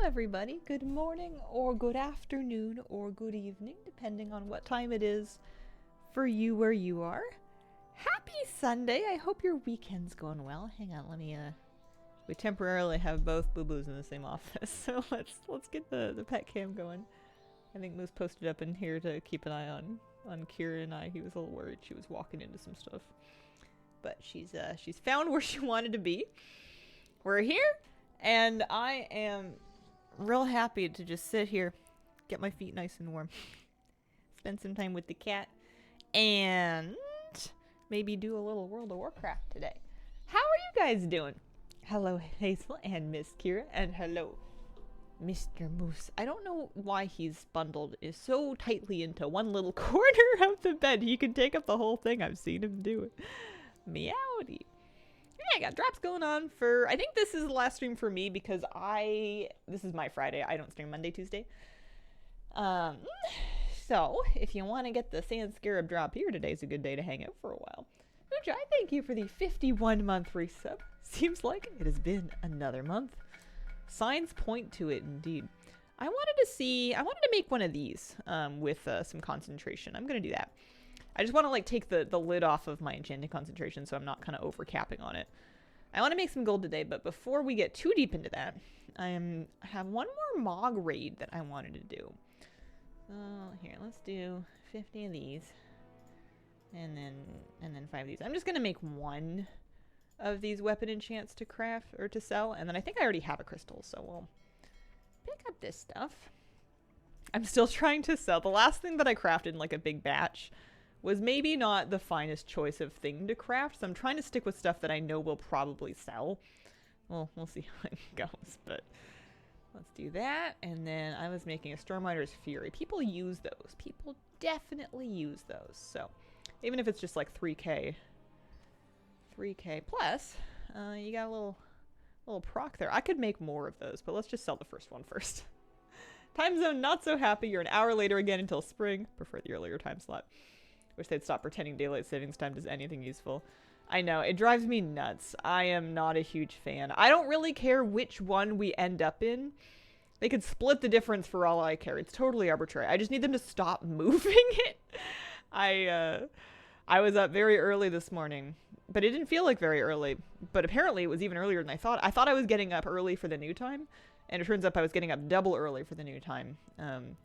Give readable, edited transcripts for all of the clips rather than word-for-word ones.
everybody. Good morning, or good afternoon, or good evening, depending on what time it is for you where you are. Happy Sunday. I hope your weekend's going well. Hang on, let me, we temporarily have both boo-boos in the same office, so let's get the pet cam going. I think Moose posted up in here to keep an eye on Kira and I. He was a little worried she was walking into some stuff. But she's found where she wanted to be. We're here, and I am real happy to just sit here, get my feet nice and warm, spend some time with the cat, and maybe do a little World of Warcraft today. How are you guys doing? Hello, Hazel and Miss Kira, and hello, Mr. Moose. I don't know why he's bundled so tightly into one little corner of the bed. He can take up the whole thing. I've seen him do it. Meowdy. Yeah, I got drops going on for, I think this is the last stream for me because this is my Friday. I don't stream Monday, Tuesday. So if you want to get the Sand Scarab drop here, today's a good day to hang out for a while. Which I thank you for the 51-month resub. Seems like it has been another month. Signs point to it indeed. I wanted to make one of these with some concentration. I'm going to do that. I just want to like take the lid off of my enchanting concentration so I'm not kind of over capping on it. I want to make some gold today, but before we get too deep into that, I have one more Mog raid that I wanted to do. Here, let's do 50 of these, and then 5 of these. I'm just gonna make one of these weapon enchants to craft or to sell, and then I think I already have a crystal, so we'll pick up this stuff. I'm still trying to sell. The last thing that I crafted in like a big batch was maybe not the finest choice of thing to craft, so I'm trying to stick with stuff that I know will probably sell. Well, we'll see how it goes, but let's do that. And then I was making a Stormrider's Fury. People use those. People definitely use those. So even if it's just like 3k plus, you got a little proc there. I could make more of those, but let's just sell the first one first. Time zone, not so happy. You're an hour later again until spring. Prefer the earlier time slot. Wish they'd stop pretending daylight savings time does anything useful. I know, it drives me nuts. I am not a huge fan. I don't really care which one we end up in. They could split the difference for all I care. It's totally arbitrary. I just need them to stop moving it. I was up very early this morning, but it didn't feel like very early. But apparently it was even earlier than I thought. I thought I was getting up early for the new time, and it turns out I was getting up double early for the new time. And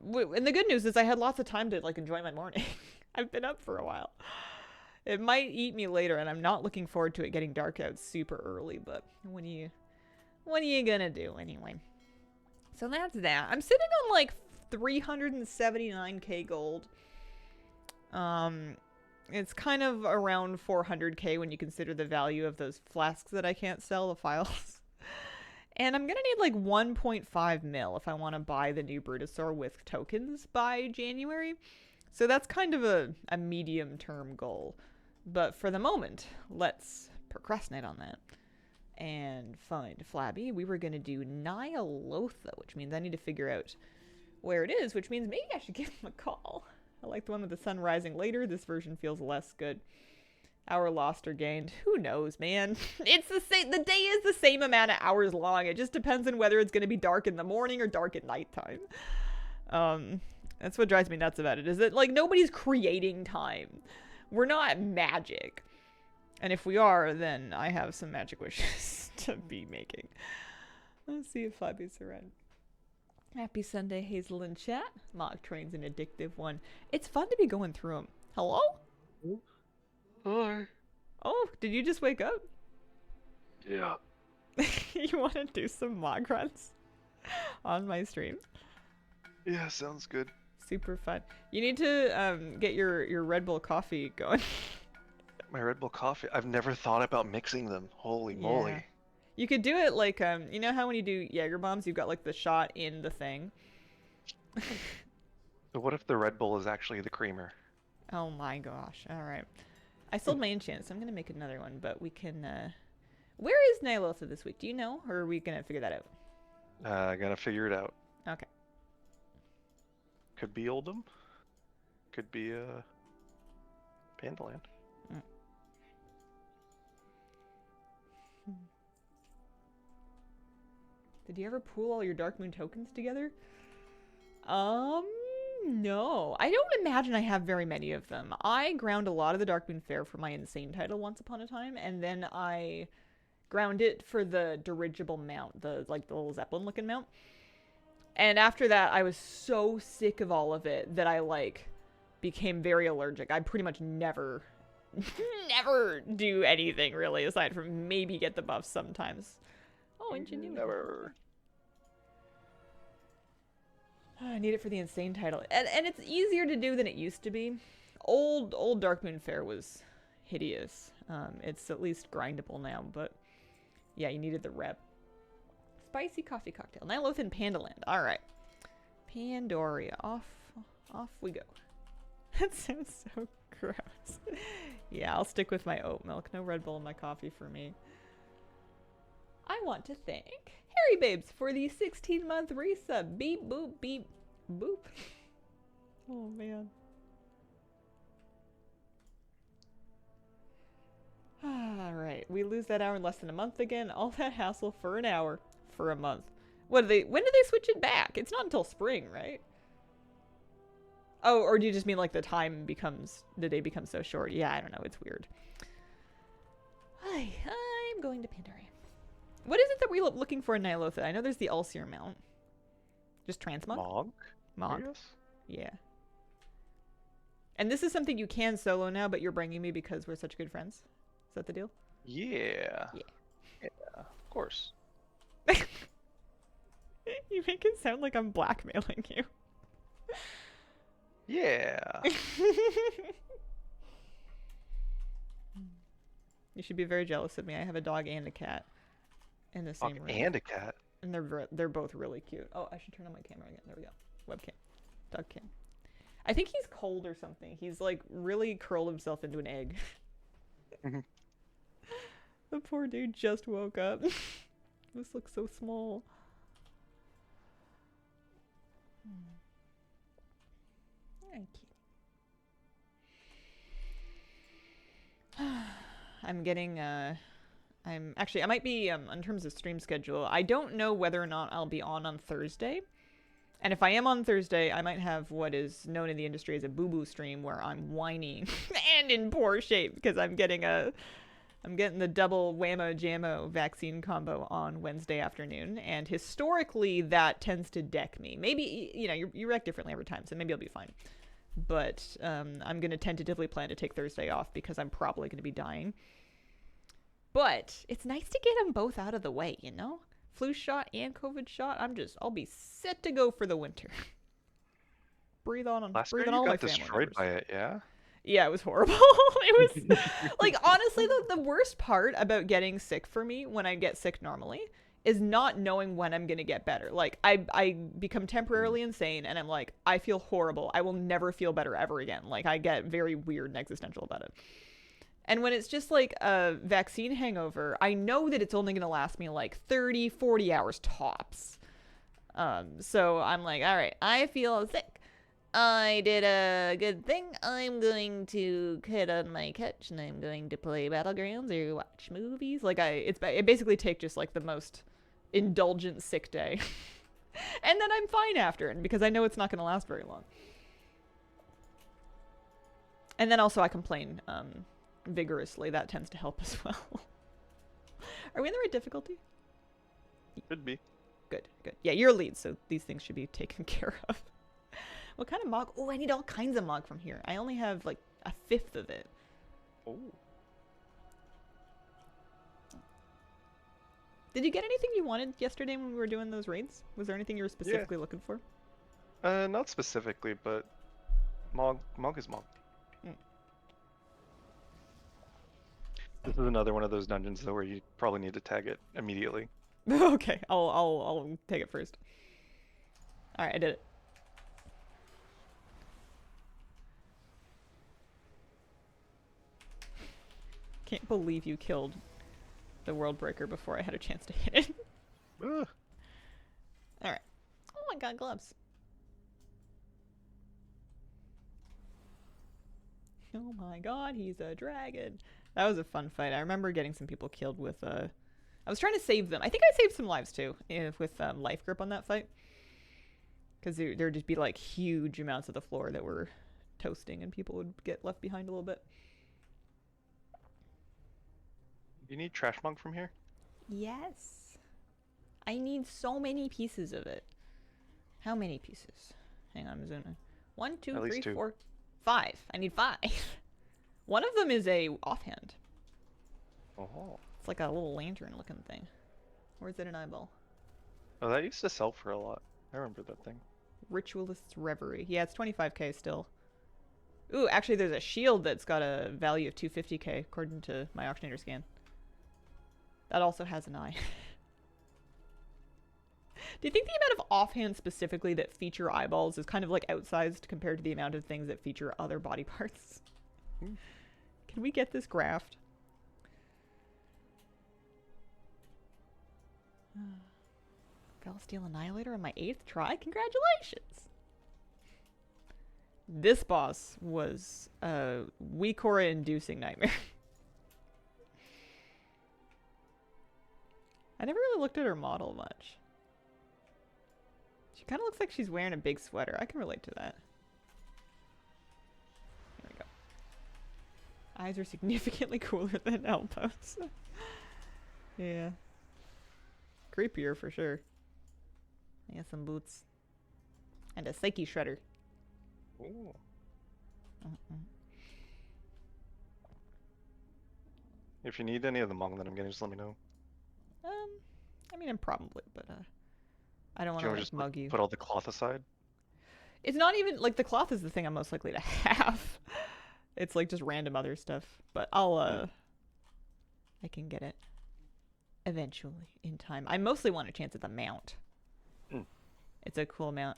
the good news is I had lots of time to like enjoy my morning. I've been up for a while. It might eat me later, and I'm not looking forward to it getting dark out super early, but what are you gonna do anyway? So that's that. I'm sitting on like 379k gold. It's kind of around 400k when you consider the value of those flasks that I can't sell, the files. And I'm gonna need like 1.5 mil if I want to buy the new Brutosaur with tokens by January. So that's kind of a medium-term goal. But for the moment, let's procrastinate on that and find Flabby. We were gonna do Nyalotha, which means I need to figure out where it is, which means maybe I should give him a call. I like the one with the sun rising later. This version feels less good. Hour lost or gained. Who knows, man? It's the same. The day is the same amount of hours long. It just depends on whether it's going to be dark in the morning or dark at nighttime. That's what drives me nuts about it, is that, like, nobody's creating time. We're not magic. And if we are, then I have some magic wishes to be making. Let's see if Flabby's around. Happy Sunday, Hazel in chat. Mock Train's an addictive one. It's fun to be going through them. Hello? Hi. Oh, did you just wake up? Yeah. You want to do some log runs on my stream? Yeah, sounds good. Super fun. You need to get your Red Bull coffee going. My Red Bull coffee. I've never thought about mixing them. Holy moly. You could do it like you know how when you do Jaeger bombs, you've got like the shot in the thing. So what if the Red Bull is actually the creamer? Oh my gosh! All right. I sold my enchant, so I'm gonna make another one, but we can, where is Nyalotha this week? Do you know, or are we gonna figure that out? Gotta figure it out. Okay. Could be Oldham. Could be, Pandaland. Did you ever pool all your Dark Moon tokens together? No. I don't imagine I have very many of them. I ground a lot of the Dark Moon Fair for my Insane title once upon a time, and then I ground it for the dirigible mount, the little Zeppelin looking mount. And after that, I was so sick of all of it that I became very allergic. I pretty much never do anything really aside from maybe get the buffs sometimes. Oh, ingenuity. Never. I need it for the Insane title. And it's easier to do than it used to be. Old Darkmoon Fair was hideous. It's at least grindable now, but yeah, you needed the rep. Spicy coffee cocktail. Nilothan Pandaland. Alright. Pandoria. Off we go. That sounds so gross. Yeah, I'll stick with my oat milk. No Red Bull in my coffee for me. I want to thank Harry Babes for the 16-month resub. Beep, boop, beep, boop. Oh, man. Alright, we lose that hour in less than a month again. All that hassle for an hour for a month. When do they switch it back? It's not until spring, right? Oh, or do you just mean like the day becomes so short? Yeah, I don't know. It's weird. Hi, I'm going to Pandoria. What is it that we're looking for in Nilotha? I know there's the Ulcer mount. Just Transmog? Mog? Yes. Yeah. And this is something you can solo now, but you're bringing me because we're such good friends. Is that the deal? Yeah. Yeah. Yeah, of course. You make it sound like I'm blackmailing you. Yeah. You should be very jealous of me. I have a dog and a cat in the same room. And a cat. And they're both really cute. Oh, I should turn on my camera again. There we go. Webcam. Dog cam. I think he's cold or something. He's really curled himself into an egg. The poor dude just woke up. This looks so small. Thank you. I'm getting I might be in terms of stream schedule. I don't know whether or not I'll be on Thursday. And if I am on Thursday, I might have what is known in the industry as a boo-boo stream where I'm whining and in poor shape because I'm getting the double whammo jammo vaccine combo on Wednesday afternoon, and historically that tends to deck me. Maybe you react differently every time, so maybe I'll be fine. But I'm gonna tentatively plan to take Thursday off because I'm probably gonna be dying. But it's nice to get them both out of the way, you know? Flu shot and COVID shot. I'll be set to go for the winter. breathe on Last breathe year on all you my got family destroyed members. by it, yeah? Yeah, it was horrible. It was honestly the worst part about getting sick for me when I get sick normally is not knowing when I'm gonna get better. I become temporarily insane and I'm I feel horrible. I will never feel better ever again. I get very weird and existential about it. And when it's just a vaccine hangover, I know that it's only gonna last me 30, 40 hours tops. So I'm all right, I feel sick. I did a good thing. I'm going to cut on my couch and I'm going to play Battlegrounds or watch movies. It basically take just the most indulgent sick day. And then I'm fine after it because I know it's not going to last very long. And then also I complain vigorously. That tends to help as well. Are we in the right difficulty? Could be. Good. Yeah, you're lead, so these things should be taken care of. What kind of mog? Oh, I need all kinds of mog from here. I only have a fifth of it. Oh. Did you get anything you wanted yesterday when we were doing those raids? Was there anything you were specifically looking for? Not specifically, but Mog is Mog. Mm. This is another one of those dungeons though where you probably need to tag it immediately. Okay, I'll take it first. All right, I did it. Can't believe you killed the World Breaker before I had a chance to hit it. Ugh. Alright. Oh my god, gloves. Oh my god, he's a dragon. That was a fun fight. I remember getting some people killed with I was trying to save them. I think I saved some lives too with life grip on that fight. Because there'd just be like huge amounts of the floor that were toasting and people would get left behind a little bit. You need Transmog from here? Yes. I need so many pieces of it. How many pieces? Hang on, I'm zooming. 1, 2, At 3, least 2. 4, 5. I need 5. One of them is a offhand. Oh. It's like a little lantern looking thing. Or is it an eyeball? Oh, that used to sell for a lot. I remember that thing. Ritualist's Reverie. Yeah, it's 25k still. Ooh, actually there's a shield that's got a value of 250k according to my auctioneer scan. That also has an eye. Do you think the amount of offhands specifically that feature eyeballs is kind of like outsized compared to the amount of things that feature other body parts? Can we get this graphed? Felsteel Annihilator on my 8th try? Congratulations! This boss was a Weekora-inducing nightmare. I never really looked at her model much. She kind of looks like she's wearing a big sweater. I can relate to that. Here we go. Eyes are significantly cooler than elbows. Yeah. Creepier for sure. I got some boots. And a Psyche Shredder. Ooh. If you need any of the Hmong that I'm getting, just let me know. I mean, I'm probably, but I don't want Do to you like, just mug you. put all the cloth aside? It's not even like the cloth is the thing I'm most likely to have. It's like just random other stuff, but I'll I can get it eventually in time. I mostly want a chance at the mount. It's a cool mount.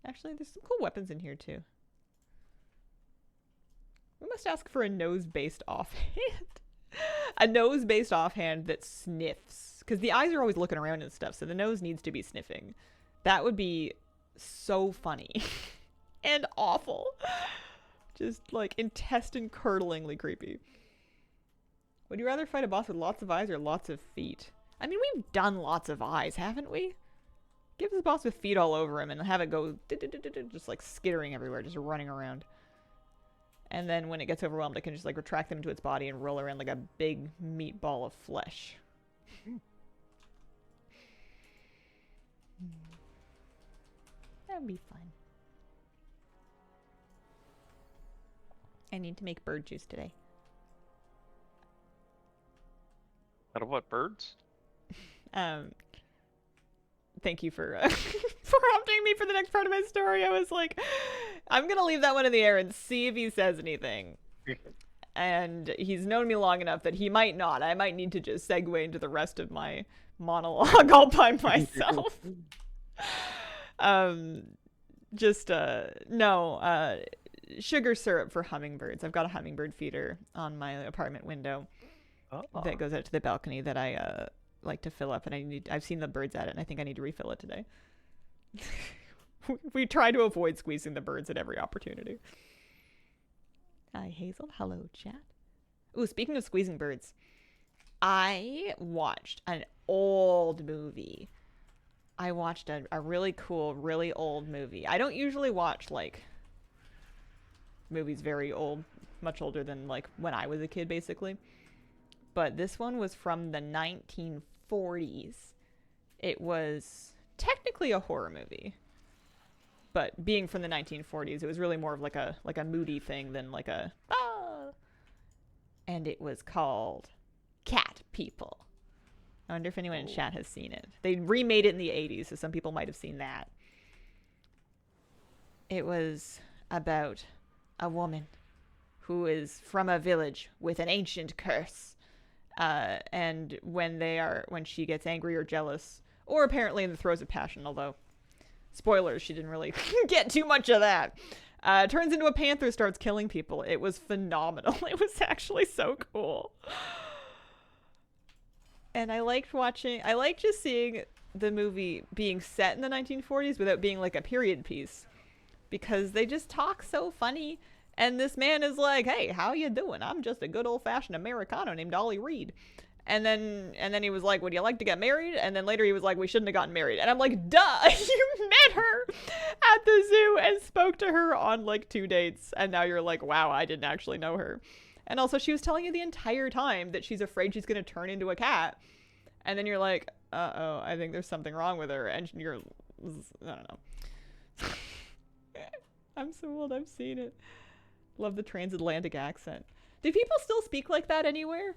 Actually, there's some cool weapons in here too. We must ask for a nose-based offhand. A nose-based offhand that sniffs. Because the eyes are always looking around and stuff, so the nose needs to be sniffing. That would be so funny. And awful. Just, like, intestine-curdlingly creepy. Would you rather fight a boss with lots of eyes or lots of feet? I mean, we've done lots of eyes, haven't we? Give this boss with feet all over him and have it go just, like, skittering everywhere, just running around. And then when it gets overwhelmed, it can just like retract them into its body and roll around like a big meatball of flesh. That would be fun. I need to make bird juice today. Out of what, birds? Thank you for prompting me for the next part of my story. I was like, I'm gonna leave that one in the air and see if he says anything. And he's known me long enough that he might not. I might need to just segue into the rest of my monologue all by myself. Sugar syrup for hummingbirds. I've got a hummingbird feeder on my apartment window that goes out to the balcony that I like to fill up, and I've seen the birds at it, and I think I need to refill it today. We try to avoid squeezing the birds at every opportunity. Hi, Hazel. Hello, chat. Ooh, speaking of squeezing birds, I watched an old movie. I watched a really cool, really old movie. I don't usually watch, like, movies very old, much older than, like, when I was a kid, basically. But this one was from the 1940s. It was technically a horror movie. But being from the 1940s, it was really more of like a moody thing than like a And it was called Cat People. I wonder if anyone in chat has seen it. They remade it in the 80s, so some people might have seen that. It was about a woman who is from a village with an ancient curse. And when she gets angry or jealous, or apparently in the throes of passion, although spoilers, she didn't really get too much of that. Turns into a panther, starts killing people. It was phenomenal. It was actually so cool. And I liked just seeing the movie being set in the 1940s without being like a period piece. Because they just talk so funny. And this man is like, hey, how you doing? I'm just a good old-fashioned Americano named Ollie Reed. And then he was like, would you like to get married? And then later he was like, we shouldn't have gotten married. And I'm like, duh, you met her at the zoo and spoke to her on like 2 dates. And now you're like, wow, I didn't actually know her. And also she was telling you the entire time that she's afraid she's going to turn into a cat. And then you're like, uh-oh, I think there's something wrong with her. And you're, I don't know. I'm so old, I've seen it. Love the transatlantic accent. Do people still speak like that anywhere?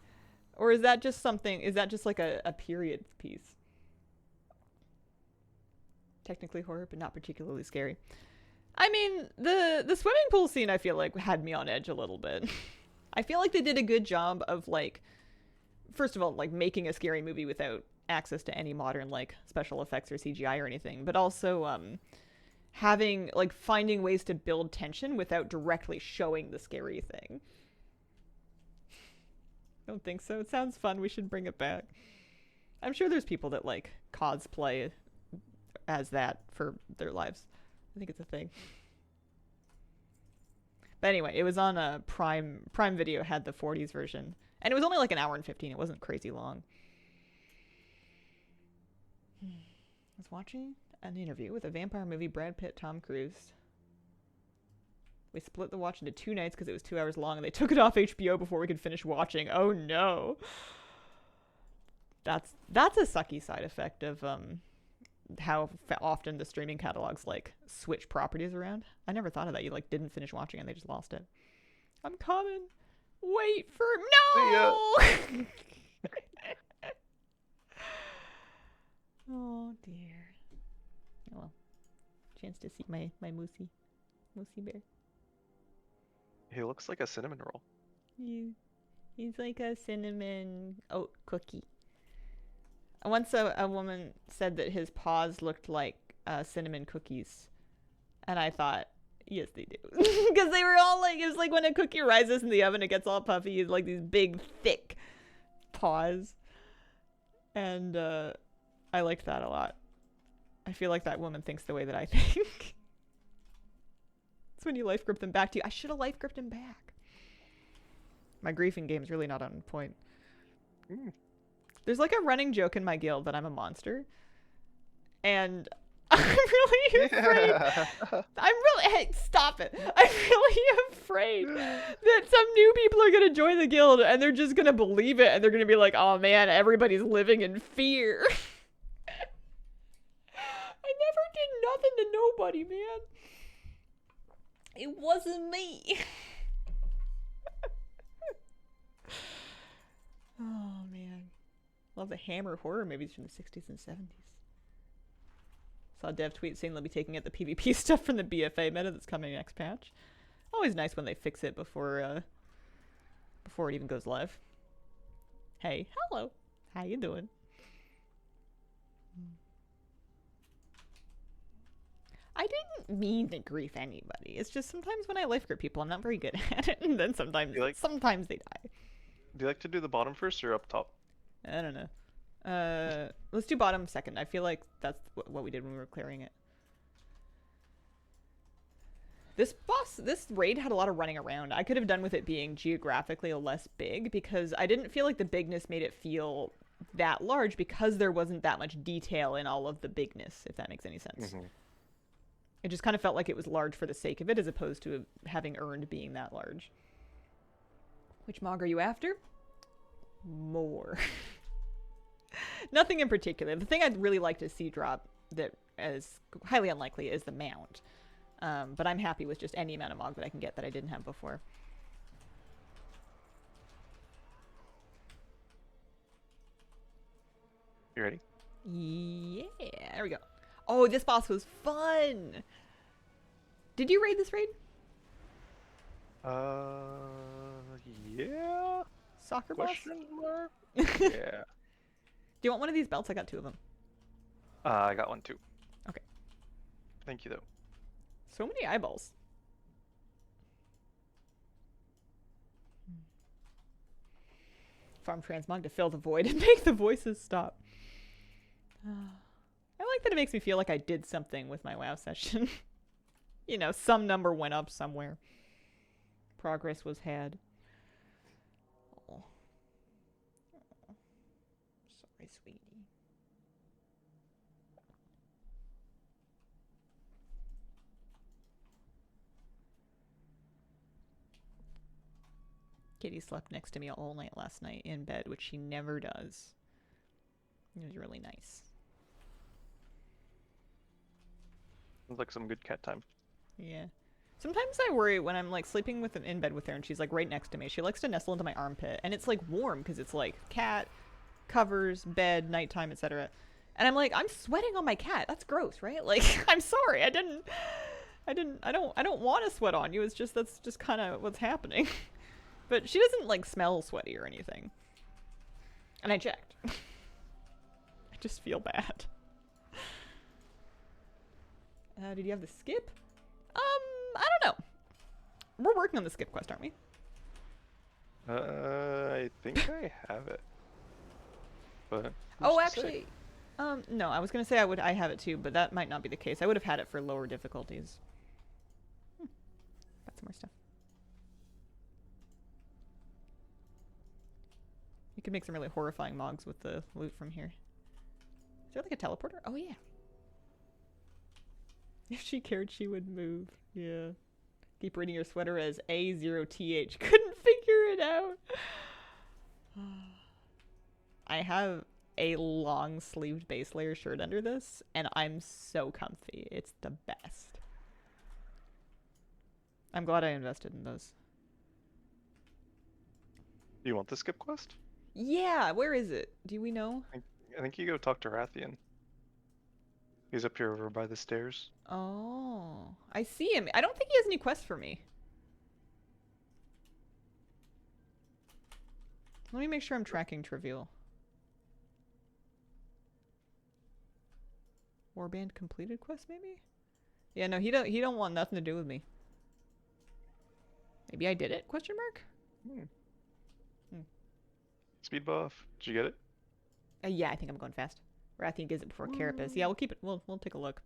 Or is that just something, is that just like a period piece? Technically horror, but not particularly scary. I mean, the swimming pool scene, I feel like, had me on edge a little bit. I feel like they did a good job of, like, first of all, like, making a scary movie without access to any modern, like, special effects or CGI or anything, but also, having, like, finding ways to build tension without directly showing the scary thing. Don't think so. It sounds fun. We should bring it back. I'm sure there's people that like cosplay as that for their lives. I think it's a thing. But anyway, it was on a Prime Video had the 40s version, and it was only like an hour and 15. It wasn't crazy long. I was watching an interview with a vampire movie, Brad Pitt, Tom Cruise. We split the watch into 2 nights because it was 2 hours long, and they took it off HBO before we could finish watching. Oh no. That's a sucky side effect of how often the streaming catalogs like switch properties around. I never thought of that. You like didn't finish watching and they just lost it. I'm coming. Wait for no. Oh dear. Oh well. Chance to see my moosey bear. He looks like a cinnamon roll. He's like a cinnamon oat cookie. Once a woman said that his paws looked like cinnamon cookies. And I thought, yes, they do. Because they were all like, it was like when a cookie rises in the oven, it gets all puffy. It's like these big, thick paws. And I liked that a lot. I feel like that woman thinks the way that I think. When you life grip them back to you. I should have life gripped him back. My griefing game's really not on point. There's like a running joke in my guild that I'm a monster. And I'm really afraid. Hey, stop it. I'm really afraid that some new people are going to join the guild and they're just going to believe it and they're going to be like, oh man, everybody's living in fear. I never did nothing to nobody, man. It wasn't me. Oh, man. Love the Hammer horror movies from the 60s and 70s. Saw a dev tweet saying they'll be taking out the PvP stuff from the BFA meta that's coming next patch. Always nice when they fix it before it even goes live. Hey, hello. How you doing? I didn't mean to grief anybody. It's just sometimes when I life grip people, I'm not very good at it, and then sometimes they die. Do you like to do the bottom first or up top? I don't know. Let's do bottom second. I feel like that's what we did when we were clearing it. This raid had a lot of running around. I could have done with it being geographically less big because I didn't feel like the bigness made it feel that large because there wasn't that much detail in all of the bigness, if that makes any sense. Mm-hmm. It just kind of felt like it was large for the sake of it as opposed to having earned being that large. Which Mog are you after? More. Nothing in particular. The thing I'd really like to see drop that is highly unlikely is the mount. But I'm happy with just any amount of Mog that I can get that I didn't have before. You ready? Yeah, there we go. Oh, this boss was fun. Did you raid this raid? Yeah. Soccer boss? Question mark? Yeah. Do you want one of these belts? I got 2 of them. I got one too. Okay. Thank you though. So many eyeballs. Farm Transmog to fill the void and make the voices stop. I like that it makes me feel like I did something with my WoW session. You know, some number went up somewhere. Progress was had. Oh. Oh. Sorry, sweetie. Kitty slept next to me all night last night in bed, which she never does. It was really nice. Sounds like some good cat time. Yeah. Sometimes I worry when I'm like sleeping with in bed with her and she's like right next to me. She likes to nestle into my armpit and it's like warm because it's like cat, covers, bed, nighttime, etc. And I'm like, I'm sweating on my cat. That's gross, right? Like, I'm sorry. I don't want to sweat on you. It's just that's just kind of what's happening. But she doesn't like smell sweaty or anything. And I checked. I just feel bad. Did you have the skip? I don't know. We're working on the skip quest, aren't we? I think I have it. But oh, actually, no. I was gonna say I have it too, but that might not be the case. I would have had it for lower difficulties. Got some more stuff. You could make some really horrifying mogs with the loot from here. Is there like a teleporter? Oh yeah. If she cared, she would move. Yeah. Keep reading your sweater as A0TH. Couldn't figure it out. I have a long sleeved base layer shirt under this, and I'm so comfy. It's the best. I'm glad I invested in those. Do you want the skip quest? Yeah, where is it? Do we know? I think you go talk to Rathian. He's up here over by the stairs. Oh, I see him. I don't think he has any quests for me. Let me make sure I'm tracking Trivial. Warband completed quest, maybe? Yeah, no, he don't want nothing to do with me. Maybe I did it? Question mark? Speed buff. Did you get it? Yeah, I think I'm going fast. Rathian gives it before Carapace. Yeah, we'll keep it. We'll take a look.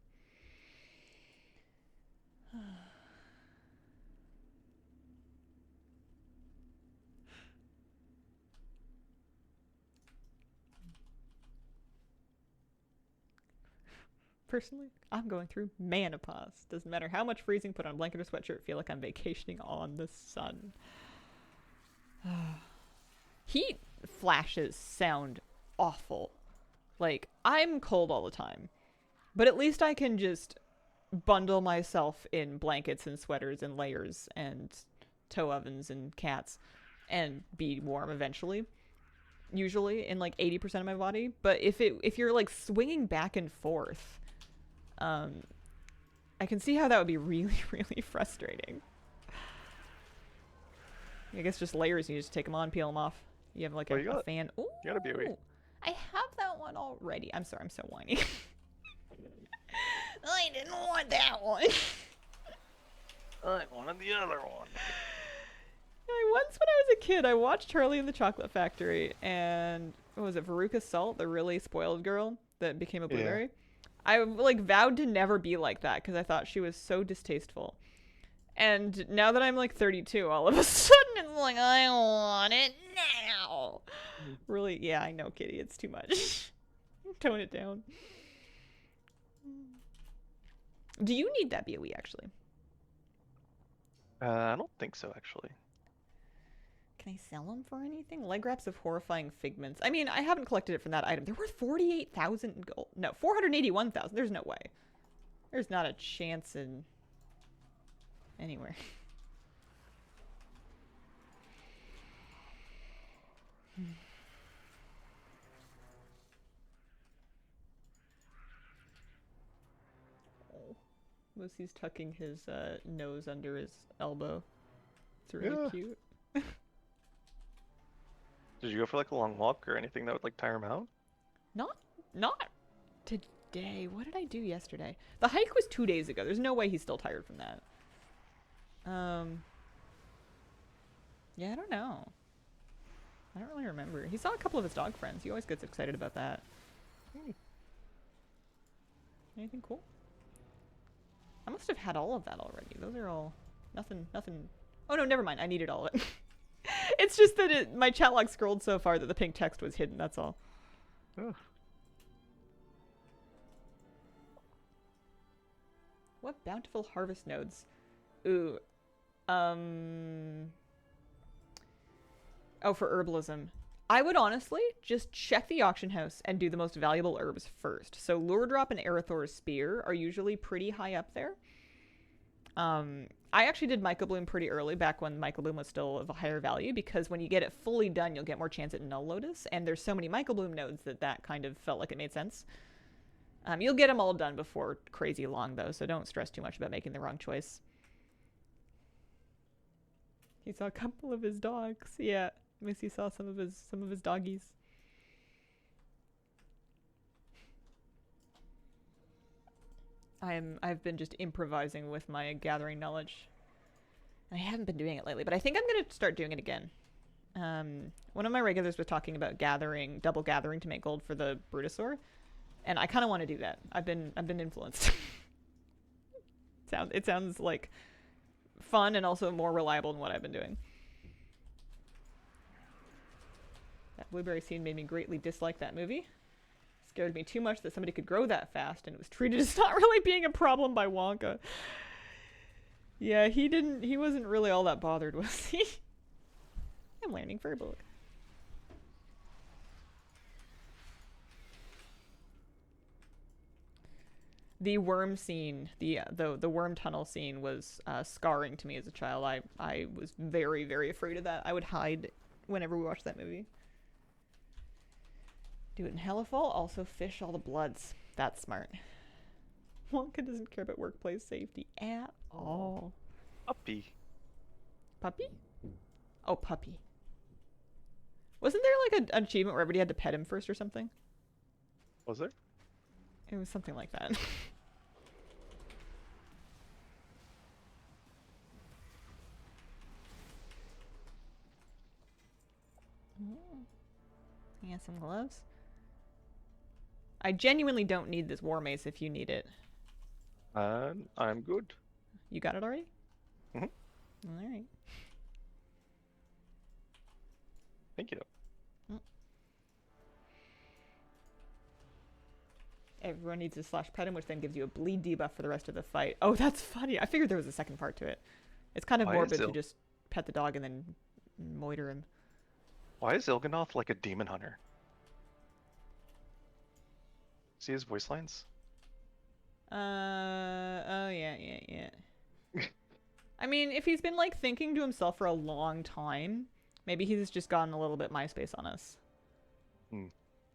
Personally, I'm going through menopause. Doesn't matter how much freezing, put on a blanket or sweatshirt, feel like I'm vacationing on the sun. Heat flashes sound awful. Like, I'm cold all the time. But at least I can just bundle myself in blankets and sweaters and layers and toe ovens and cats and be warm eventually. Usually in like 80% of my body. But if you're like swinging back and forth, I can see how that would be really, really frustrating. I guess just layers, you just take them on, peel them off. You have like a fan. Ooh, you got a BOE. I have that one already. I'm sorry, I'm so whiny. I didn't want that one. I wanted the other one. Once when I was a kid, I watched Charlie and the Chocolate Factory, and what was it, Veruca Salt, the really spoiled girl that became a blueberry? Yeah. I like vowed to never be like that because I thought she was so distasteful. And now that I'm like 32, all of a sudden it's like, I want it now. Really? Yeah, I know, Kitty. It's too much. Tone it down. Do you need that BOE, actually? I don't think so, actually. Can I sell them for anything? Leg wraps of horrifying figments. I mean, I haven't collected it from that item. They're worth 48,000 gold. No, 481,000. There's no way. There's not a chance in anywhere. Oh. Lucy's tucking his nose under his elbow. It's really cute. Did you go for like a long walk or anything that would like tire him out? Not today. What did I do yesterday? The hike was 2 days ago. There's no way he's still tired from that. Yeah, I don't know. I don't really remember. He saw a couple of his dog friends. He always gets excited about that. Anything cool? I must have had all of that already. Those are all nothing Oh no, never mind. I needed all of it. It's just that my chat log scrolled so far that the pink text was hidden, that's all. Oh. What bountiful harvest nodes? Ooh. Oh, for herbalism. I would honestly just check the auction house and do the most valuable herbs first. So Lure Drop and Arathor's Spear are usually pretty high up there. I actually did Michael Bloom pretty early, back when Michael Bloom was still of a higher value, because when you get it fully done, you'll get more chance at Null Lotus, and there's so many Michael Bloom nodes that kind of felt like it made sense. You'll get them all done before crazy long, though, so don't stress too much about making the wrong choice. He saw a couple of his dogs. Yeah, Missy saw some of his doggies. I've been just improvising with my gathering knowledge. I haven't been doing it lately, but I think I'm gonna start doing it again. One of my regulars was talking about double gathering to make gold for the Brutosaur, and I kind of want to do that. I've been influenced. It sounds like fun and also more reliable than what I've been doing. That blueberry scene made me greatly dislike that movie. Scared me too much that somebody could grow that fast, and it was treated as not really being a problem by Wonka. Yeah, he wasn't really all that bothered, was he? I'm learning Furbolg. The worm scene, the worm tunnel scene was scarring to me as a child. I was very, very afraid of that. I would hide whenever we watched that movie. Do it in Hellafall, also fish all the bloods. That's smart. Wonka doesn't care about workplace safety at all. Puppy. Puppy? Oh, puppy. Wasn't there like an achievement where everybody had to pet him first or something? Was there? It was something like that. Yeah, some gloves. I genuinely don't need this war mace if you need it. I'm good. You got it already? Mhm. Alright. Thank you. Everyone needs to slash pet him, which then gives you a bleed debuff for the rest of the fight. Oh, that's funny. I figured there was a second part to it. It's kind of morbid to just pet the dog and then moiter him. Why is Il'gynoth like a demon hunter? See his voice lines? Oh yeah. I mean, if he's been like thinking to himself for a long time, maybe he's just gotten a little bit MySpace on us.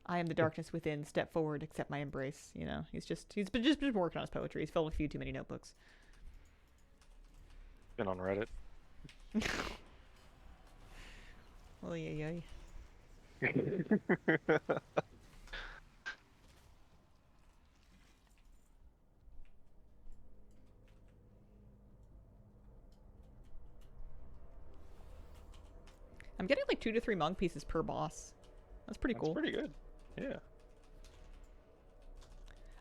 I am the darkness within. Step forward, accept my embrace. You know, he's just been working on his poetry. He's filled a few too many notebooks. Been on Reddit. Oh yeah. I'm getting like 2 to 3 Mog pieces per boss. That's pretty cool. That's pretty good. Yeah.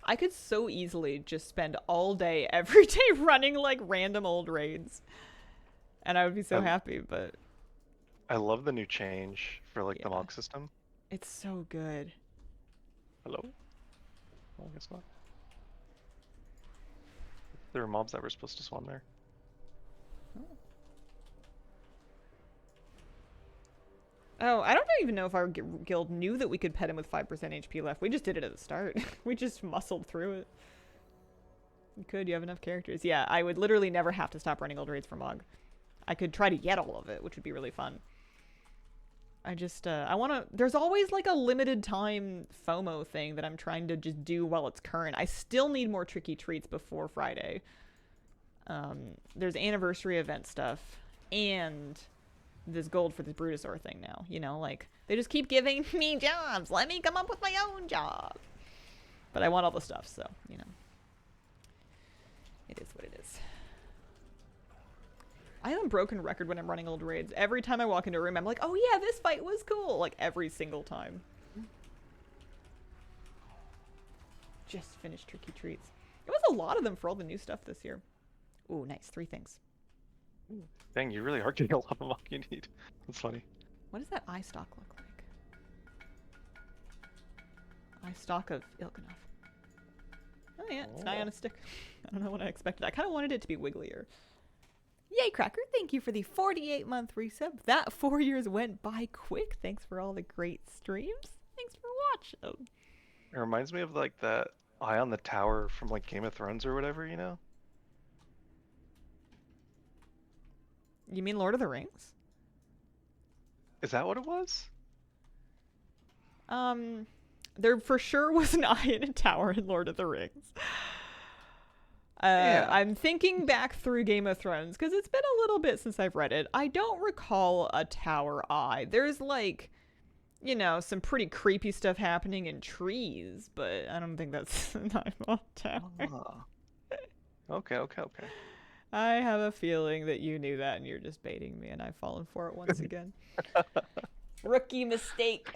I could so easily just spend all day, every day running like random old raids. And I would be so happy, but... I love the new change for like the Mog system. It's so good. Hello? Well, I guess not. There were mobs that were supposed to spawn there. Oh, I don't even know if our guild knew that we could pet him with 5% HP left. We just did it at the start. We just muscled through it. You could, you have enough characters. Yeah, I would literally never have to stop running old raids for Mog. I could try to get all of it, which would be really fun. I just, I want to... There's always like a limited time FOMO thing that I'm trying to just do while it's current. I still need more tricky treats before Friday. There's anniversary event stuff. And... this gold for this Brutosaur thing now, you know, like they just keep giving me jobs. Let me come up with my own job. But I want all the stuff, so you know, it is what it is. I have a broken record when I'm running old raids. Every time I walk into a room, I'm like, oh yeah, this fight was cool. Like every single time. Just finished tricky treats. It was a lot of them for all the new stuff this year. Ooh, nice. 3 things. Dang, you really are getting a lot of luck you need. That's funny. What does that eye stalk look like? Eye stalk of Il'gynoth. Oh yeah, it's an eye on a stick. I don't know what I expected. I kind of wanted it to be wigglier. Yay, Cracker, thank you for the 48-month resub. That 4 years went by quick. Thanks for all the great streams. Thanks for watching. It reminds me of like that eye on the tower from like Game of Thrones or whatever, you know? You mean Lord of the Rings? Is that what it was? There for sure was an eye in a tower in Lord of the Rings. Yeah. I'm thinking back through Game of Thrones because it's been a little bit since I've read it. I don't recall a tower eye. There's like, you know, some pretty creepy stuff happening in trees, but I don't think that's an eyeball tower. Ah. Okay. I have a feeling that you knew that and you're just baiting me, and I've fallen for it once again. Rookie mistake.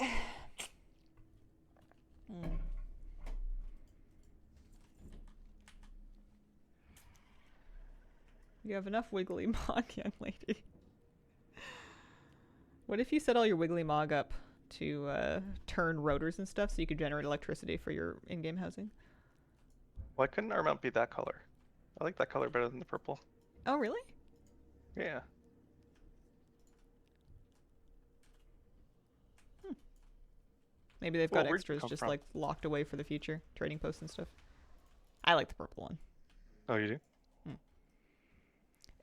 You have enough wiggly mog, young lady. What if you set all your wiggly mog up to turn rotors and stuff so you could generate electricity for your in-game housing? Why couldn't our mount be that color? I like that color better than the purple. Oh, really? Yeah. Maybe they've got extras just like locked away for the future, trading posts and stuff. I like the purple one. Oh, you do?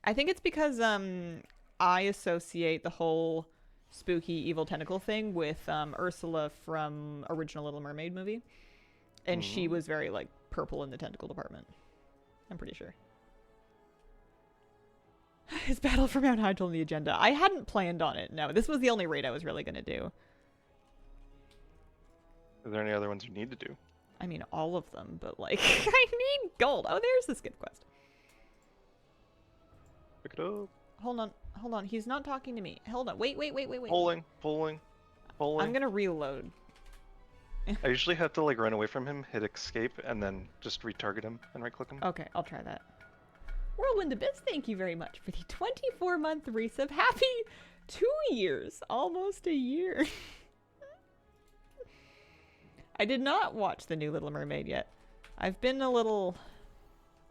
I think it's because I associate the whole spooky evil tentacle thing with Ursula from original Little Mermaid movie, and she was very like purple in the tentacle department. I'm pretty sure. Is Battle for Mount Hyjal on the agenda? I hadn't planned on it. No, this was the only raid I was really gonna do. Are there any other ones you need to do? I mean, all of them, but like, I need gold. Oh, there's the skip quest. Pick it up. Hold on. He's not talking to me. Hold on. Wait. Pulling. I'm gonna reload. I usually have to like run away from him, hit escape, and then just retarget him and right-click him. Okay, I'll try that. Whirlwind Abyss, thank you very much for the 24-month resub. Happy 2 years. Almost a year. I did not watch the new Little Mermaid yet. I've been a little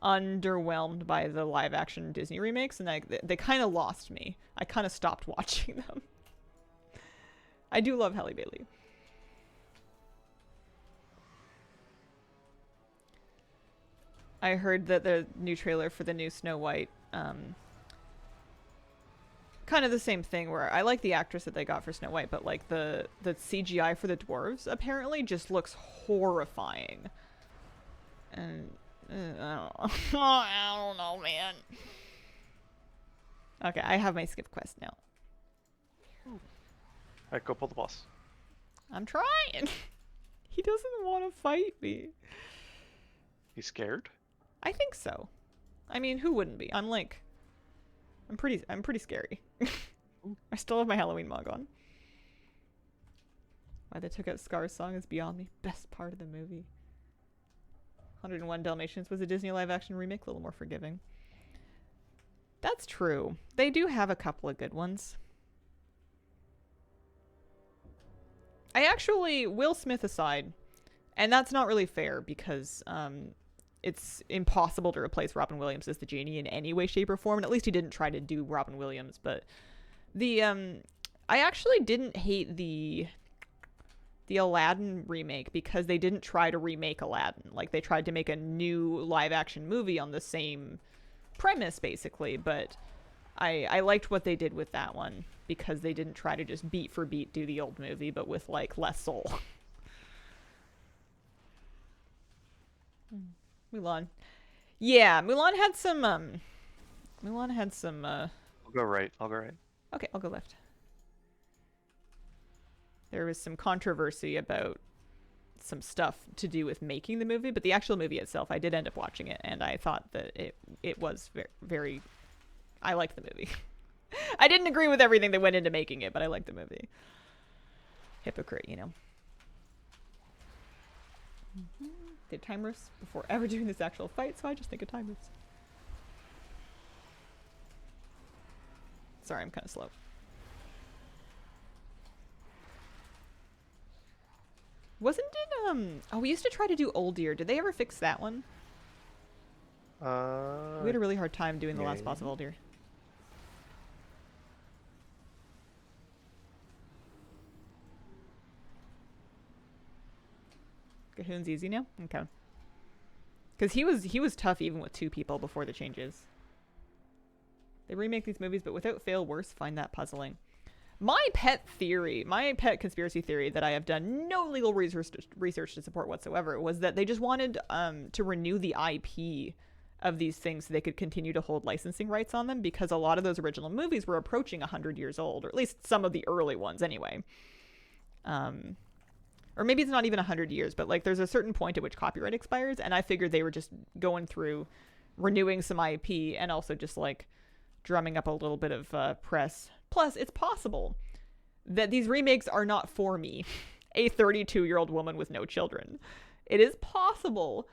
underwhelmed by the live-action Disney remakes, and they kind of lost me. I kind of stopped watching them. I do love Halle Bailey. I heard that the new trailer for the new Snow White, kind of the same thing where I like the actress that they got for Snow White, but like the CGI for the dwarves apparently just looks horrifying. And I don't know, man. Okay, I have my skip quest now. Alright, go pull the boss. I'm trying. He doesn't want to fight me. He's scared? I think so. I mean, who wouldn't be? I'm pretty scary. I still have my Halloween mug on. Why they took out Scar's song is beyond me. Best part of the movie. 101 Dalmatians was a Disney live-action remake, a little more forgiving. That's true. They do have a couple of good ones. I actually, Will Smith aside, and that's not really fair because it's impossible to replace Robin Williams as the genie in any way, shape, or form, and at least he didn't try to do Robin Williams, but I actually didn't hate the Aladdin remake because they didn't try to remake Aladdin. Like, they tried to make a new live-action movie on the same premise, basically, but I liked what they did with that one because they didn't try to just beat for beat do the old movie, but with, like, less soul. Mulan. Yeah, Mulan had some, I'll go right. Okay, I'll go left. There was some controversy about some stuff to do with making the movie, but the actual movie itself, I did end up watching it, and I thought that it was very I liked the movie. I didn't agree with everything that went into making it, but I liked the movie. Hypocrite, you know. Did time rifts before ever doing this actual fight, so I just think of time rifts. Sorry, I'm kind of slow. Wasn't it, oh, we used to try to do Old Year. Did they ever fix that one? We had a really hard time doing the last boss of Old Year. Cahoon's easy now? Okay. Because he was tough even with 2 people before the changes. They remake these movies, but without fail worse, find that puzzling. My pet conspiracy theory that I have done no legal research to support whatsoever was that they just wanted to renew the IP of these things so they could continue to hold licensing rights on them, because a lot of those original movies were approaching 100 years old, or at least some of the early ones anyway. Or maybe it's not even 100 years, but like there's a certain point at which copyright expires, and I figured they were just going through renewing some IP and also just like drumming up a little bit of press. Plus, it's possible that these remakes are not for me, a 32-year-old woman with no children. It is possible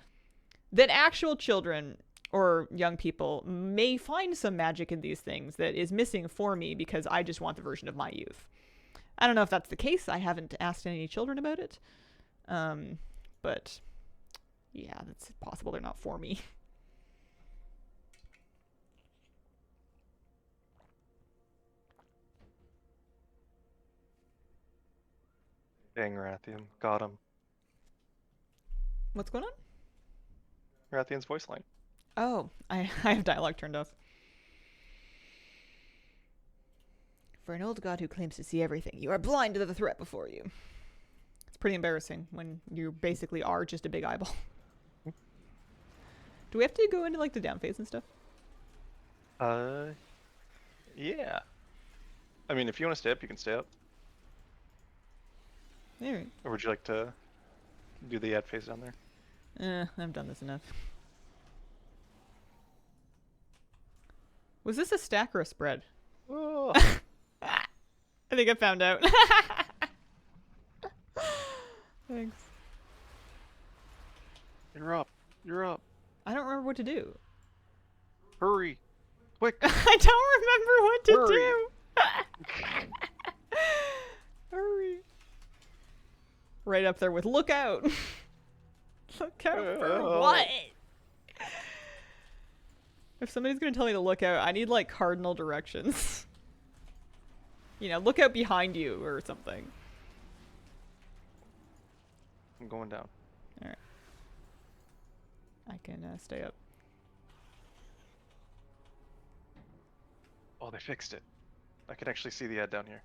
that actual children or young people may find some magic in these things that is missing for me because I just want the version of my youth. I don't know if that's the case. I haven't asked any children about it. But yeah, it's possible they're not for me. Dang, Rathian. Got him. What's going on? Rathian's voice line. Oh, I have dialogue turned off. For an old god who claims to see everything, you are blind to the threat before you. It's pretty embarrassing when you basically are just a big eyeball. Do we have to go into like the down phase and stuff? Yeah. I mean, if you want to stay up, you can stay up. Alright. Or would you like to do the ad phase down there? I've done this enough. Was this a stack or a spread? Oh. I think I found out. Thanks. You're up. You're up. I don't remember what to do. Hurry. Quick. I don't remember what to do. Hurry. Right up there with look out. Look out for what? If somebody's going to tell me to look out, I need like cardinal directions. You know, look out behind you or something. I'm going down. Alright. I can stay up. Oh, they fixed it. I can actually see the ad down here.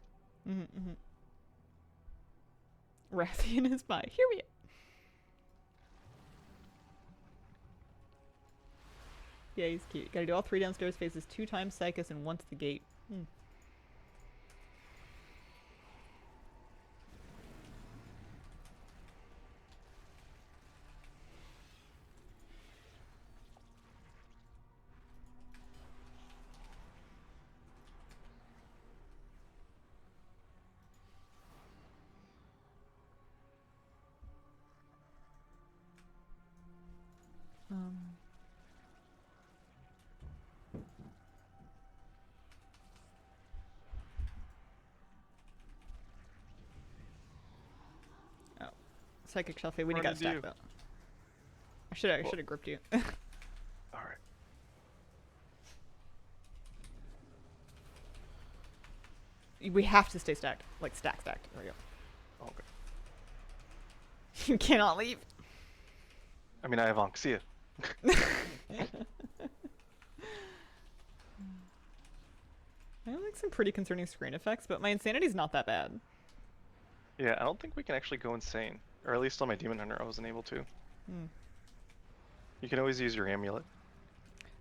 Rathian is by. Here we are. Yeah, he's cute. Gotta do all 3 downstairs phases 2 times Psychus and once the gate. Oh, Psychic Shelfie, we got stacked though. I should have gripped you. All right. We have to stay stacked, like stacked. There we go. Okay. You cannot leave. I mean, I have Ankh. See ya. I have like some pretty concerning screen effects, but my insanity's not that bad. Yeah, I don't think we can actually go insane. Or at least on my Demon Hunter, I wasn't able to. You can always use your amulet.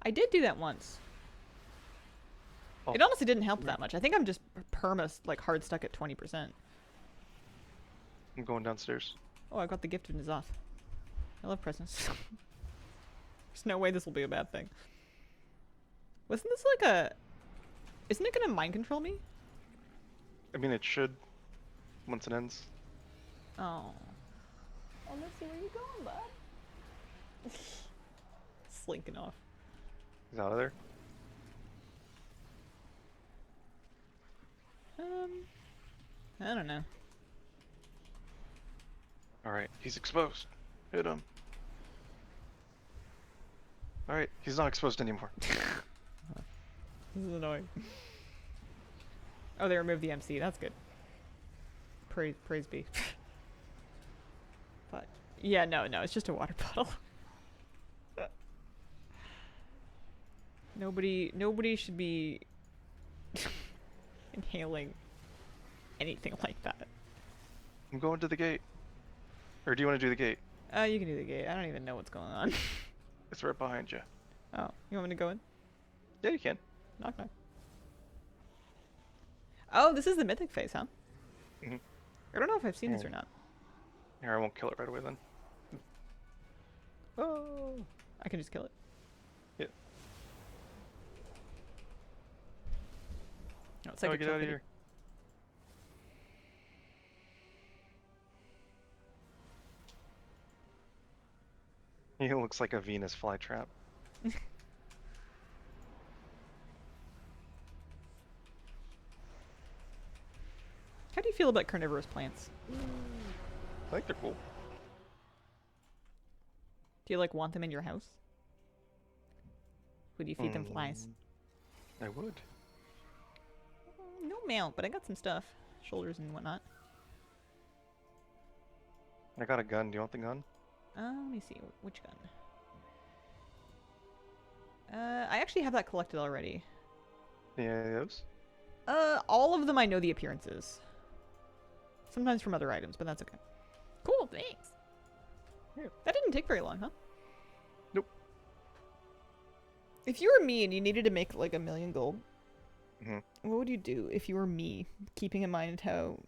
I did do that once. Oh. It honestly didn't help that much. I think I'm just like hard stuck at 20%. I'm going downstairs. Oh, I got the gift of N'Zoth. I love presents. There's no way this will be a bad thing. Wasn't this like a... Isn't it gonna mind control me? I mean, it should. Once it ends. Oh. Oh, let's see where you going, bud. Slinking off. He's out of there. I don't know. Alright, he's exposed. Hit him. Alright, he's not exposed anymore. This is annoying. Oh, they removed the MC. That's good. Praise be. But yeah, no, it's just a water bottle. Nobody should be inhaling anything like that. I'm going to the gate. Or do you want to do the gate? You can do the gate. I don't even know what's going on. It's right behind you. Oh, you want me to go in? Yeah, you can. Knock knock. Oh, this is the mythic phase, huh? Mm-hmm. I don't know if I've seen this or not. Here, I won't kill it right away then. Oh, I can just kill it. Yeah. No, it's like a get out of here. He looks like a Venus flytrap. How do you feel about carnivorous plants? I think they're cool. Do you like want them in your house? Would you feed them flies? I would. No mount, but I got some stuff. Shoulders and whatnot. I got a gun. Do you want the gun? Let me see. Which gun? I actually have that collected already. Yeah, those? All of them I know the appearances. Sometimes from other items, but that's okay. Cool, thanks. Yeah. That didn't take very long, huh? Nope. If you were me and you needed to make like 1,000,000 gold, what would you do if you were me, keeping in mind how...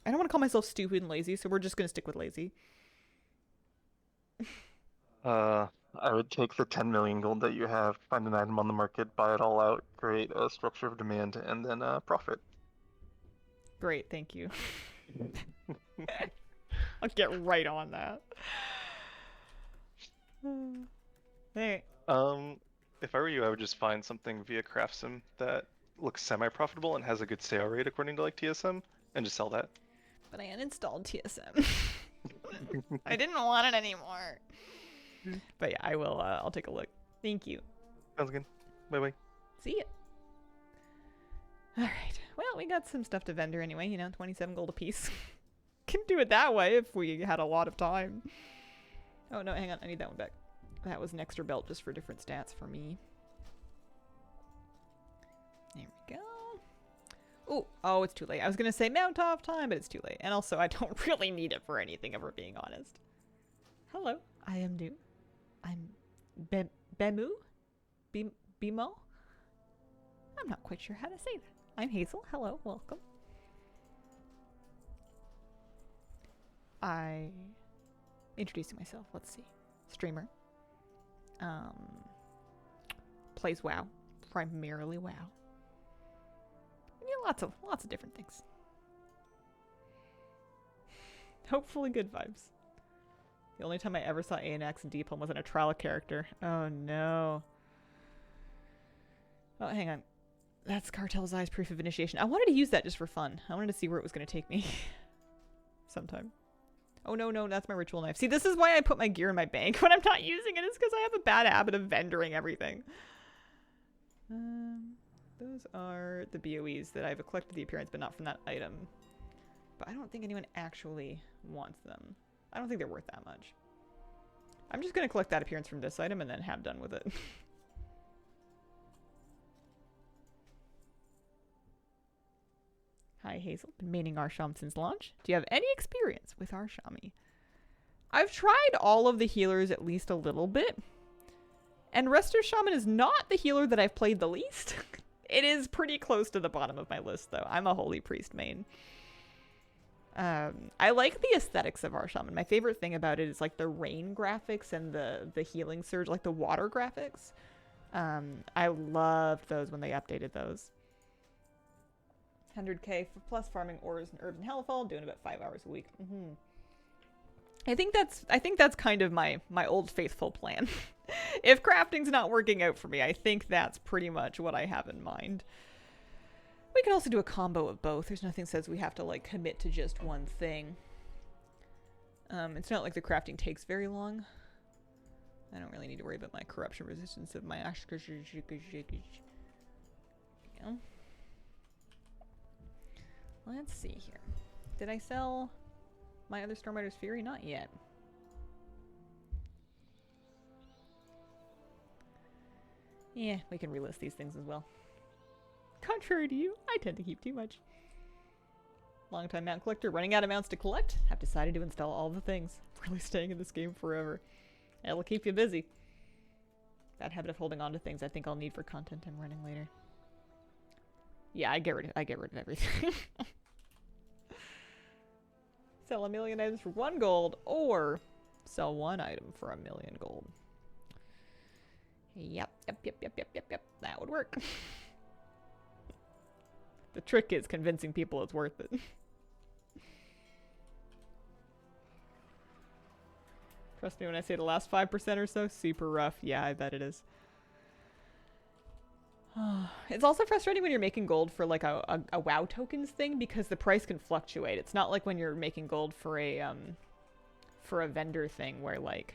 I don't want to call myself stupid and lazy, so we're just going to stick with lazy. I would take the 10 million gold that you have, find an item on the market, buy it all out, create a structure of demand, and then profit. Great, thank you. I'll get right on that. Hey. If I were you, I would just find something via CraftSim that looks semi-profitable and has a good sale rate according to like TSM, and just sell that. But I uninstalled TSM. I didn't want it anymore. But yeah, I will. I'll take a look. Thank you. Sounds good. Bye-bye. See ya. Alright. Well, we got some stuff to vendor anyway, 27 gold apiece. Can do it that way if we had a lot of time. Oh, no, hang on. I need that one back. That was an extra belt just for different stats for me. There we go. Ooh, oh, it's too late. I was going to say mount off time, but it's too late. And also, I don't really need it for anything, if we're being honest. Hello, I am new. I'm Bemu? Bimo? I'm not quite sure how to say that. I'm Hazel. Hello, welcome. Introducing myself. Let's see. Streamer. Plays WoW. Primarily WoW. Lots of different things. Hopefully good vibes. The only time I ever saw ANX and Deepalm was in a trial character. Oh no. Oh, hang on. That's Cartel's Eyes proof of initiation. I wanted to use that just for fun. I wanted to see where it was going to take me. Sometime. Oh no, that's my ritual knife. See, this is why I put my gear in my bank when I'm not using it. It's because I have a bad habit of vendoring everything. Those are the BOEs that I've collected the appearance, but not from that item. But I don't think anyone actually wants them. I don't think they're worth that much. I'm just going to collect that appearance from this item and then have done with it. Hi, Hazel. Been maining Arsham since launch. Do you have any experience with Arshami? I've tried all of the healers at least a little bit. And Resto Shaman is not the healer that I've played the least. It is pretty close to the bottom of my list, though. I'm a Holy Priest main. I like the aesthetics of Arshaman. My favorite thing about it is like the rain graphics and the healing surge, like the water graphics. I loved those when they updated those. 100k for plus farming ores and herbs in Hellfall, doing about 5 hours a week. I think that's kind of my old faithful plan. If crafting's not working out for me, I think that's pretty much what I have in mind. We could also do a combo of both. There's nothing says we have to like commit to just one thing. It's not like the crafting takes very long. I don't really need to worry about my corruption resistance of my yeah. Let's see here. Did I sell my other Stormrider's Fury? Not yet. Yeah, we can relist these things as well. Contrary to you, I tend to keep too much. Longtime mount collector, running out of mounts to collect. Have decided to install all the things. Really staying in this game forever. It'll keep you busy. That habit of holding on to things I think I'll need for content I'm running later. Yeah, I get rid of everything. Sell 1 million items for 1 gold, or sell 1 item for 1 million gold. Yep. That would work. The trick is convincing people it's worth it. Trust me when I say the last 5% or so, super rough. Yeah, I bet it is. It's also frustrating when you're making gold for like a WoW tokens thing because the price can fluctuate. It's not like when you're making gold for a vendor thing where like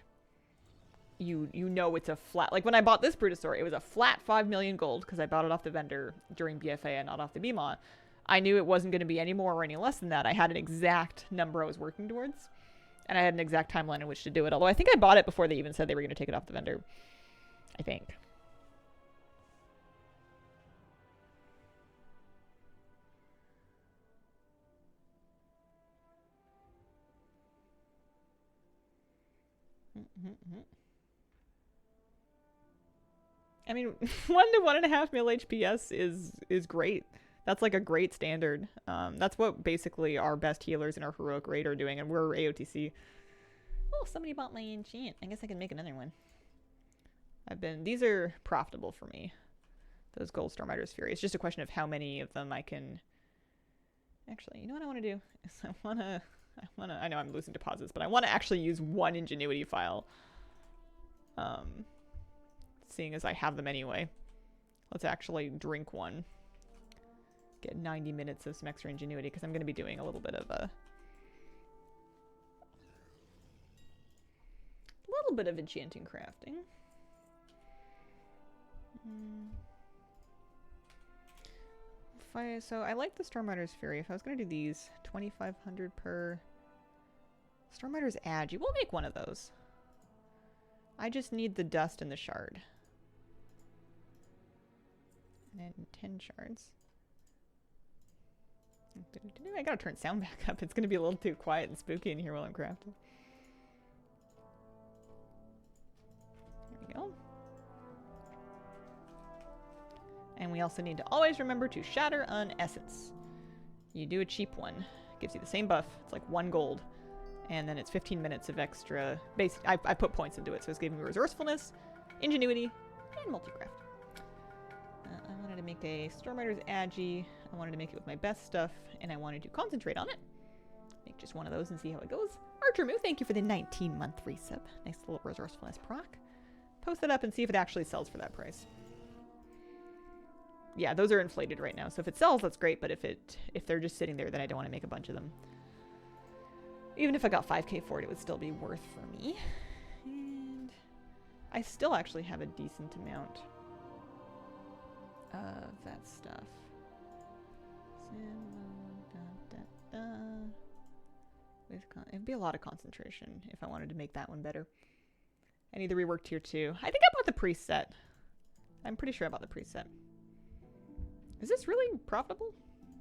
you know it's a flat, like when I bought this Brutosaur, it was a flat 5 million gold because I bought it off the vendor during BFA and not off the BMA. I knew it wasn't going to be any more or any less than that. I had an exact number I was working towards, and I had an exact timeline in which to do it. Although I think I bought it before they even said they were going to take it off the vendor. I think. I mean, 1 to 1.5 mil HPS is great. That's like a great standard. That's what basically our best healers in our heroic raid are doing, and we're AOTC. Oh, somebody bought my enchant. I guess I can make another one. These are profitable for me. Those gold Stormrider's Fury. It's just a question of how many of them I can. Actually, you know what I want to do? Is I know I'm losing deposits, but I want to actually use 1 ingenuity file. Seeing as I have them anyway. Let's actually drink one. Get 90 minutes of some extra ingenuity because I'm going to be doing a little bit of enchanting crafting. So I like the Stormrider's Fury. If I was going to do these, 2,500 per Stormrider's Agi. We'll make one of those. I just need the dust and the shard. And 10 shards. I gotta turn sound back up. It's gonna be a little too quiet and spooky in here while I'm crafting. There we go. And we also need to always remember to shatter an essence. You do a cheap one. Gives you the same buff. It's like 1 gold. And then it's 15 minutes of extra. I put points into it, so it's giving me resourcefulness, ingenuity, and multi-craft. I wanted to make a Stormrider's Agi. I wanted to make it with my best stuff, and I wanted to concentrate on it. Make just one of those and see how it goes. Archer Moo, thank you for the 19-month resub. Nice little resourcefulness proc. Post it up and see if it actually sells for that price. Yeah, those are inflated right now, so if it sells, that's great, but if they're just sitting there, then I don't want to make a bunch of them. Even if I got 5k for it, it would still be worth for me. And I still actually have a decent amount of that stuff. It'd be a lot of concentration if I wanted to make that one better. I need the rework tier 2. I think I bought the preset. I'm pretty sure I bought the preset. Is this really profitable?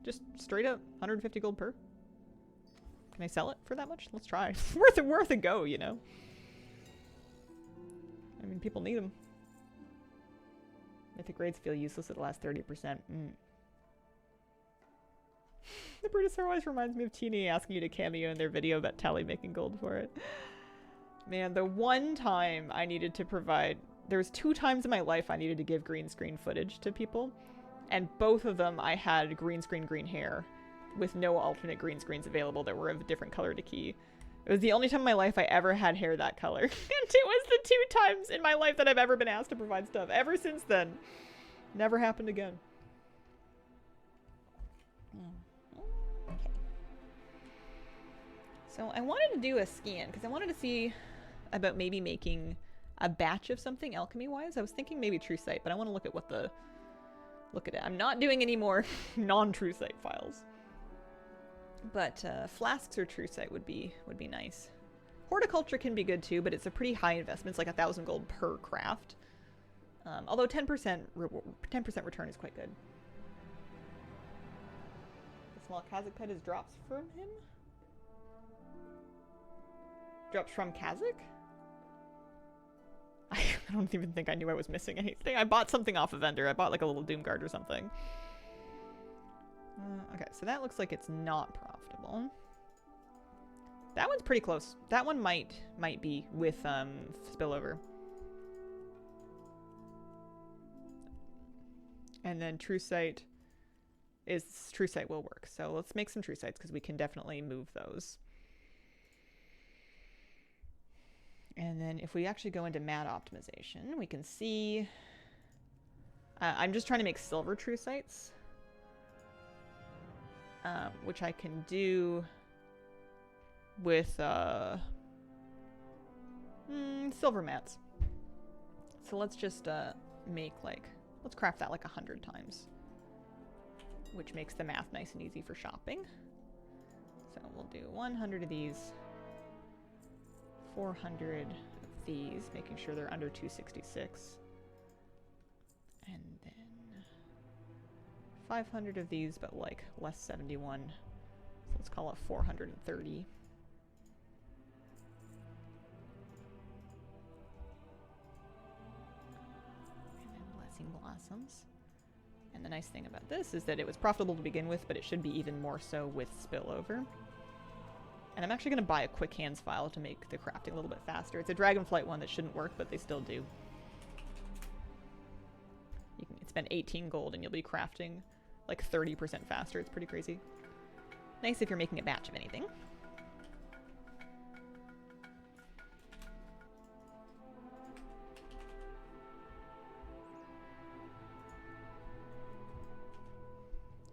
Just straight up 150 gold per? Can I sell it for that much? Let's try. It's worth a go, you know? I mean, people need them. Mythic raids feel useless at the last 30%. The Brutosaur always reminds me of Teeny asking you to cameo in their video about Tally making gold for it. Man, the one time I needed to provide... There was 2 times in my life I needed to give green screen footage to people. And both of them I had green screen green hair with no alternate green screens available that were of a different color to key. It was the only time in my life I ever had hair that color. And it was the 2 times in my life that I've ever been asked to provide stuff. Ever since then. Never happened again. Okay. So I wanted to do a scan because I wanted to see about maybe making a batch of something alchemy-wise. I was thinking maybe true sight, but I want to look at what the... Look at it. I'm not doing any more non-true sight files. But flasks or true sight would be nice. Horticulture can be good too, but it's a pretty high investment. It's like 1,000 gold per craft. Although 10% return is quite good. The small Kazakh pet is drops from him? Drops from Kazakh? I don't even think I knew I was missing anything. I bought something off a vendor. I bought like a little Doomguard or something. Okay, so that looks like it's not profitable. That one's pretty close. That one might be with spillover. And then true sight will work. So let's make some true sights because we can definitely move those. And then if we actually go into matte optimization, we can see... I'm just trying to make silver true sights. Which I can do with silver mats. So let's just make like... Let's craft that like 100 times. Which makes the math nice and easy for shopping. So we'll do 100 of these. 400 of these, making sure they're under 266. And then 500 of these, but like less 71. So let's call it 430. And then Blessing Blossoms. And the nice thing about this is that it was profitable to begin with, but it should be even more so with spillover. And I'm actually going to buy a quick hands file to make the crafting a little bit faster. It's a Dragonflight one that shouldn't work, but they still do. You can spend 18 gold and you'll be crafting like 30% faster. It's pretty crazy. Nice if you're making a batch of anything.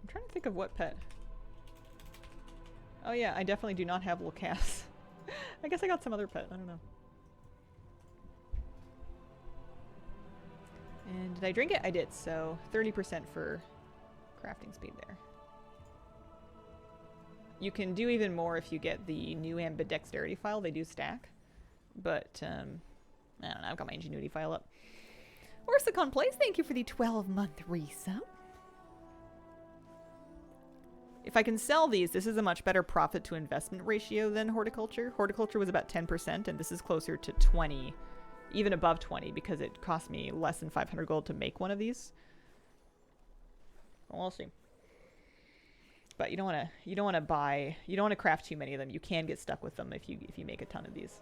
I'm trying to think of what pet. Oh yeah, I definitely do not have Lucas. I guess I got some other pet, I don't know. And did I drink it? I did, so 30% for crafting speed there. You can do even more if you get the new ambidexterity file, they do stack. But, I don't know, I've got my ingenuity file up. Orsicon Plays, thank you for the 12-month resub. If I can sell these, this is a much better profit to investment ratio than horticulture. Horticulture was about 10%, and this is closer to 20, even above 20, because it cost me less than 500 gold to make one of these. Well, we'll see. But you don't want to craft too many of them. You can get stuck with them if you make a ton of these.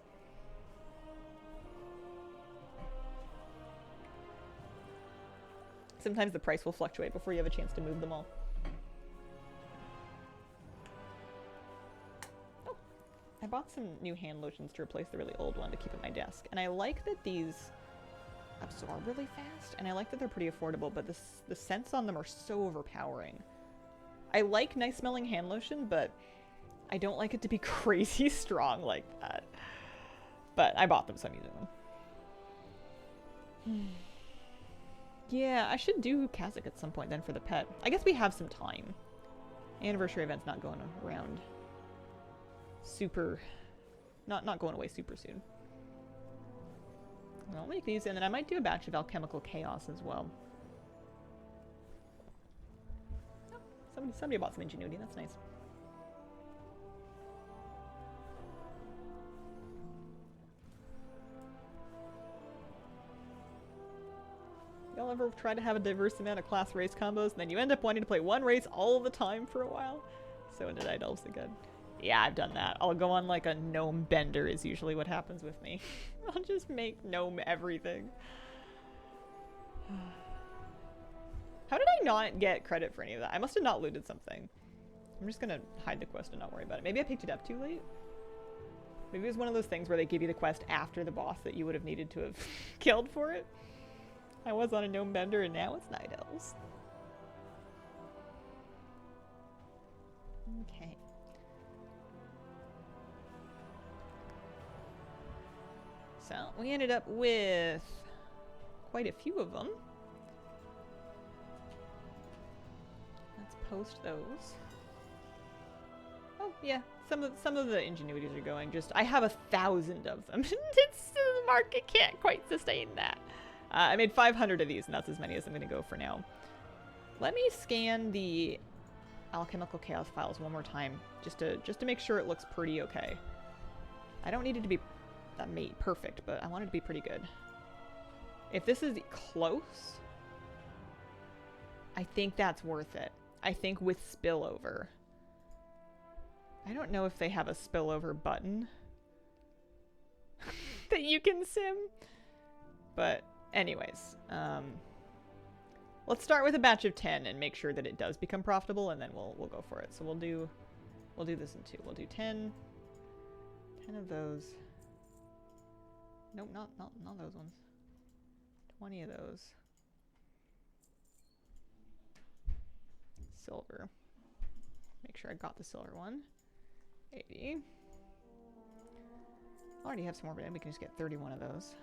Sometimes the price will fluctuate before you have a chance to move them all. I bought some new hand lotions to replace the really old one to keep at my desk. And I like that these absorb really fast, and I like that they're pretty affordable, but the scents on them are so overpowering. I like nice smelling hand lotion, but I don't like it to be crazy strong like that. But I bought them, so I'm using them. Yeah, I should do Kazakh at some point then for the pet. I guess we have some time. Anniversary event's not going around super, not going away super soon. I'll make these, and then I might do a batch of alchemical chaos as well. Oh, somebody bought some ingenuity. That's nice. Y'all ever try to have a diverse amount of class race combos, and then you end up wanting to play one race all the time for a while? So did I, Elves again. Yeah, I've done that. I'll go on like a gnome bender is usually what happens with me. I'll just make gnome everything. How did I not get credit for any of that? I must have not looted something. I'm just gonna hide the quest and not worry about it. Maybe I picked it up too late? Maybe it was one of those things where they give you the quest after the boss that you would have needed to have killed for it. I was on a gnome bender and now it's Night Elves. Okay. So we ended up with quite a few of them. Let's post those. Oh yeah, some of the ingenuities are going. Just I have 1,000 of them. The market can't quite sustain that. I made 500 of these, and that's as many as I'm going to go for now. Let me scan the alchemical chaos files one more time, just to make sure it looks pretty okay. I don't need it to be perfect, but I want it to be pretty good. If this is close, I think that's worth it. I think with spillover. I don't know if they have a spillover button that you can sim, but anyways, let's start with a batch of 10 and make sure that it does become profitable, and then we'll go for it. So we'll do this in 2. We'll do 10 of those. Nope, not those ones. 20 of those. Silver. Make sure I got the silver one. 80. I already have some more, but then we can just get 31 of those.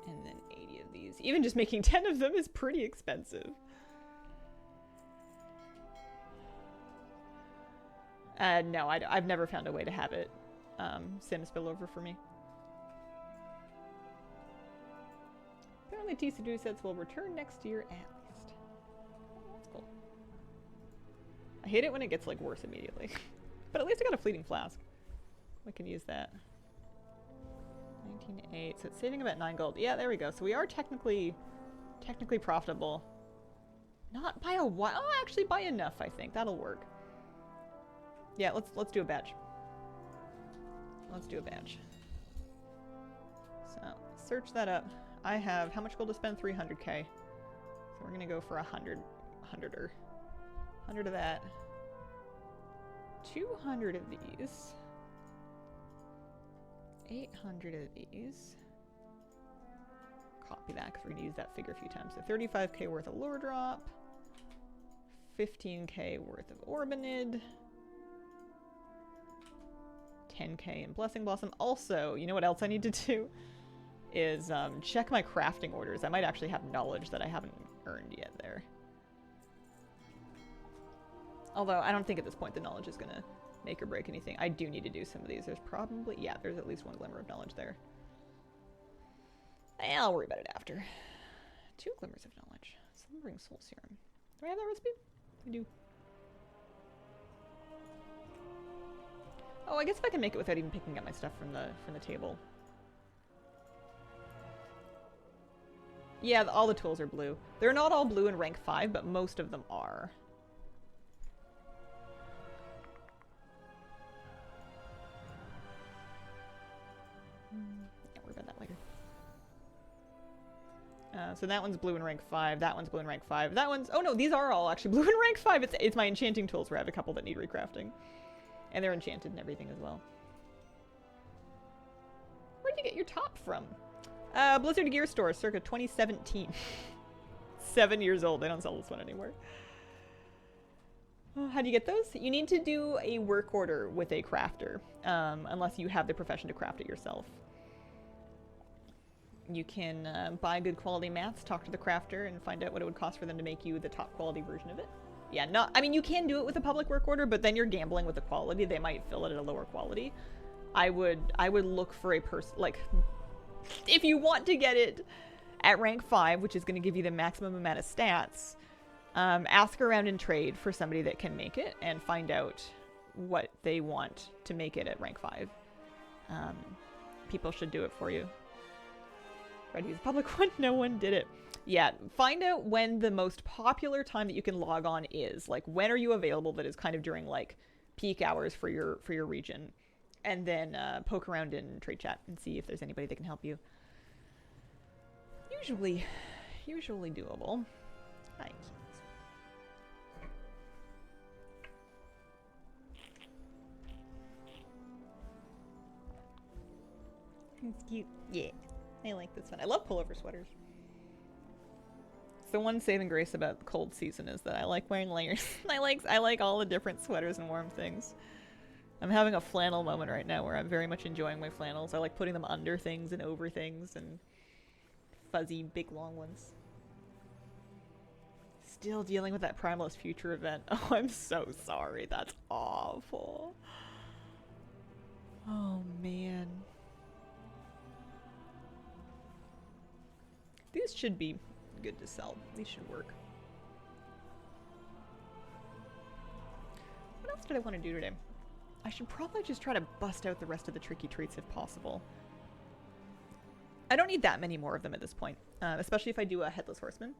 And then 80 of these. Even just making 10 of them is pretty expensive. No, I've never found a way to have it sim spill over for me. Apparently TC2 sets will return next year at least. That's cool. I hate it when it gets like worse immediately. But at least I got a fleeting flask. We can use that. 19.8, so it's saving about 9 gold. Yeah, there we go. So we are technically profitable. Not by a while. Oh, actually by enough, I think. That'll work. Yeah, let's do a batch. Let's do a batch. So, search that up. I have how much gold to spend? 300k. So we're gonna go for 100 of that. 200 of these. 800 of these. Copy that because we're gonna use that figure a few times. So 35k worth of lore drop. 15k worth of Orbinid. 10k in Blessing Blossom. Also, you know what else I need to do? Is check my crafting orders. I might actually have knowledge that I haven't earned yet there. Although, I don't think at this point the knowledge is gonna make or break anything. I do need to do some of these. There's probably, yeah, there's at least one glimmer of knowledge there. I'll worry about it after. 2 glimmers of knowledge. Slumbering Soul Serum. Do I have that recipe? I do. Oh, I guess if I can make it without even picking up my stuff from the table. Yeah, all the tools are blue. They're not all blue in rank 5, but most of them are. Don't worry about that later. So that one's blue in rank 5. That one's blue in rank 5. That one's... Oh no, these are all actually blue in rank 5. It's my enchanting tools where I have a couple that need recrafting. And they're enchanted and everything as well. Where'd you get your top from? Blizzard Gear Store, circa 2017. 7 years old. They don't sell this one anymore. How do you get those? You need to do a work order with a crafter, unless you have the profession to craft it yourself. You can buy good quality mats, talk to the crafter, and find out what it would cost for them to make you the top quality version of it. Yeah, I mean, you can do it with a public work order, but then you're gambling with the quality. They might fill it at a lower quality. I would look for a person, like, if you want to get it at rank 5, which is going to give you the maximum amount of stats, ask around in trade for somebody that can make it and find out what they want to make it at rank 5. People should do it for you. Try to use a public one. No one did it. Yeah, find out when the most popular time that you can log on is. Like, when are you available that is kind of during, like, peak hours for your region. And then poke around in trade chat and see if there's anybody that can help you. Usually doable. Hi. It's cute. Yeah. I like this one. I love pullover sweaters. It's the one saving grace about the cold season is that I like wearing layers. I like all the different sweaters and warm things. I'm having a flannel moment right now where I'm very much enjoying my flannels. I like putting them under things and over things and fuzzy, big, long ones. Still dealing with that Primalist Future event. Oh, I'm so sorry. That's awful. Oh, man. These should be good to sell. These should work. What else did I want to do today? I should probably just try to bust out the rest of the tricky treats if possible. I don't need that many more of them at this point, especially if I do a Headless Horseman.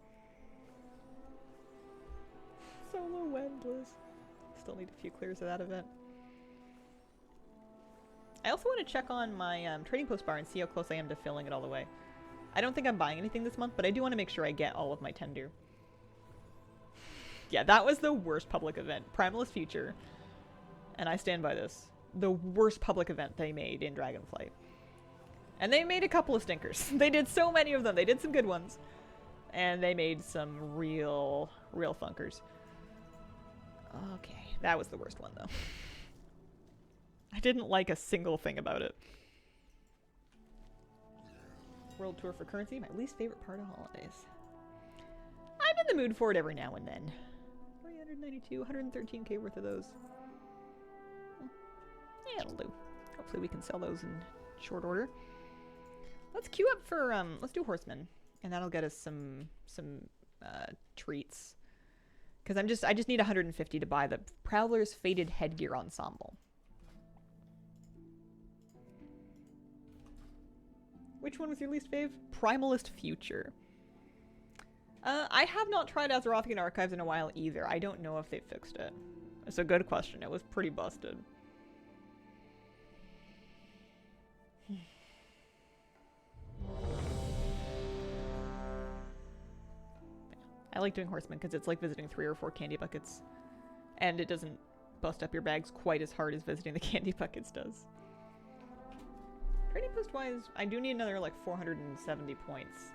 Solo Wendless. Still need a few clears of that event. I also want to check on my trading post bar and see how close I am to filling it all the way. I don't think I'm buying anything this month, but I do want to make sure I get all of my tender. Yeah, that was the worst public event. Primalist Future. And I stand by this. The worst public event they made in Dragonflight. And they made a couple of stinkers. They did so many of them. They did some good ones. And they made some real thunkers. Okay, that was the worst one, though. I didn't like a single thing about it. World Tour for currency, my least favorite part of holidays. I'm in the mood for it every now and then. 392, 113k worth of those. Yeah, it'll do. Hopefully we can sell those in short order. Let's queue up for, let's do Horseman. And that'll get us some treats. Because I just need 150 to buy the Prowler's Faded Headgear Ensemble. Which one was your least fave? Primalist Future. I have not tried Azerothian Archives in a while either. I don't know if they fixed it. It's a good question. It was pretty busted. I like doing Horseman because it's like visiting 3 or 4 candy buckets. And it doesn't bust up your bags quite as hard as visiting the candy buckets does. Trading post wise, I do need another like 470 points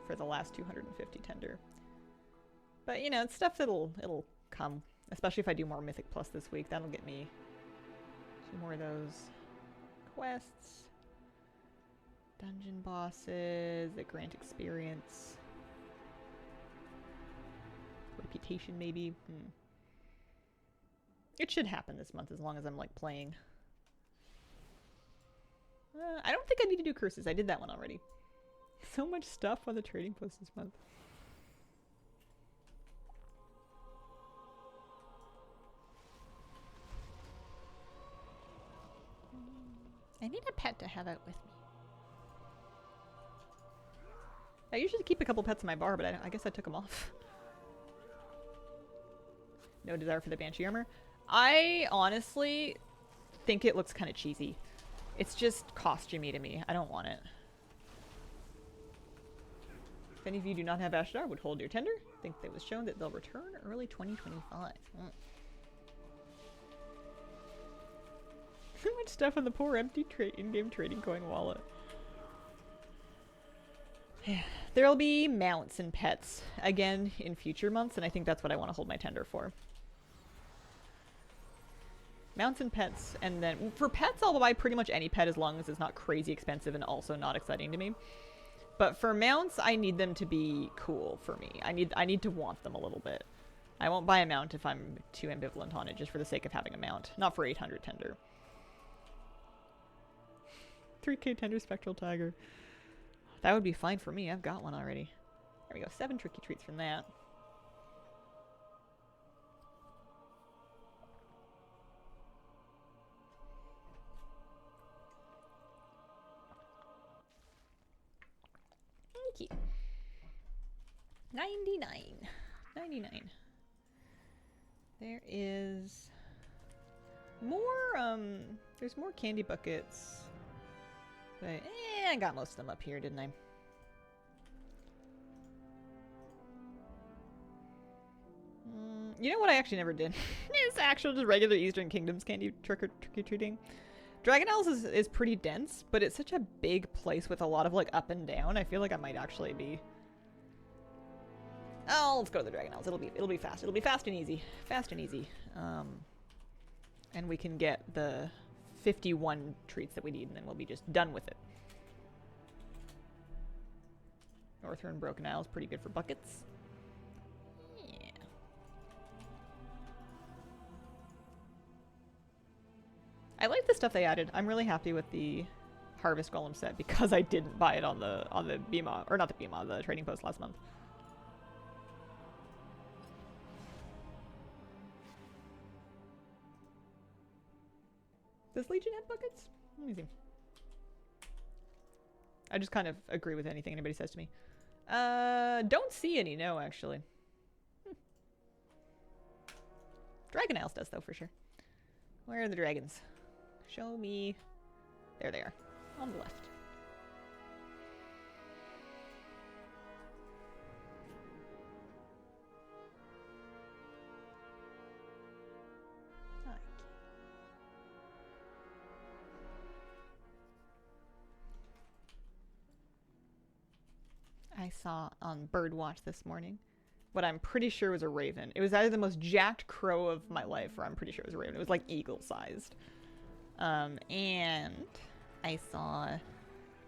for the last 250 tender. But you know, it's stuff it'll come, especially if I do more Mythic Plus this week. That'll get me 2 more of those quests, dungeon bosses that grant experience, reputation maybe. It should happen this month as long as I'm like playing. I don't think I need to do curses. I did that one already. So much stuff on the trading post this month. I need a pet to have out with me. I usually keep a couple pets in my bar, but I guess I took them off. No desire for the Banshee armor. I honestly think it looks kind of cheesy. It's just costumey to me. I don't want it. If any of you do not have Ashtar, would hold your tender. I think it was shown that they'll return early 2025. So much stuff on the poor empty in-game trading coin wallet. There'll be mounts and pets again in future months, and I think that's what I want to hold my tender for. Mounts and pets, and then for pets I'll buy pretty much any pet as long as it's not crazy expensive and also not exciting to me. But for mounts, I need them to be cool for me. I need to want them a little bit. I won't buy a mount if I'm too ambivalent on it just for the sake of having a mount. Not for 800 tender. 3k tender Spectral Tiger. That would be fine for me. I've got one already. There we go. 7 tricky treats from that. Thank you. 99. There is more, there's more candy buckets. But, I got most of them up here, didn't I? You know what I actually never did? It's actual just regular Eastern Kingdoms candy trick-or-treating. Dragonel's is pretty dense, but it's such a big place with a lot of like up and down. I feel like I might actually be... Oh, let's go to the Dragonels. It'll be fast. It'll be fast and easy. Fast and easy. And we can get the 51 treats that we need, and then we'll be just done with it. Northern Broken Isle is pretty good for buckets. Yeah. I like the stuff they added. I'm really happy with the Harvest Golem set because I didn't buy it on the BMA, or not the BMA, the Trading Post last month. Does Legion have buckets? Let me see. I just kind of agree with anything anybody says to me. Don't see any, no, actually. Dragon Isles does, though, for sure. Where are the dragons? Show me. There they are. On the left. I saw on Birdwatch this morning what I'm pretty sure was a raven. It was either the most jacked crow of my life, or I'm pretty sure it was a raven. It was like eagle-sized. And I saw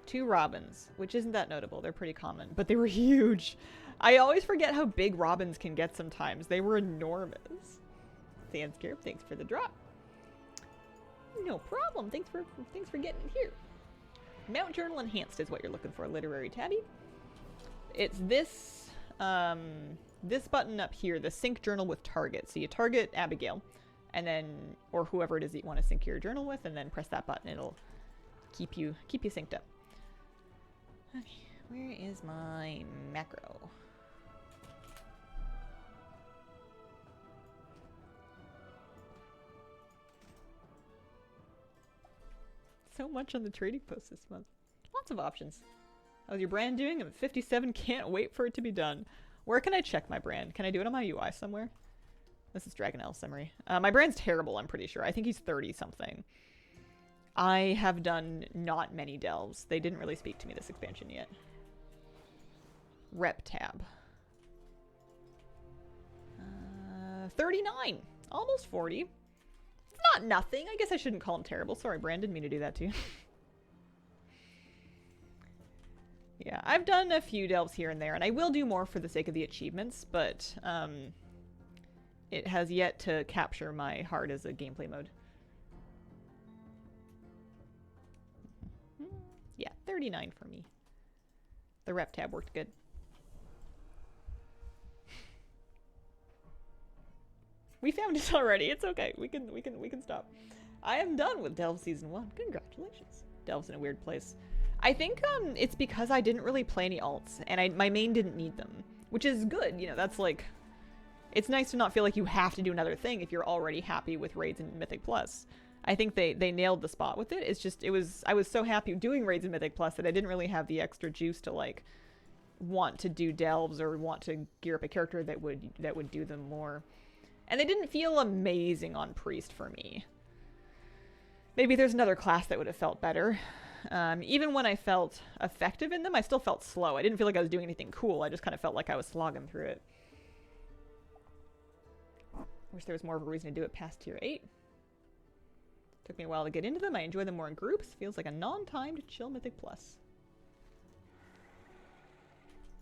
2 robins, which isn't that notable. They're pretty common, but they were huge. I always forget how big robins can get sometimes. They were enormous. Sandscape, thanks for the drop. No problem. Thanks for getting it here. Mount Journal Enhanced is what you're looking for, Literary Tabby. It's this this button up here, the sync journal with target. So you target Abigail, and then, or whoever it is that you want to sync your journal with, and then press that button. It'll keep you synced up. Okay, where is my macro? So much on the trading post this month. Lots of options. How's your brand doing? I'm at 57. Can't wait for it to be done. Where can I check my brand? Can I do it on my UI somewhere? This is Dragonelle summary. My brand's terrible, I'm pretty sure. I think he's 30-something. I have done not many delves. They didn't really speak to me this expansion yet. Rep tab. 39. Almost 40. It's not nothing. I guess I shouldn't call him terrible. Sorry, Brand. Didn't mean to do that to you. Yeah, I've done a few delves here and there, and I will do more for the sake of the achievements, but it has yet to capture my heart as a gameplay mode. Yeah, 39 for me. The rep tab worked good. We found it already. It's okay. We can stop. I am done with Delve Season 1. Congratulations. Delve's in a weird place. I think it's because I didn't really play any alts, and my main didn't need them, which is good. You know, that's like, it's nice to not feel like you have to do another thing if you're already happy with raids and Mythic Plus. I think they nailed the spot with it. It's just, I was so happy doing raids and Mythic Plus that I didn't really have the extra juice to like want to do delves or want to gear up a character that would do them more. And they didn't feel amazing on Priest for me. Maybe there's another class that would have felt better. Even when I felt effective in them, I still felt slow. I didn't feel like I was doing anything cool. I just kind of felt like I was slogging through it. Wish there was more of a reason to do it past tier 8. Took me a while to get into them. I enjoy them more in groups. Feels like a non-timed chill Mythic Plus.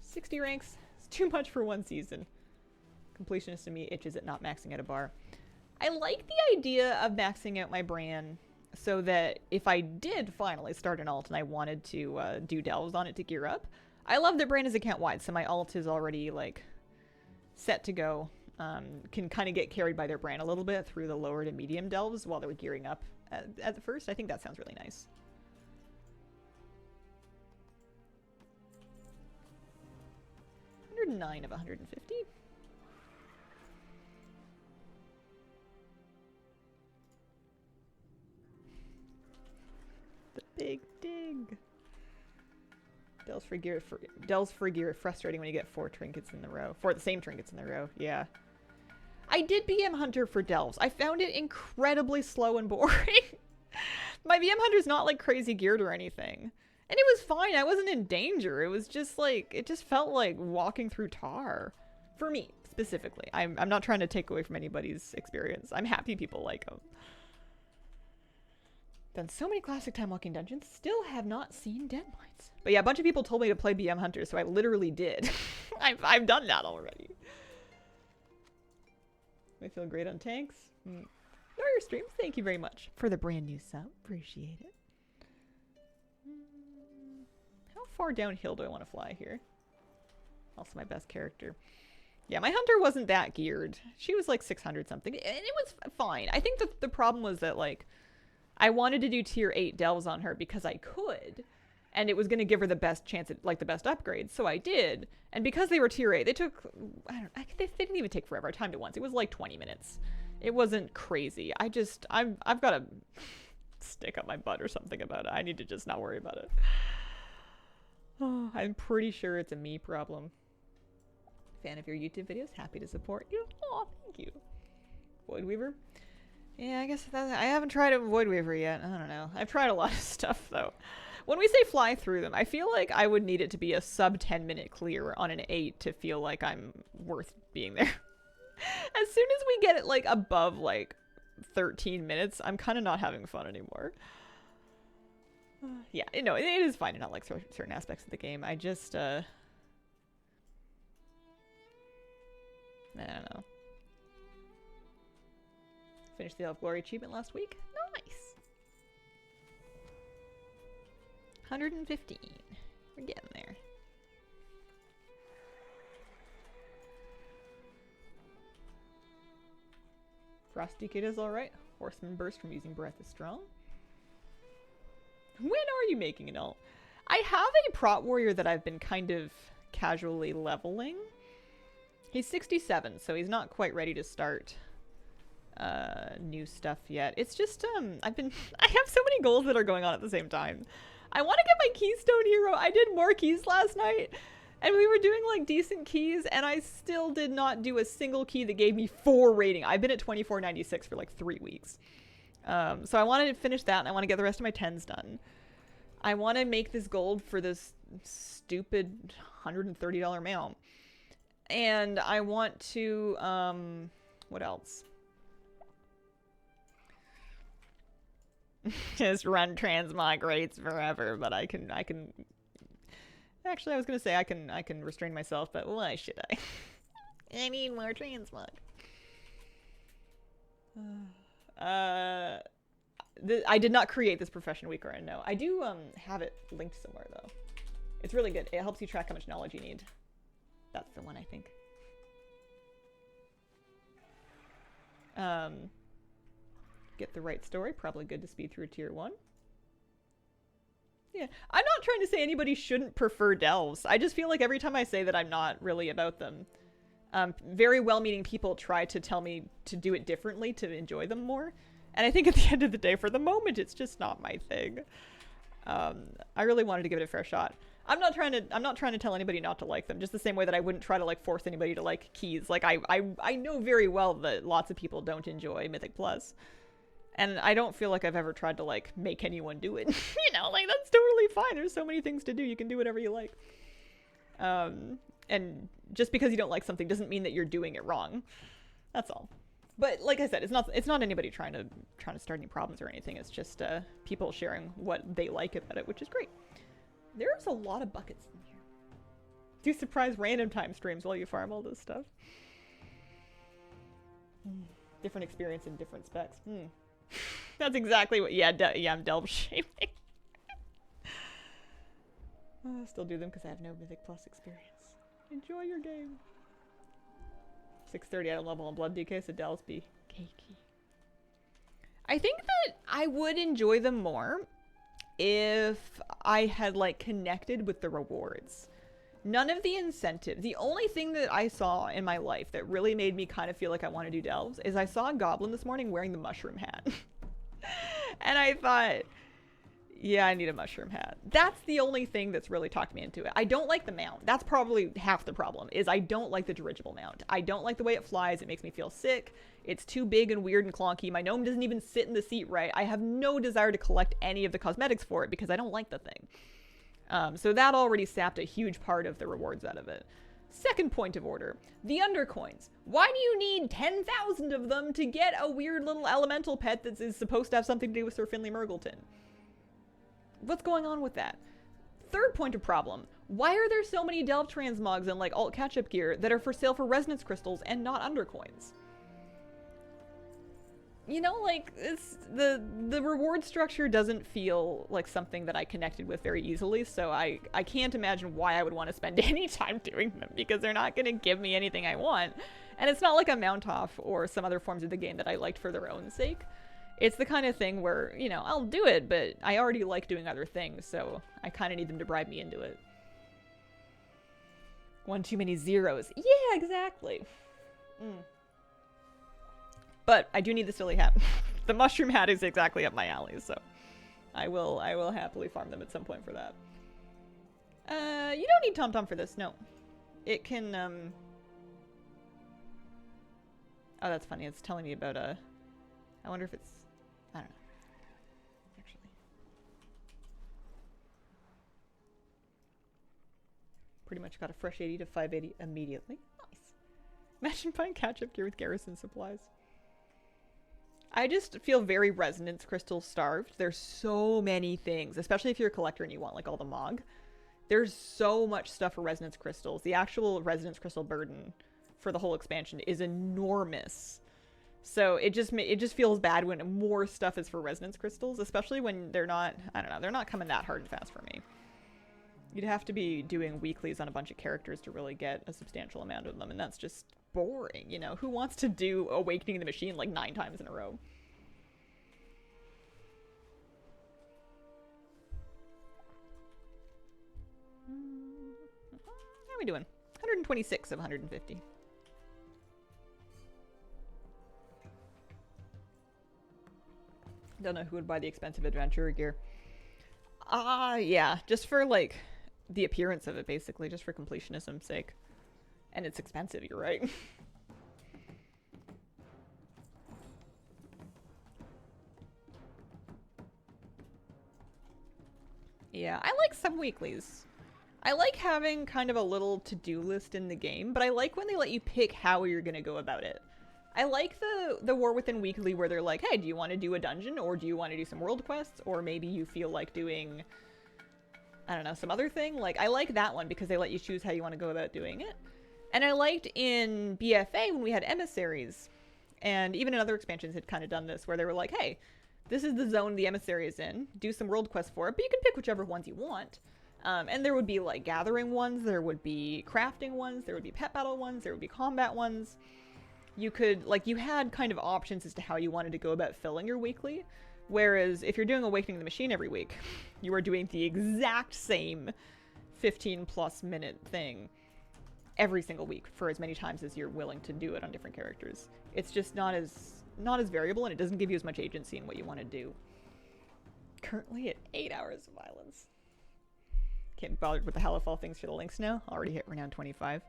60 ranks. It's too much for one season. Completionist to me itches at not maxing at a bar. I like the idea of maxing out my brand so that if I did finally start an alt and I wanted to do delves on it to gear up, I love that brand is account wide, so my alt is already like set to go. Can kind of get carried by their brand a little bit through the lower to medium delves while they're gearing up at the first. I think that sounds really nice. $109 of 150. The big dig. Delves for gear frustrating when you get 4 trinkets in the row. 4 the same trinkets in the row. Yeah. I did BM Hunter for delves. I found it incredibly slow and boring. My BM Hunter's not like crazy geared or anything. And it was fine. I wasn't in danger. It was just like, it just felt like walking through tar. For me, specifically. I'm not trying to take away from anybody's experience. I'm happy people like them. Done so many classic time walking dungeons, still have not seen deadlines. But yeah, a bunch of people told me to play BM Hunter, so I literally did. I've done that already. I feel great on tanks. Know your streams, thank you very much for the brand new sub. Appreciate it. How far downhill do I want to fly here? Also my best character. Yeah, my hunter wasn't that geared. She was like 600 something, and it was fine. I think the problem was that like, I wanted to do tier 8 delves on her because I could, and it was going to give her the best chance at like the best upgrades, so I did. And because they were tier 8, they took, they didn't even take forever. I timed it once. It was like 20 minutes. It wasn't crazy. I've got a stick up my butt or something about it. I need to just not worry about it. Oh, I'm pretty sure it's a me problem. Fan of your YouTube videos, happy to support you. Oh, thank you. Void Weaver. Yeah, I guess I haven't tried a Void Weaver yet. I don't know. I've tried a lot of stuff though. When we say fly through them, I feel like I would need it to be a sub 10-minute clear on an 8 to feel like I'm worth being there. As soon as we get it like above like 13 minutes, I'm kind of not having fun anymore. Yeah, no, it is fine to not like certain aspects of the game. I just, I don't know. Finished the Elf Glory achievement last week. Nice. 115. We're getting there. Frosty Kid is alright. Horseman Burst from using Breath is strong. When are you making an alt? I have a Prot Warrior that I've been kind of casually leveling. He's 67, so he's not quite ready to start new stuff yet. It's just, I have so many goals that are going on at the same time. I want to get my Keystone Hero. I did more keys last night, and we were doing like decent keys, and I still did not do a single key that gave me 4 rating. I've been at 2496 for like 3 weeks. So I wanted to finish that, and I want to get the rest of my 10s done. I want to make this gold for this stupid $130 mount. And I want to, what else? Just run transmog rates forever, but I can, actually I was going to say I can restrain myself, but why should I? I need more transmog. I did not create this profession week, or I know. I do have it linked somewhere though. It's really good. It helps you track how much knowledge you need. That's the one, I think. Get the right story. Probably good to speed through tier 1. Yeah, I'm not trying to say anybody shouldn't prefer delves. I just feel like every time I say that I'm not really about them, very well-meaning people try to tell me to do it differently to enjoy them more. And I think at the end of the day, for the moment, it's just not my thing. I really wanted to give it a fair shot. I'm not trying to tell anybody not to like them, just the same way that I wouldn't try to like force anybody to like keys. Like I know very well that lots of people don't enjoy Mythic Plus. And I don't feel like I've ever tried to like make anyone do it. You know, like that's totally fine. There's so many things to do. You can do whatever you like. And just because you don't like something doesn't mean that you're doing it wrong. That's all. But like I said, it's not anybody trying to start any problems or anything. It's just people sharing what they like about it, which is great. There's a lot of buckets in here. Do surprise random time streams while you farm all this stuff. Different experience and different specs. That's exactly what. Yeah, I'm delve shaming. I still do them because I have no Mythic Plus experience. Enjoy your game. 630 item level on Blood DK, so delves be cakey. I think that I would enjoy them more if I had like connected with the rewards. None of the incentive. The only thing that I saw in my life that really made me kind of feel like I want to do delves is I saw a goblin this morning wearing the mushroom hat. And I thought, Yeah, I need a mushroom hat. That's the only thing that's really talked me into it. I don't like the mount. That's probably half the problem, is I don't like the dirigible mount. I don't like the way it flies. It makes me feel sick. It's too big and weird and clunky. My gnome doesn't even sit in the seat right. I have no desire to collect any of the cosmetics for it because I don't like the thing. So that already sapped a huge part of the rewards out of it. Second point of order, the undercoins. Why do you need 10,000 of them to get a weird little elemental pet that is supposed to have something to do with Sir Finley Murgleton? What's going on with that? Third point of problem, why are there so many Delve Transmogs and like alt catch-up gear that are for sale for resonance crystals and not undercoins? You know, like, it's the reward structure doesn't feel like something that I connected with very easily, so I can't imagine why I would want to spend any time doing them, because they're not going to give me anything I want. And it's not like a mount off or some other forms of the game that I liked for their own sake. It's the kind of thing where, you know, I'll do it, but I already like doing other things, so I kind of need them to bribe me into it. One too many zeros. Yeah, exactly. But I do need the silly hat. The mushroom hat is exactly up my alley, so I will happily farm them at some point for that. You don't need TomTom for this, no. It can, oh, that's funny. It's telling me about, I wonder if it's, I don't know. Actually. Pretty much got a fresh 80 to 580 immediately. Nice. Imagine buying catch-up gear with garrison supplies. I just feel very resonance crystal starved. There's so many things, especially if you're a collector and you want like all the Mog. There's so much stuff for resonance crystals. The actual resonance crystal burden for the whole expansion is enormous. So it just feels bad when more stuff is for resonance crystals, especially when they're not, I don't know, they're not coming that hard and fast for me. You'd have to be doing weeklies on a bunch of characters to really get a substantial amount of them, and that's just boring, you know? Who wants to do Awakening the Machine like 9 times in a row? How are we doing? 126 of 150. Don't know who would buy the expensive adventurer gear. Yeah, just for like the appearance of it, basically, just for completionism's sake. And it's expensive, you're right. Yeah, I like some weeklies. I like having kind of a little to-do list in the game, but I like when they let you pick how you're gonna go about it. I like the War Within weekly where they're like, hey, do you want to do a dungeon, or do you want to do some world quests, or maybe you feel like doing, I don't know, some other thing? Like, I like that one because they let you choose how you want to go about doing it. And I liked in BFA when we had emissaries, and even in other expansions had kind of done this, where they were like, hey, this is the zone the emissary is in, do some world quests for it, but you can pick whichever ones you want. And there would be like gathering ones, there would be crafting ones, there would be pet battle ones, there would be combat ones. You could, like, you had kind of options as to how you wanted to go about filling your weekly. Whereas if you're doing Awakening the Machine every week, you are doing the exact same 15+ minute thing every single week for as many times as you're willing to do it on different characters. It's just not as variable, and it doesn't give you as much agency in what you want to do. Currently at 8 hours of violence. Can't be bothered with the Halifal things for the links now. Already hit renown 25.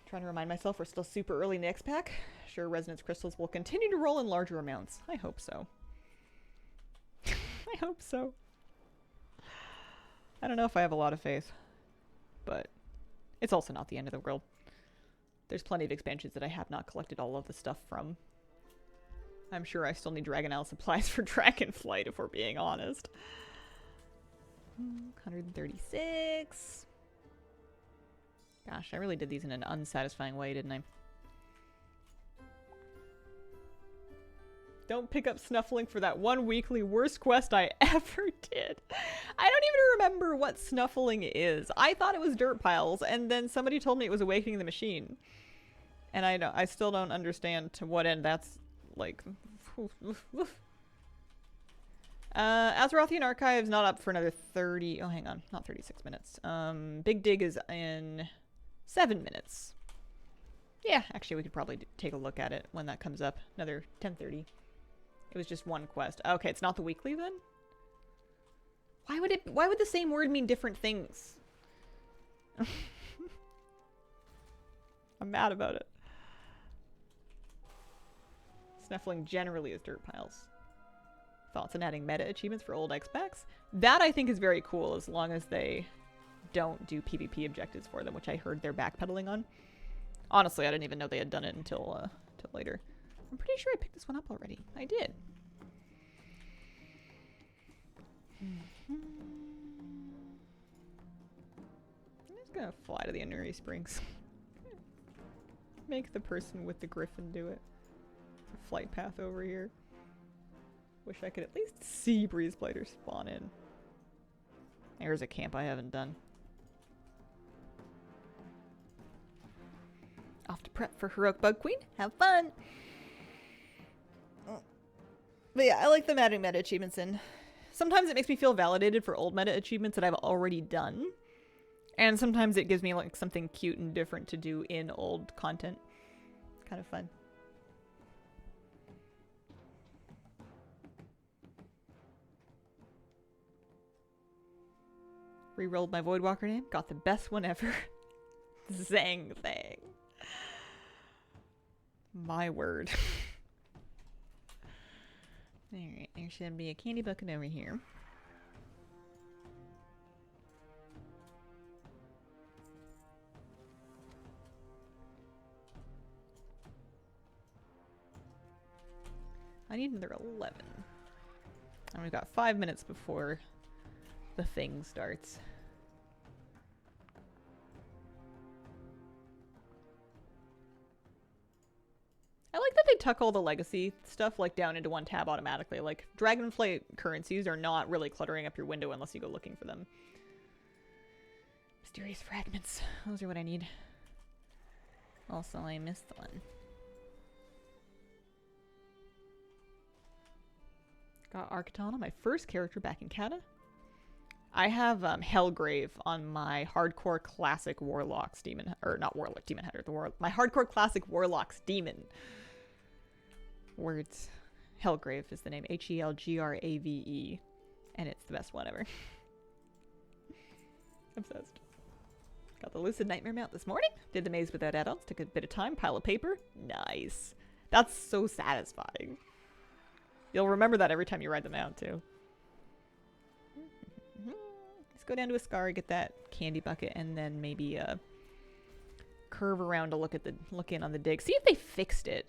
Trying to remind myself we're still super early in the X-Pack. Sure, resonance crystals will continue to roll in larger amounts. I hope so. I hope so. I don't know if I have a lot of faith, but it's also not the end of the world. There's plenty of expansions that I have not collected all of the stuff from. I'm sure I still need Dragon Isle supplies for Dragonflight, if we're being honest. 136. Gosh, I really did these in an unsatisfying way, didn't I? Don't pick up Snuffling for that one weekly worst quest I ever did. I don't even remember what Snuffling is. I thought it was dirt piles, and then somebody told me it was Awakening the Machine. And I still don't understand to what end that's, like... Azerothian Archive's not up for another 30... Oh, hang on. Not 36 minutes. Big Dig is in 7 minutes. Yeah, actually, we could probably take a look at it when that comes up. Another 10:30. It was just one quest. Okay, it's not the weekly then? Why would the same word mean different things? I'm mad about it. Snuffling generally is dirt piles. Thoughts on adding meta achievements for old X-Packs? That I think is very cool as long as they don't do PvP objectives for them, which I heard they're backpedaling on. Honestly, I didn't even know they had done it until later. I'm pretty sure I picked this one up already. I did. I'm just gonna fly to the Inuri Springs. Make the person with the griffin do it. A flight path over here. Wish I could at least see breeze blighters spawn in. There's a camp I haven't done. Off to prep for Heroic Bug Queen. Have fun! But yeah, I like them adding meta achievements in. Sometimes it makes me feel validated for old meta achievements that I've already done. And sometimes it gives me like something cute and different to do in old content. Kind of fun. Rerolled my Voidwalker name. Got the best one ever. Zang thing. My word. Alright, there should be a candy bucket over here. I need another 11. And we've got 5 minutes before the thing starts. I like that they tuck all the legacy stuff like down into one tab automatically. Like Dragonflight currencies are not really cluttering up your window unless you go looking for them. Mysterious fragments. Those are what I need. Also, I missed one. Got Arcatana, my first character back in Kata. I have Hellgrave on my hardcore classic Warlocks demon, or not Warlock, Demon Hunter. My hardcore classic Warlocks demon. Words. Hellgrave is the name. Helgrave. And it's the best one ever. Obsessed. Got the Lucid Nightmare mount this morning. Did the maze without add-ons. Took a bit of time. Pile of paper. Nice. That's so satisfying. You'll remember that every time you ride them out, too. Let's go down to Ascari, get that candy bucket, and then maybe curve around to look in on the dig. See if they fixed it.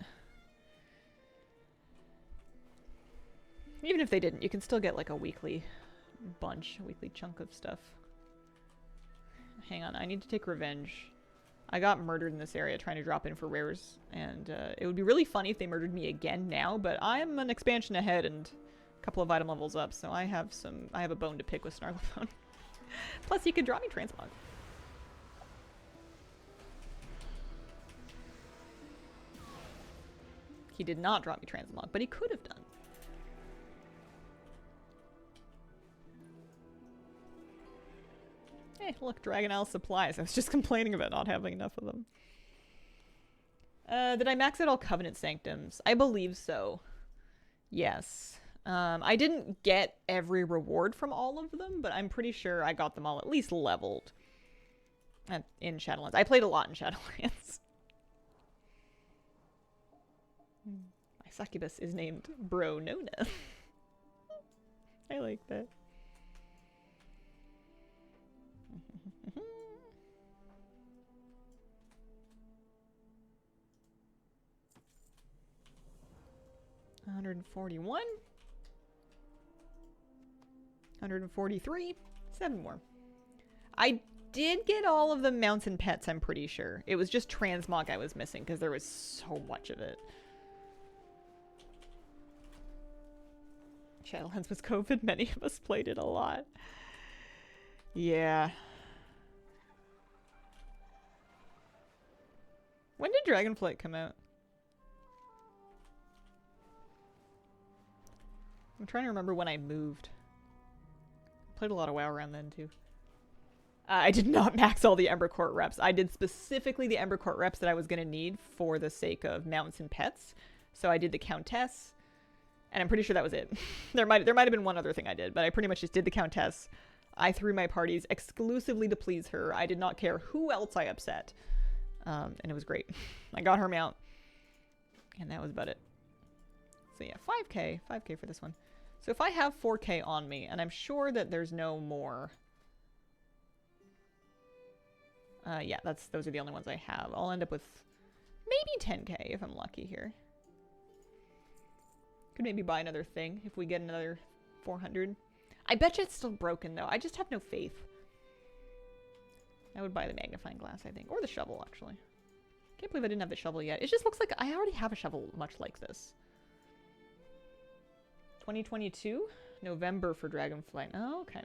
Even if they didn't, you can still get like a weekly bunch, a weekly chunk of stuff. Hang on, I need to take revenge. I got murdered in this area trying to drop in for rares, and it would be really funny if they murdered me again now, but I'm an expansion ahead and a couple of item levels up, so I have a bone to pick with Snarglebone. Plus, he could draw me Transmog. He did not draw me Transmog, but he could have done. Hey, look, Dragon Isle supplies. I was just complaining about not having enough of them. Did I max out all Covenant Sanctums? I believe so. Yes. I didn't get every reward from all of them, but I'm pretty sure I got them all at least leveled in Shadowlands. I played a lot in Shadowlands. My succubus is named Bro Nona. I like that. $141. 143. 7 more. I did get all of the mounts and pets, I'm pretty sure. It was just Transmog I was missing because there was so much of it. Shadowlands was COVID. Many of us played it a lot. Yeah. When did Dragonflight come out? I'm trying to remember when I moved. Played a lot of WoW around then, too. I did not max all the Ember Court reps. I did specifically the Ember Court reps that I was going to need for the sake of mounts and pets. So I did the Countess, And I'm pretty sure that was it. there might have been one other thing I did, but I pretty much just did the Countess. I threw my parties exclusively to please her. I did not care who else I upset. And it was great. I got her mount. And that was about it. So yeah, 5k for this one. So if I have 4k on me, and I'm sure that there's no more. Yeah, those are the only ones I have. I'll end up with maybe 10k if I'm lucky here. Could maybe buy another thing if we get another 400. I bet you it's still broken though. I just have no faith. I would buy the magnifying glass, I think. Or the shovel, actually. Can't believe I didn't have the shovel yet. It just looks like I already have a shovel much like this. 2022? November for Dragonflight. Oh, okay.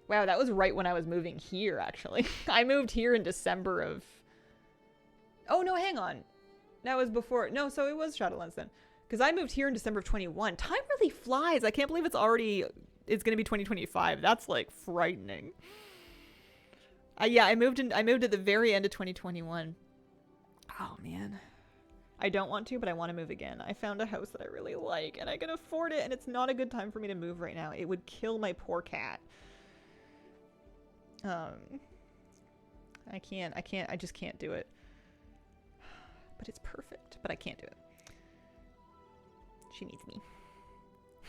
Wow, that was right when I was moving here, actually. I moved here in December of... Oh, no, hang on. That was before... No, so it was Shadowlands then. Because I moved here in December of 21. Time really flies. I can't believe it's already... It's going to be 2025. That's, like, frightening. Yeah, I moved at the very end of 2021. Oh, man. I don't want to, but I want to move again. I found a house that I really like, and I can afford it, and it's not a good time for me to move right now. It would kill my poor cat. I just can't do it. But it's perfect, but I can't do it. She needs me.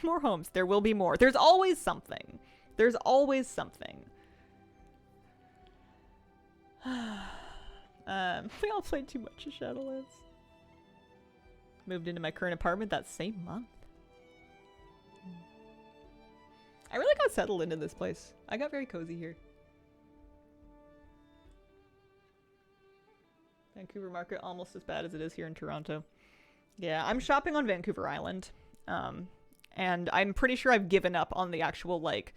More homes. There will be more. There's always something. There's always something. We all played too much of Shadowlands. Moved into my current apartment that same month. I really got settled into this place. I got very cozy here. Vancouver market almost as bad as it is here in Toronto. Yeah, I'm shopping on Vancouver Island. And I'm pretty sure I've given up on the actual, like,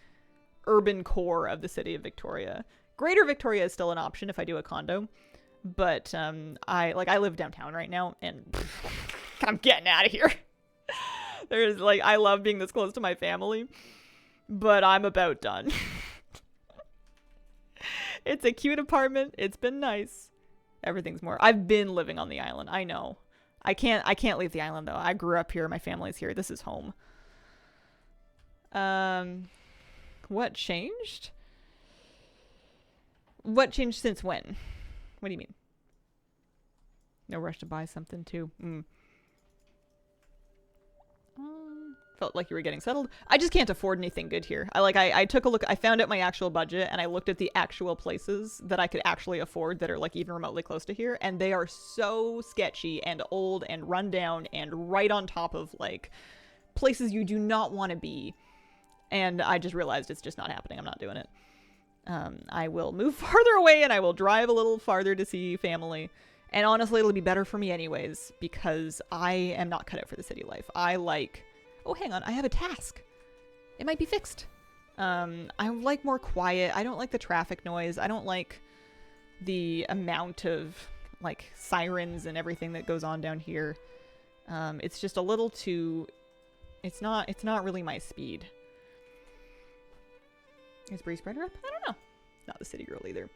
urban core of the city of Victoria. Greater Victoria is still an option if I do a condo. But, I live downtown right now, and I'm getting out of here. There's, like, I love being this close to my family, but I'm about done. It's a cute apartment. It's been nice. Everything's more. I've been living on the island. I know. I can't leave the island, though. I grew up here. My family's here. This is home. What changed? What changed since when? What do you mean? No rush to buy something, too. Felt like you were getting settled. I just can't afford anything good here. I took a look. I found out my actual budget, and I looked at the actual places that I could actually afford that are, like, even remotely close to here, and they are so sketchy and old and run down and right on top of, like, places you do not want to be. And I just realized it's just not happening. I'm not doing it. I will move farther away, and I will drive a little farther to see family. And honestly, it'll be better for me anyways, because I am not cut out for the city life. Oh, hang on. I have a task. It might be fixed. I like more quiet. I don't like the traffic noise. I don't like the amount of, like, sirens and everything that goes on down here. It's just a little too... It's not really my speed. Is Bree Spreader up? I don't know. Not the city girl either.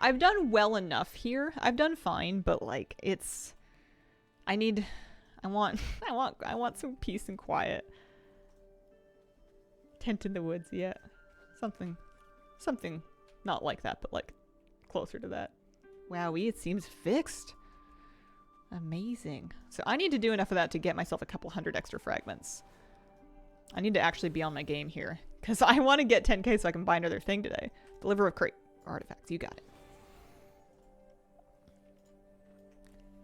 I've done well enough here. I've done fine, but, like, it's... I want some peace and quiet. Tent in the woods, yeah. Something not like that, but, like, closer to that. Wowee, it seems fixed. Amazing. So I need to do enough of that to get myself a couple hundred extra fragments. I need to actually be on my game here, because I want to get 10k so I can buy another thing today. Deliver a crate. Artifacts, you got it.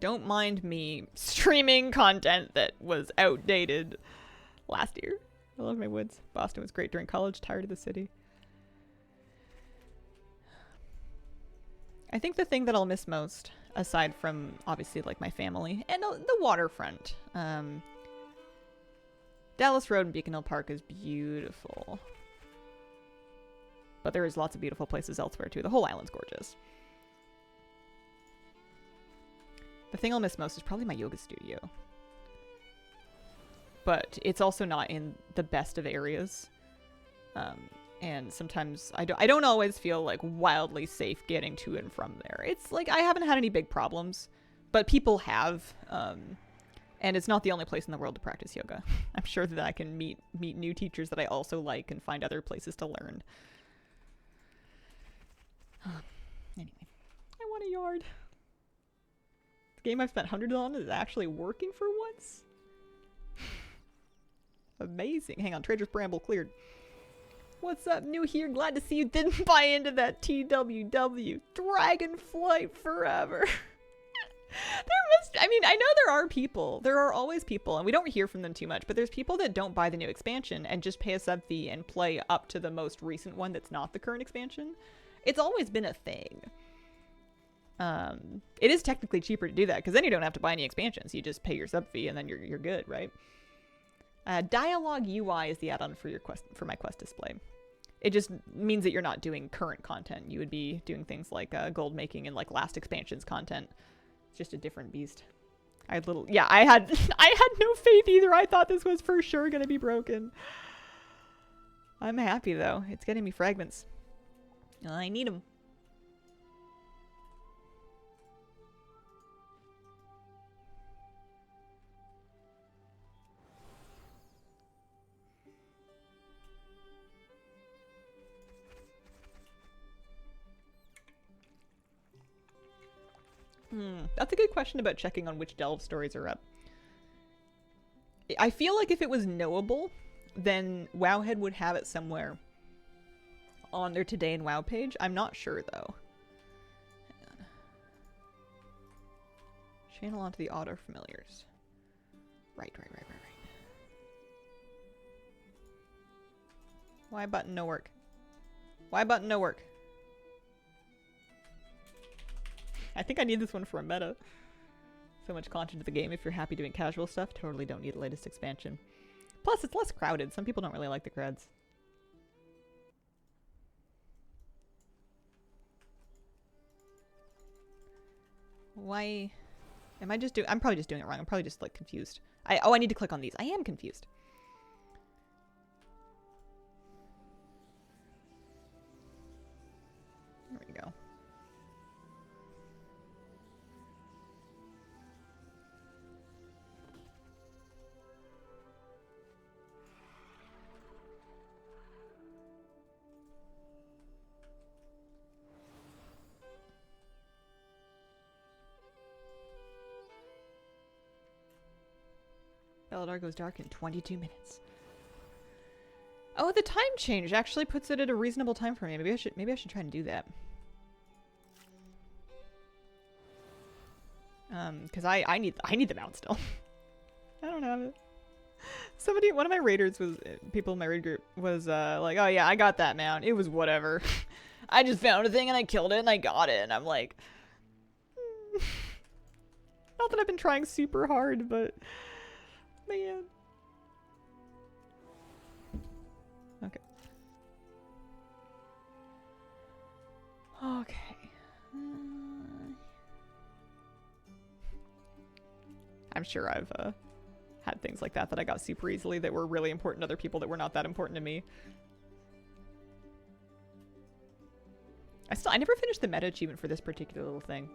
Don't mind me streaming content that was outdated last year. I love my woods. Boston was great during college. Tired of the city. I think the thing that I'll miss most, aside from obviously like my family and the waterfront, Dallas Road and Beacon Hill Park is beautiful. But there is lots of beautiful places elsewhere too. The whole island's gorgeous. The thing I'll miss most is probably my yoga studio. But it's also not in the best of areas. And sometimes I don't always feel like wildly safe getting to and from there. It's like I haven't had any big problems, but people have. And it's not the only place in the world to practice yoga. I'm sure that I can meet new teachers that I also like and find other places to learn. Anyway, I want a yard. The game I've spent hundreds on is actually working for once. Amazing. Hang on, Trader's Bramble cleared. What's up, new here? Glad to see you didn't buy into that TWW. Dragonflight forever. I mean, I know there are people. There are always people, and we don't hear from them too much, but there's people that don't buy the new expansion and just pay a sub fee and play up to the most recent one that's not the current expansion. It's always been a thing. It is technically cheaper to do that, because then you don't have to buy any expansions. You just pay your sub fee, and then you're good, right? Dialogue UI is the add-on for your quest, for my quest display. It just means that you're not doing current content. You would be doing things like gold making and like last expansion's content. It's just a different beast. I had I had no faith either. I thought this was for sure gonna be broken. I'm happy though. It's getting me fragments. I need them. That's a good question about checking on which delve stories are up. I feel like if it was knowable, then Wowhead would have it somewhere on their Today in WoW page. I'm not sure though. Hang on. Channel onto the auto familiars. Right. Why button no work? Why button no work? I think I need this one for a meta. So much content to the game. If you're happy doing casual stuff, totally don't need the latest expansion. Plus, it's less crowded. Some people don't really like the crowds. Why? Am I just doing... I'm probably just doing it wrong. I'm probably just, like, confused. Oh, I need to click on these. I am confused. There we go. Belladar goes dark in 22 minutes. Oh, the time change actually puts it at a reasonable time for me. Maybe I should try and do that. Because I need the mount still. I don't have it. One of my raiders was, people in my raid group was like, oh yeah, I got that mount. It was whatever. I just found a thing and I killed it and I got it. And I'm like, not that I've been trying super hard, but man. Okay. Okay. I'm sure I've had things like that I got super easily that were really important to other people that were not that important to me. I never finished the meta achievement for this particular little thing.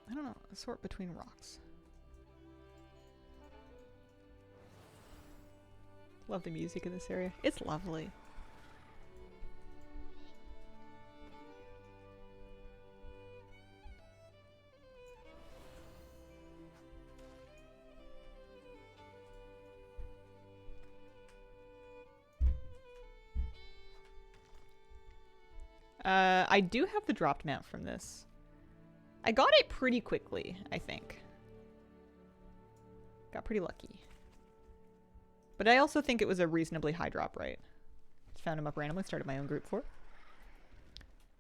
I don't know, sort between rocks. Love the music in this area. It's lovely. I do have the dropped mount from this. I got it pretty quickly, I think. Got pretty lucky. But I also think it was a reasonably high drop rate. Just found him up randomly, started my own group for.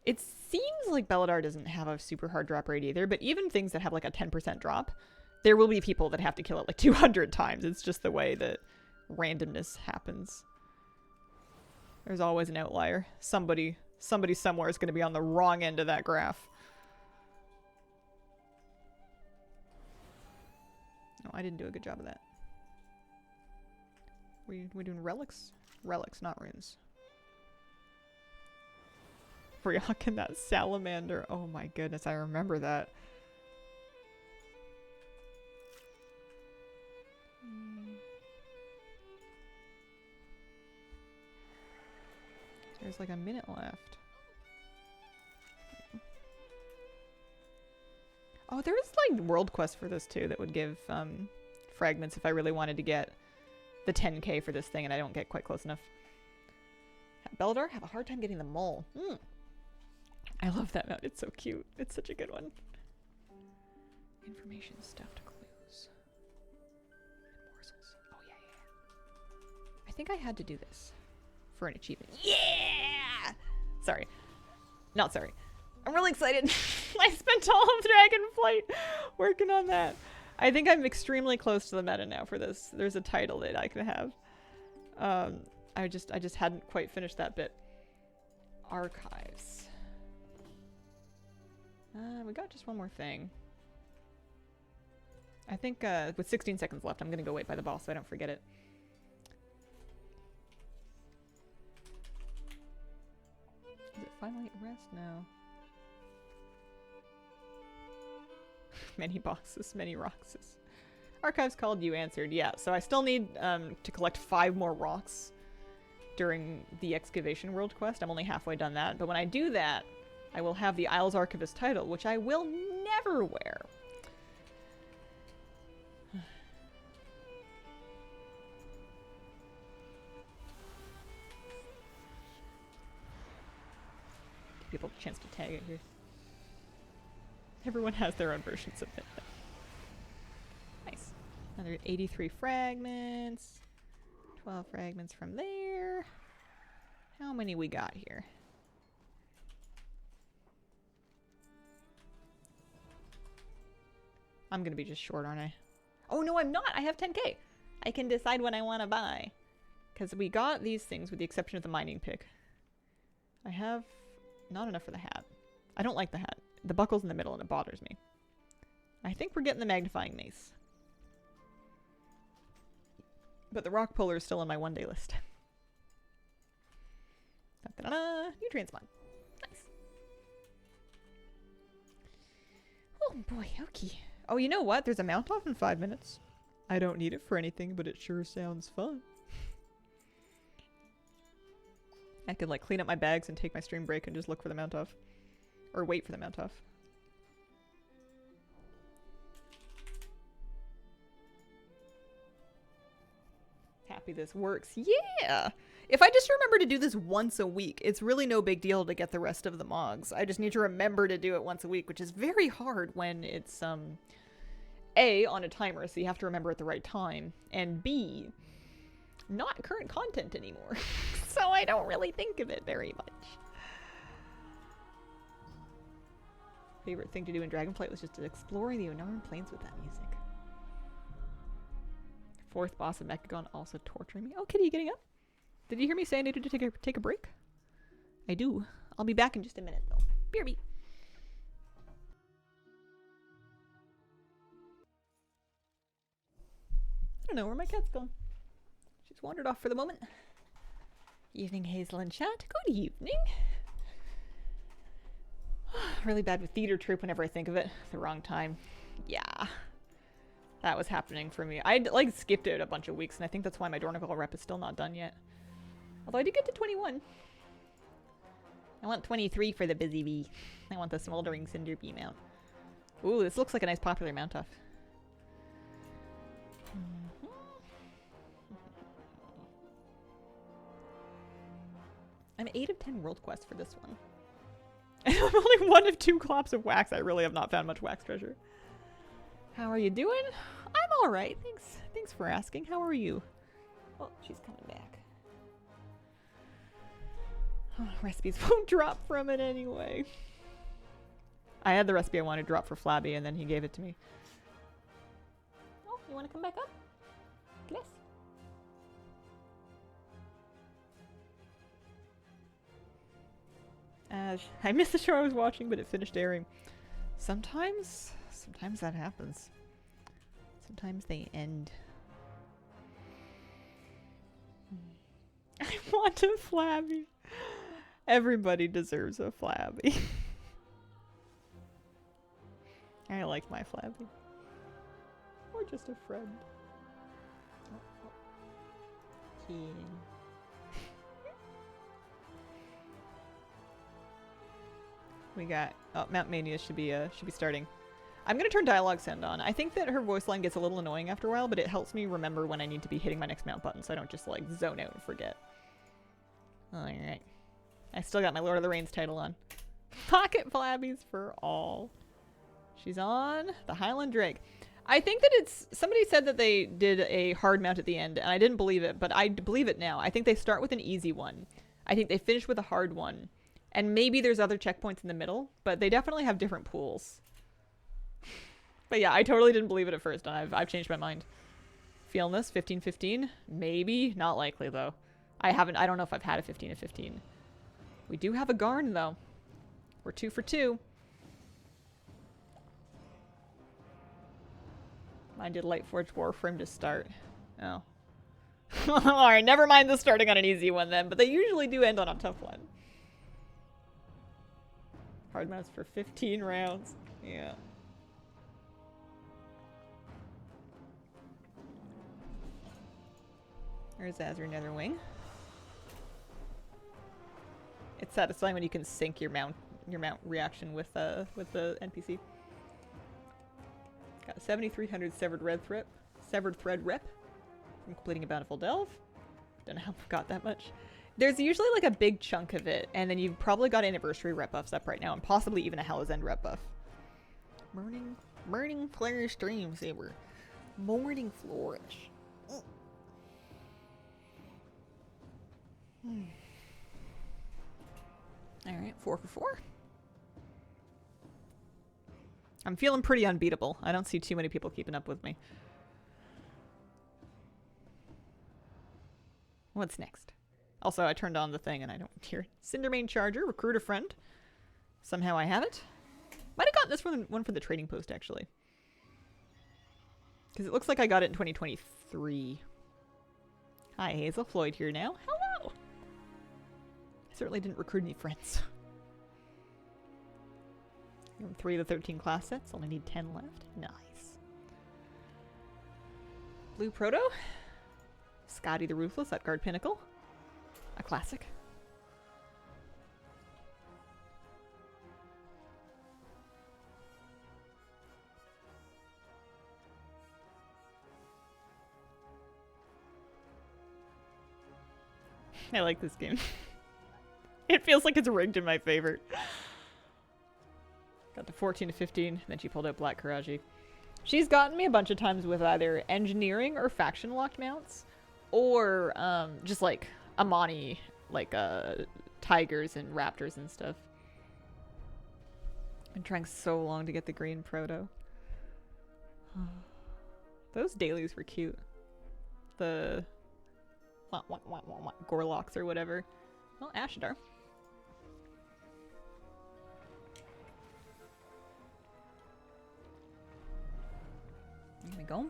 It seems like Belladar doesn't have a super hard drop rate either, but even things that have like a 10% drop, there will be people that have to kill it like 200 times. It's just the way that randomness happens. There's always an outlier. Somebody somewhere is going to be on the wrong end of that graph. No, I didn't do a good job of that. We're doing relics? Relics, not runes. Ryok and that salamander. Oh my goodness, I remember that. There's like a minute left. Oh, there is like world quest for this too that would give fragments if I really wanted to get the 10k for this thing and I don't get quite close enough. Beldar, have a hard time getting the mole. I love that mount. It's so cute. It's such a good one. Information, stuffed clues. Morsels. Oh yeah, yeah. I think I had to do this for an achievement. Yeah! Sorry. Not sorry. I'm really excited. I spent all of Dragonflight working on that. I think I'm extremely close to the meta now for this. There's a title that I can have. I just hadn't quite finished that bit. Archives. We got just one more thing. I think with 16 seconds left, I'm gonna go wait by the boss so I don't forget it. Is it finally at rest now? Many boxes, many roxes. Archives called, you answered. Yeah, so I still need to collect 5 more rocks during the excavation world quest. I'm only halfway done that, but when I do that, I will have the Isles Archivist title, which I will never wear. Give people a chance to tag it here. Everyone has their own versions of it. Nice. Another 83 fragments. 12 fragments from there. How many we got here? I'm gonna be just short, aren't I? Oh no, I'm not! I have 10k! I can decide what I want to buy. Because we got these things with the exception of the mining pick. I have not enough for the hat. I don't like the hat. The buckle's in the middle and it bothers me. I think we're getting the magnifying mace. But the rock puller is still on my one-day list. Da-da-da-da! New Transmog. Nice. Oh boy, okay. Oh, you know what? There's a mount off in 5 minutes. I don't need it for anything, but it sure sounds fun. I could like clean up my bags and take my stream break and just look for the mount off. Or wait for the mount off. Happy this works. Yeah! If I just remember to do this once a week, it's really no big deal to get the rest of the mogs. I just need to remember to do it once a week, which is very hard when it's, A, on a timer, so you have to remember at the right time, and B, not current content anymore. So I don't really think of it very much. Favorite thing to do in Dragonflight was just to explore the Unknown Plains with that music. 4th boss of Mechagon also torturing me. Oh, Kitty, you getting up? Did you hear me say I needed to take a break? I do. I'll be back in just a minute, though. BRB. I don't know where my cat's gone. She's wandered off for the moment. Evening, Hazel and chat. Good evening. Really bad with theater troupe whenever I think of it. The wrong time. Yeah. That was happening for me. I like skipped it a bunch of weeks, and I think that's why my Dornigal rep is still not done yet. Although I did get to 21. I want 23 for the Busy Bee. I want the Smoldering Cinder Bee mount. Ooh, this looks like a nice popular mount off. I'm 8 of 10 world quests for this one. And I'm only 1 of 2 clops of wax. I really have not found much wax treasure. How are you doing? I'm alright. Thanks for asking. How are you? Oh, she's coming back. Oh, recipes won't drop from it anyway. I had the recipe I wanted to drop for Flabby, and then he gave it to me. Oh, you want to come back up? Yes. I missed the show I was watching, but it finished airing. Sometimes that happens. Sometimes they end. I want a flabby. Everybody deserves a flabby. I like my flabby. Or just a friend. Kidding. We got Mount Mania should be starting. I'm gonna turn dialogue send on. I think that her voice line gets a little annoying after a while, but it helps me remember when I need to be hitting my next mount button, so I don't just like zone out and forget. All right, I still got my Lord of the Rings title on. Pocket flabbies for all. She's on the Highland Drake. I think that it's somebody said that they did a hard mount at the end, and I didn't believe it, but I believe it now. I think they start with an easy one. I think they finish with a hard one, and maybe there's other checkpoints in the middle, but they definitely have different pools. But yeah, I totally didn't believe it at first, and I've changed my mind. Feeling this 15-15? Maybe, not likely though. I don't know if I've had a 15-15. We do have a Garn though. We're 2 for 2. Mine did Lightforged Warframe to start. Oh. Alright, never mind the starting on an easy one then, but they usually do end on a tough one. Hard mounts for 15 rounds. Yeah. There's Azure Netherwing. It's satisfying when you can sync your mount reaction with the NPC. Got 7,300 severed thread rep from completing a bountiful delve. Don't know how I got that much. There's usually like a big chunk of it, and then you've probably got anniversary rep buffs up right now, and possibly even a Hell's End rep buff. Burning flare stream saber. Morning flourish. Alright, 4 for 4. I'm feeling pretty unbeatable. I don't see too many people keeping up with me. What's next? Also, I turned on the thing and I don't hear it. Cindermane Charger, recruit a friend. Somehow I have it. Might have gotten this one for the trading post, actually. Because it looks like I got it in 2023. Hi, Hazel. Floyd here now. Hello! I certainly didn't recruit any friends. 3 of the 13 class sets. Only need 10 left. Nice. Blue Proto. Scotty the Ruthless at Guard Pinnacle. A classic. I like this game. It feels like it's rigged in my favor. Got to 14-15, then she pulled out Black Karaji. She's gotten me a bunch of times with either engineering or faction locked mounts, or just like Amani, like tigers and raptors and stuff. Been trying so long to get the green proto. Those dailies were cute. The Gorlocks or whatever. Well, Ashadar. There we go.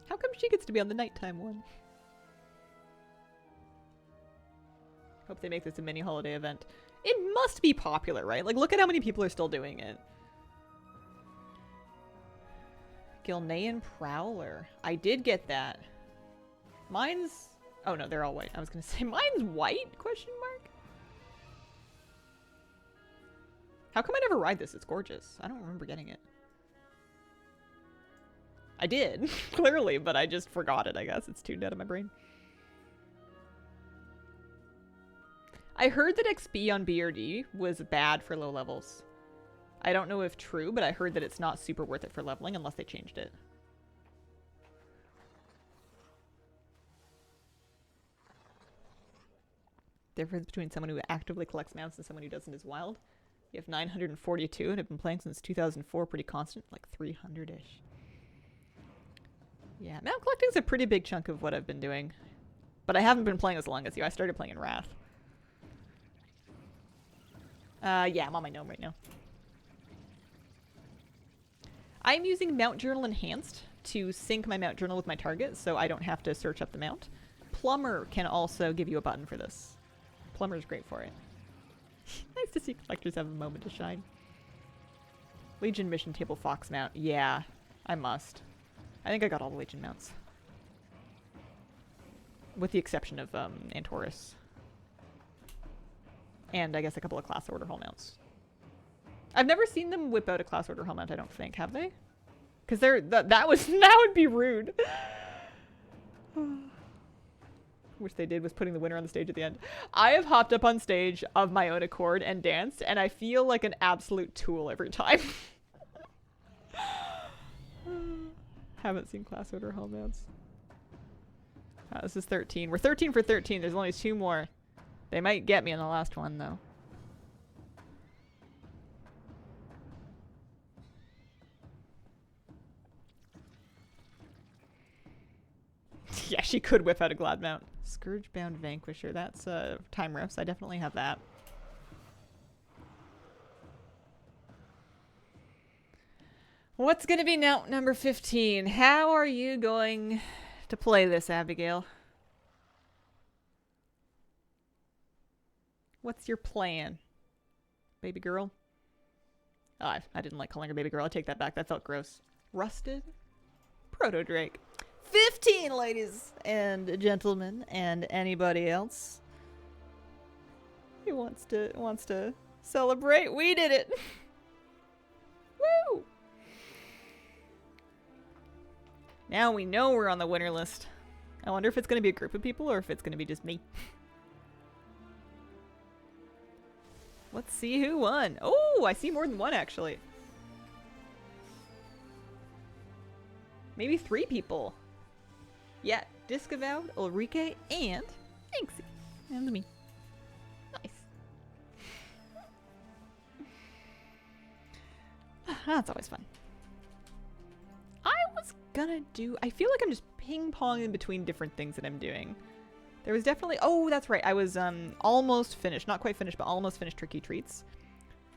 How come she gets to be on the nighttime one? Hope they make this a mini holiday event. It must be popular, right? Like, look at how many people are still doing it. Gilnean Prowler. I did get that. Mine's... Oh no, they're all white. I was gonna say, mine's white? Question mark? How come I never ride this? It's gorgeous. I don't remember getting it. I did, clearly, but I just forgot it, I guess. It's too dead in my brain. I heard that XP on BRD was bad for low levels. I don't know if true, but I heard that it's not super worth it for leveling unless they changed it. Difference between someone who actively collects mounts and someone who doesn't is wild. You have 942 and have been playing since 2004, pretty constant, like 300-ish. Yeah, mount collecting is a pretty big chunk of what I've been doing. But I haven't been playing as long as you. I started playing in Wrath. Yeah, I'm on my gnome right now. I'm using Mount Journal Enhanced to sync my Mount Journal with my target, so I don't have to search up the mount. Plumber can also give you a button for this. Plumber's great for it. Nice to see collectors have a moment to shine. Legion mission table Fox mount. Yeah, I must. I think I got all the Legion mounts. With the exception of Antorus. And I guess a couple of class order hull mounts. I've never seen them whip out a class order hull mount, I don't think. Have they? Because that would be rude. Which they did was putting the winner on the stage at the end. I have hopped up on stage of my own accord and danced, and I feel like an absolute tool every time. Haven't seen class order hull mounts. This is 13. We're 13 for 13. There's only 2 more. They might get me on the last one, though. Yeah, she could whip out a glad mount. Scourge-bound Vanquisher. That's time riffs. I definitely have that. What's going to be mount number 15? How are you going to play this, Abigail? What's your plan? Baby girl? Oh, I didn't like calling her baby girl. I take that back. That felt gross. Rusted? Proto-Drake. 15, ladies and gentlemen, and anybody else who wants to celebrate. We did it. Woo! Now we know we're on the winner list. I wonder if it's going to be a group of people or if it's going to be just me. Let's see who won. Oh, I see more than one, actually. Maybe 3 people. Yeah, Discavowed, Ulrike, and Inksy. And me. Nice. That's always fun. I was gonna do... I feel like I'm just ping-ponging between different things that I'm doing. There was definitely... Oh, that's right. I was almost finished. Not quite finished, but almost finished Tricky Treats.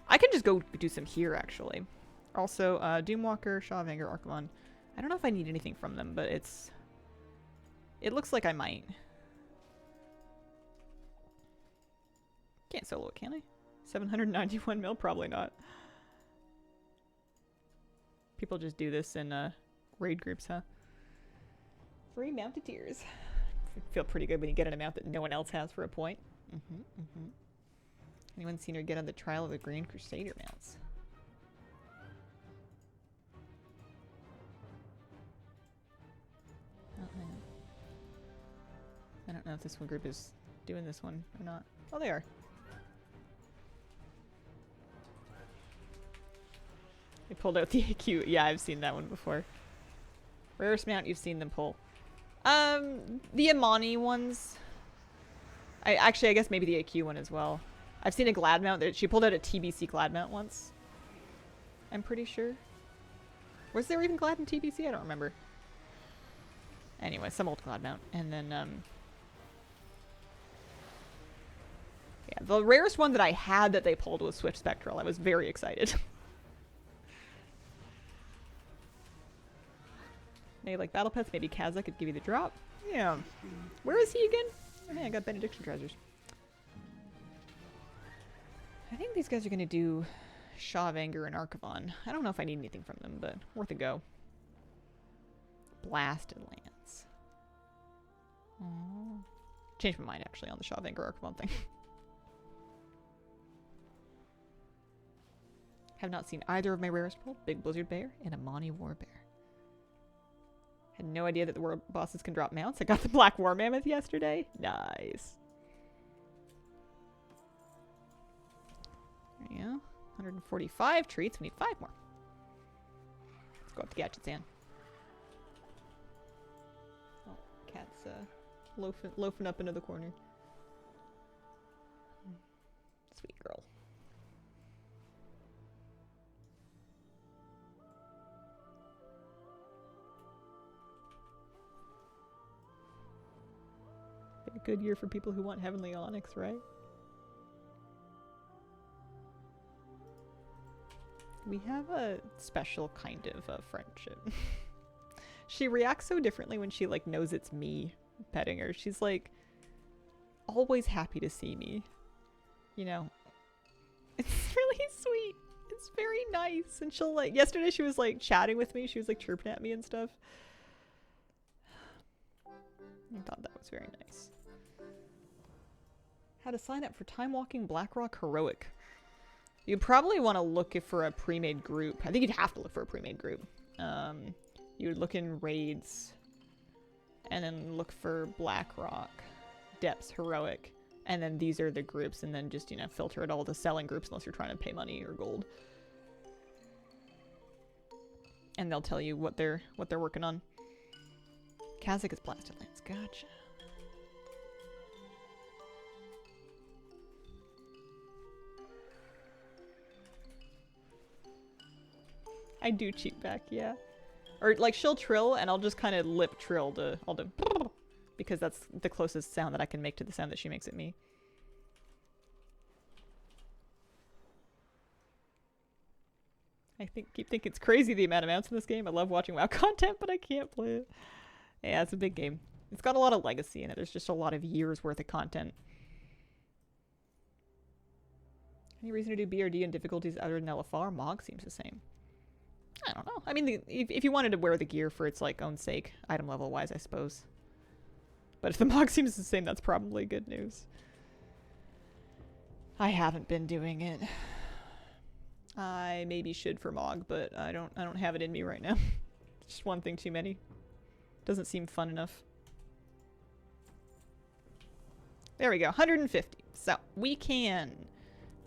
I can just go do some here, actually. Also, Doomwalker, Shaw of Anger, Archivon. I don't know if I need anything from them, but it's... It looks like I might. Can't solo it, can I? 791 mil? Probably not. People just do this in raid groups, huh? Free Mounteteers. Feel pretty good when you get an amount that no one else has for a point. Anyone seen her get on the Trial of the Grand Crusader mounts? I don't know if this one group is doing this one or not. Oh, they are. They pulled out the AQ. Yeah, I've seen that one before. Rarest mount you've seen them pull. The Amani ones. I guess maybe the AQ one as well. I've seen a glad mount. She pulled out a TBC glad mount once. I'm pretty sure. Was there even glad in TBC? I don't remember. Anyway, some old glad mount. And then, yeah, the rarest one that I had that they pulled was Swift Spectral. I was very excited. Maybe like Battle Pets, maybe Kazakh could give you the drop. Yeah. Where is he again? Oh, yeah, I got Benediction Treasures. I think these guys are going to do Shaw of Anger and Archivon. I don't know if I need anything from them, but worth a go. Blasted Lance. Oh. Changed my mind, actually, on the Shaw of Anger Archivon thing. Have not seen either of my rarest pulled. Big Blizzard Bear and a Mani War Bear. Had no idea that the war bosses can drop mounts. I got the Black War Mammoth yesterday. Nice. There you go. 145 treats. We need 5 more. Let's go up to Gadget's Hand. Oh, cat's loafing up into the corner. Sweet girl. Been a good year for people who want Heavenly Onyx, right? We have a special kind of friendship. She reacts so differently when she like knows it's me petting her. She's like always happy to see me. You know, it's really sweet. It's very nice. And she'll like, yesterday she was like chatting with me. She was like chirping at me and stuff. I thought that was very nice. How to sign up for Time Walking Blackrock Heroic. You'd probably want to look for a pre-made group. I think you'd have to look for a pre-made group. You would look in raids and then look for Blackrock, Depths, Heroic. And then these are the groups, and then just, you know, filter it all to selling groups unless you're trying to pay money or gold. And they'll tell you what they're working on. Kazakh is Blasted Lands. Gotcha. I do cheat back, yeah. Or like she'll trill and I'll just kind of lip trill to, I'll do because that's the closest sound that I can make to the sound that she makes at me. Keep thinking it's crazy the amount of mounts in this game. I love watching WoW content, but I can't play it. Yeah, it's a big game. It's got a lot of legacy in it. There's just a lot of years worth of content. Any reason to do BRD and difficulties other than LFR? Mog seems the same. I don't know. I mean, if you wanted to wear the gear for its like own sake, item level wise, I suppose. But if the Mog seems the same, that's probably good news. I haven't been doing it. I maybe should for Mog, but I don't have it in me right now. Just one thing too many. Doesn't seem fun enough. There we go, 150. So we can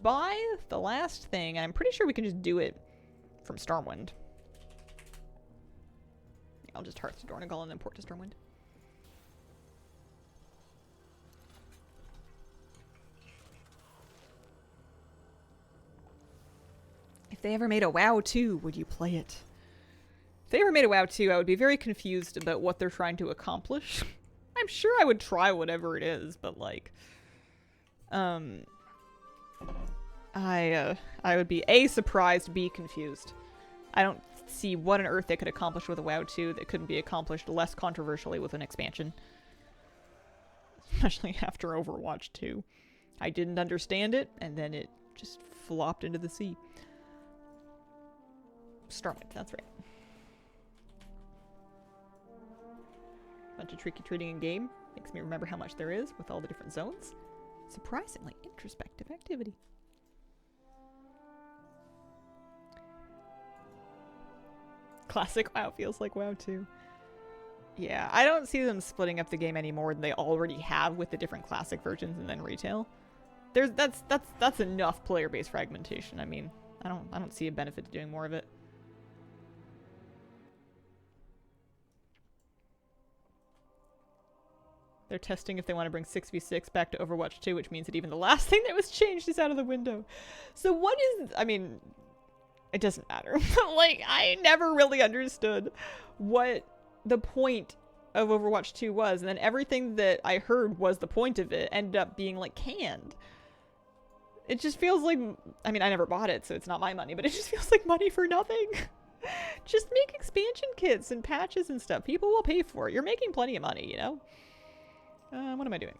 buy the last thing. I'm pretty sure we can just do it from Stormwind. I'll just Hearth to Dornogal and then port to Stormwind. If they ever made a WoW 2, would you play it? If they ever made a WoW 2, I would be very confused about what they're trying to accomplish. I'm sure I would try whatever it is, but like, I would be A, surprised, B, confused. I don't see what on earth they could accomplish with a WoW 2 that couldn't be accomplished less controversially with an expansion. Especially after Overwatch 2. I didn't understand it, and then it just flopped into the sea. Stormwind, that's right. Bunch of tricky treating in game. Makes me remember how much there is with all the different zones. Surprisingly introspective activity. Classic WoW feels like WoW 2. Yeah, I don't see them splitting up the game any more than they already have with the different classic versions and then retail. That's enough player-based fragmentation. I mean, I don't see a benefit to doing more of it. They're testing if they want to bring 6v6 back to Overwatch 2, which means that even the last thing that was changed is out of the window. So what is... I mean, it doesn't matter. Like, I never really understood what the point of Overwatch 2 was. And then everything that I heard was the point of it ended up being, like, canned. It just feels like... I mean, I never bought it, so it's not my money, but it just feels like money for nothing. Just make expansion kits and patches and stuff. People will pay for it. You're making plenty of money, you know? What am I doing?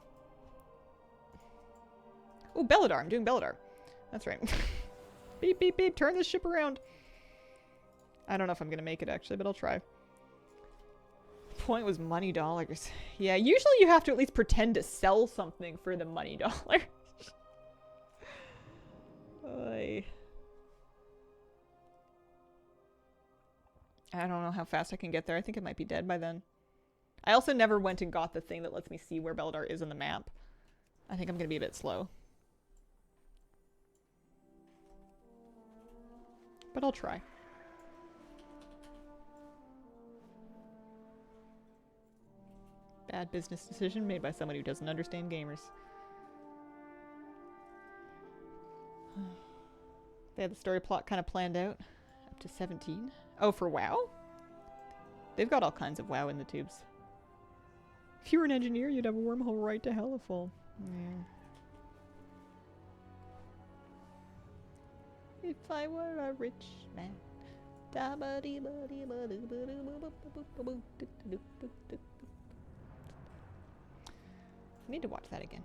Oh, Belladar. I'm doing Belladar. That's right. Beep, beep, beep. Turn this ship around. I don't know if I'm going to make it, actually, but I'll try. The point was money dollars. Yeah, usually you have to at least pretend to sell something for the money dollars. Oy. I don't know how fast I can get there. I think it might be dead by then. I also never went and got the thing that lets me see where Belladar is on the map. I think I'm going to be a bit slow. But I'll try. Bad business decision made by someone who doesn't understand gamers. They had the story plot kind of planned out. Up to 17. Oh, for WoW? They've got all kinds of WoW in the tubes. If you were an engineer, you'd have a wormhole right to Hellfall. Yeah. If I were a rich man. Need to watch that again.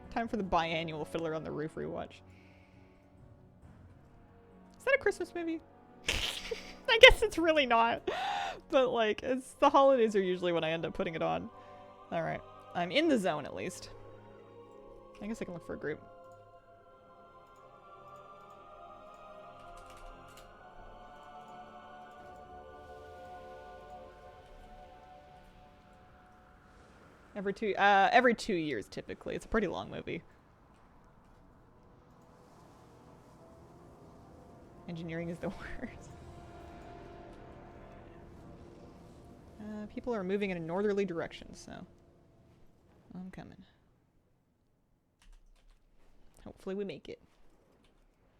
Time for the biannual Fiddler on the Roof rewatch. Is that a Christmas movie? I guess it's really not. But like, it's the holidays are usually when I end up putting it on. Alright. I'm in the zone at least. I guess I can look for a group. Every 2 years typically. It's a pretty long movie. Engineering is the worst. People are moving in a northerly direction, so I'm coming. Hopefully we make it.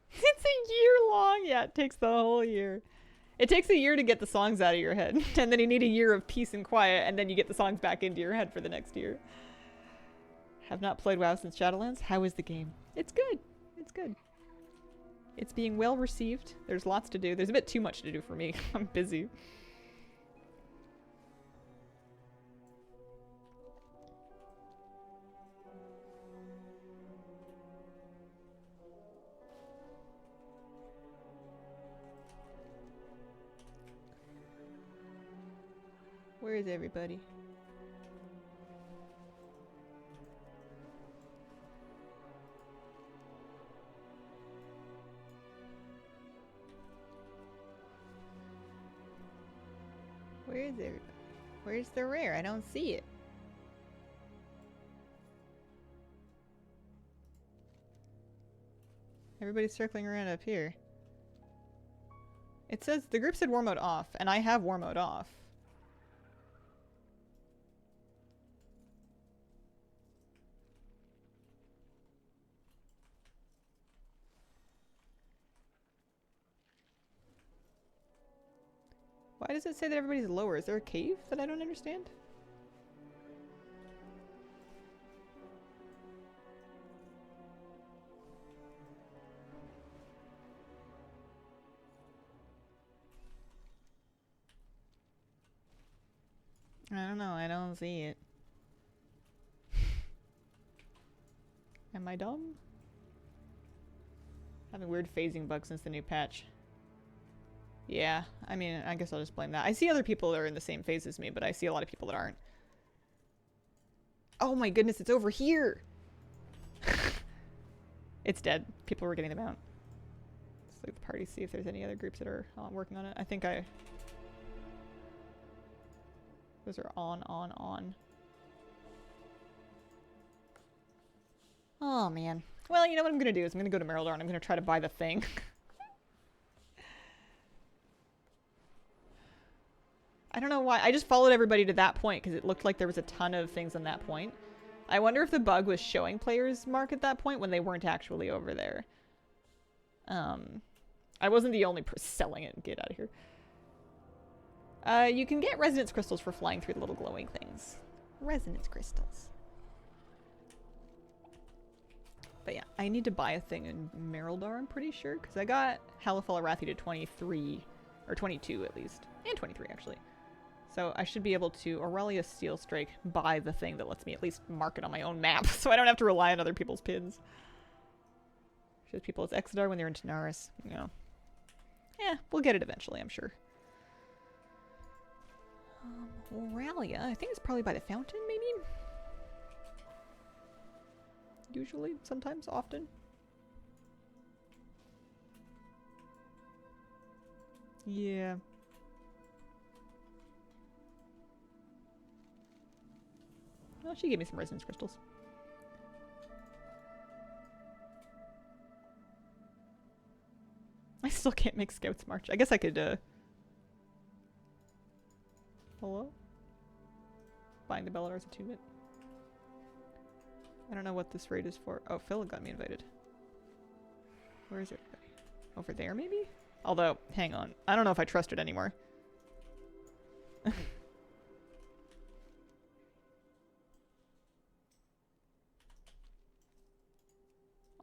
It's a year long. Yeah, it takes the whole year. It takes a year to get the songs out of your head, and then you need a year of peace and quiet, and then you get the songs back into your head for the next year. Have not played WoW since Shadowlands. How is the game? It's good. It's good. It's being well received. There's lots to do. There's a bit too much to do for me. I'm busy. Where is everybody? Where is everybody? Where's the rare? I don't see it. Everybody's circling around up here. It says the group said war mode off, and I have war mode off. Why does it say that everybody's lower? Is there a cave that I don't understand? I don't know. I don't see it. Am I dumb? Having weird phasing bugs since the new patch. Yeah, I mean, I guess I'll just blame that. I see other people that are in the same phase as me, but I see a lot of people that aren't. Oh my goodness, it's over here! It's dead. People were getting them out. Let's leave the party, see if there's any other groups that are working on it. I think those are on. Oh man. Well, you know what I'm gonna do is I'm gonna go to Merildar and I'm gonna try to buy the thing. I don't know why. I just followed everybody to that point because it looked like there was a ton of things on that point. I wonder if the bug was showing players mark at that point when they weren't actually over there. I wasn't the only person selling it. Get out of here. You can get resonance crystals for flying through the little glowing things. Resonance crystals. But yeah, I need to buy a thing in Merildar, I'm pretty sure, because I got Halifal Arathi to 23, or 22 at least, and 23 actually. So I should be able to Aurelia Steelstrike buy the thing that lets me at least mark it on my own map, so I don't have to rely on other people's pins. Shows people as Exodar when they're in Tanaris, you know. Yeah, we'll get it eventually, I'm sure. Aurelia, I think it's probably by the fountain, maybe? Usually, sometimes, often. Yeah. Well, she gave me some resonance crystals. I still can't make Scouts March. I guess I could, Hello? Buying the Bellar's attunement. I don't know what this raid is for. Oh, Phil got me invited. Where is everybody? Over there, maybe? Although, hang on. I don't know if I trust it anymore.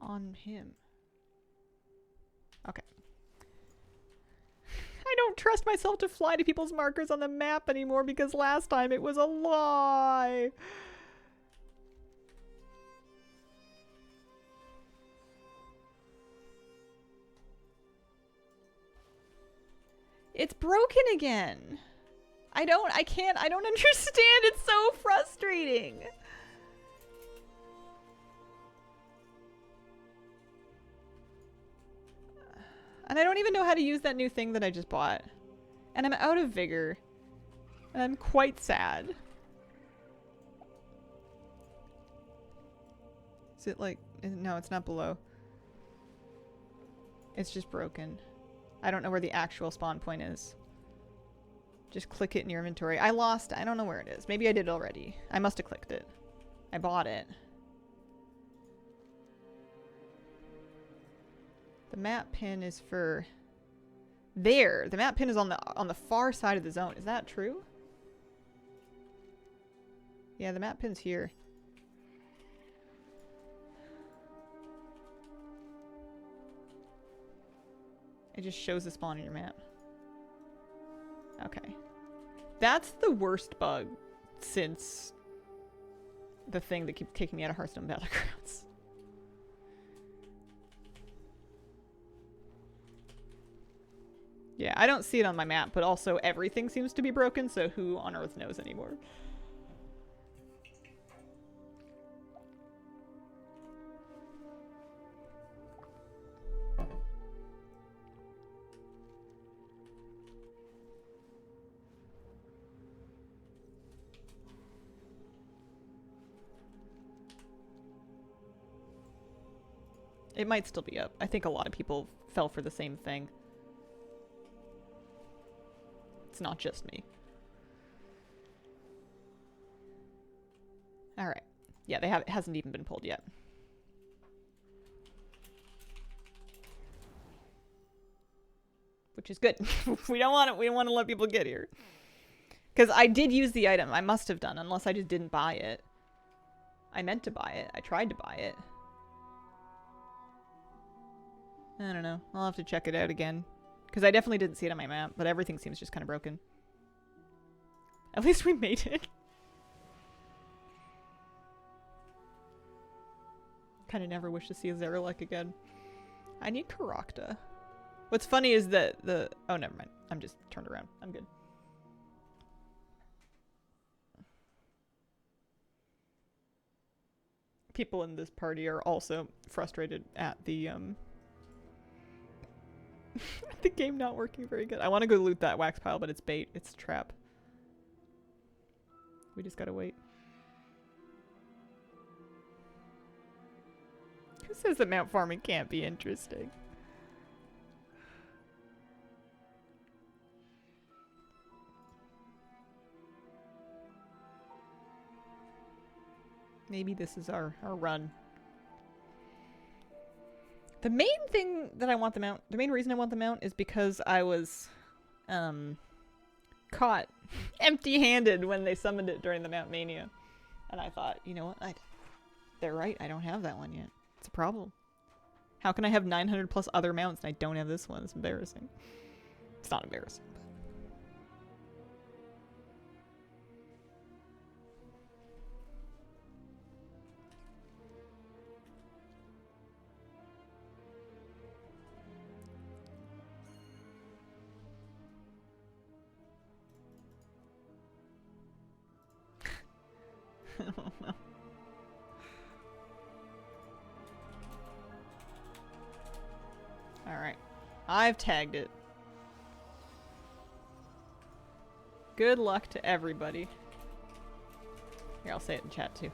On him. Okay. I don't trust myself to fly to people's markers on the map anymore because last time it was a lie. It's broken again. I don't understand. It's so frustrating. And I don't even know how to use that new thing that I just bought. And I'm out of vigor. And I'm quite sad. Is it like... No, it's not below. It's just broken. I don't know where the actual spawn point is. Just click it in your inventory. I don't know where it is. Maybe I did already. I must have clicked it. I bought it. The map pin is for... There! The map pin is on the far side of the zone. Is that true? Yeah, the map pin's here. It just shows the spawn in your map. Okay. That's the worst bug since the thing that keeps taking me out of Hearthstone Battlegrounds. Yeah, I don't see it on my map, but also everything seems to be broken, so who on earth knows anymore? It might still be up. I think a lot of people fell for the same thing. It's not just me. Alright. Yeah, it hasn't even been pulled yet. Which is good. We don't want to let people get here. Because I did use the item. I must have done, unless I just didn't buy it. I meant to buy it. I tried to buy it. I don't know. I'll have to check it out again. Because I definitely didn't see it on my map, but everything seems just kind of broken. At least we made it. Kind of never wish to see a Zeralek again. I need Karakta. What's funny is that oh, never mind. I'm just turned around. I'm good. People in this party are also frustrated at the the game not working very good. I want to go loot that wax pile, but it's bait. It's a trap. We just gotta wait. Who says that mount farming can't be interesting? Maybe this is our run. The main thing that I want the mount, the main reason I want the mount is because I was caught empty-handed when they summoned it during the Mount Mania. And I thought, you know what, they're right, I don't have that one yet. It's a problem. How can I have 900 plus other mounts and I don't have this one? It's embarrassing. It's not embarrassing. I don't know. Alright. I've tagged it. Good luck to everybody. Here, I'll say it in chat too.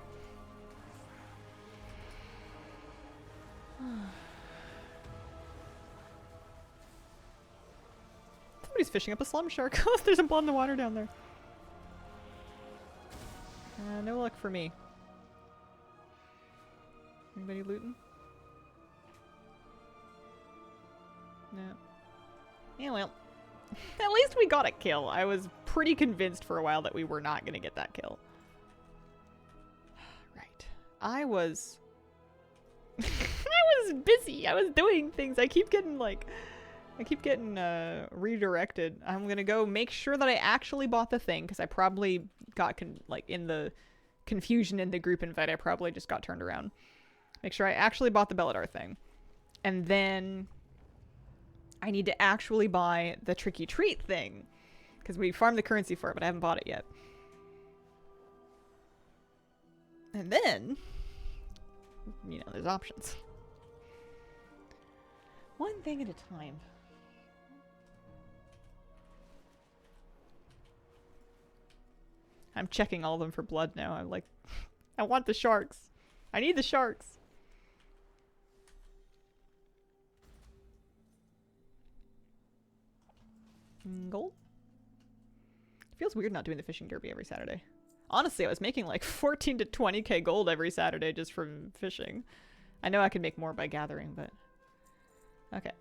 Somebody's fishing up a slum shark. There's a blood in the water down there. No luck for me. Anybody looting? No. Yeah, well. At least we got a kill. I was pretty convinced for a while that we were not going to get that kill. Right. I was was busy. I was doing things. I keep getting redirected. I'm gonna go make sure that I actually bought the thing, because I probably got in the confusion in the group invite, I probably just got turned around. Make sure I actually bought the Belladar thing. And then I need to actually buy the Tricky Treat thing, because we farmed the currency for it, but I haven't bought it yet. And then, you know, there's options. One thing at a time. I'm checking all of them for blood now. I'm like, I want the sharks. I need the sharks. Gold? It feels weird not doing the fishing derby every Saturday. Honestly, I was making like 14 to 20k gold every Saturday just from fishing. I know I could make more by gathering, but... Okay.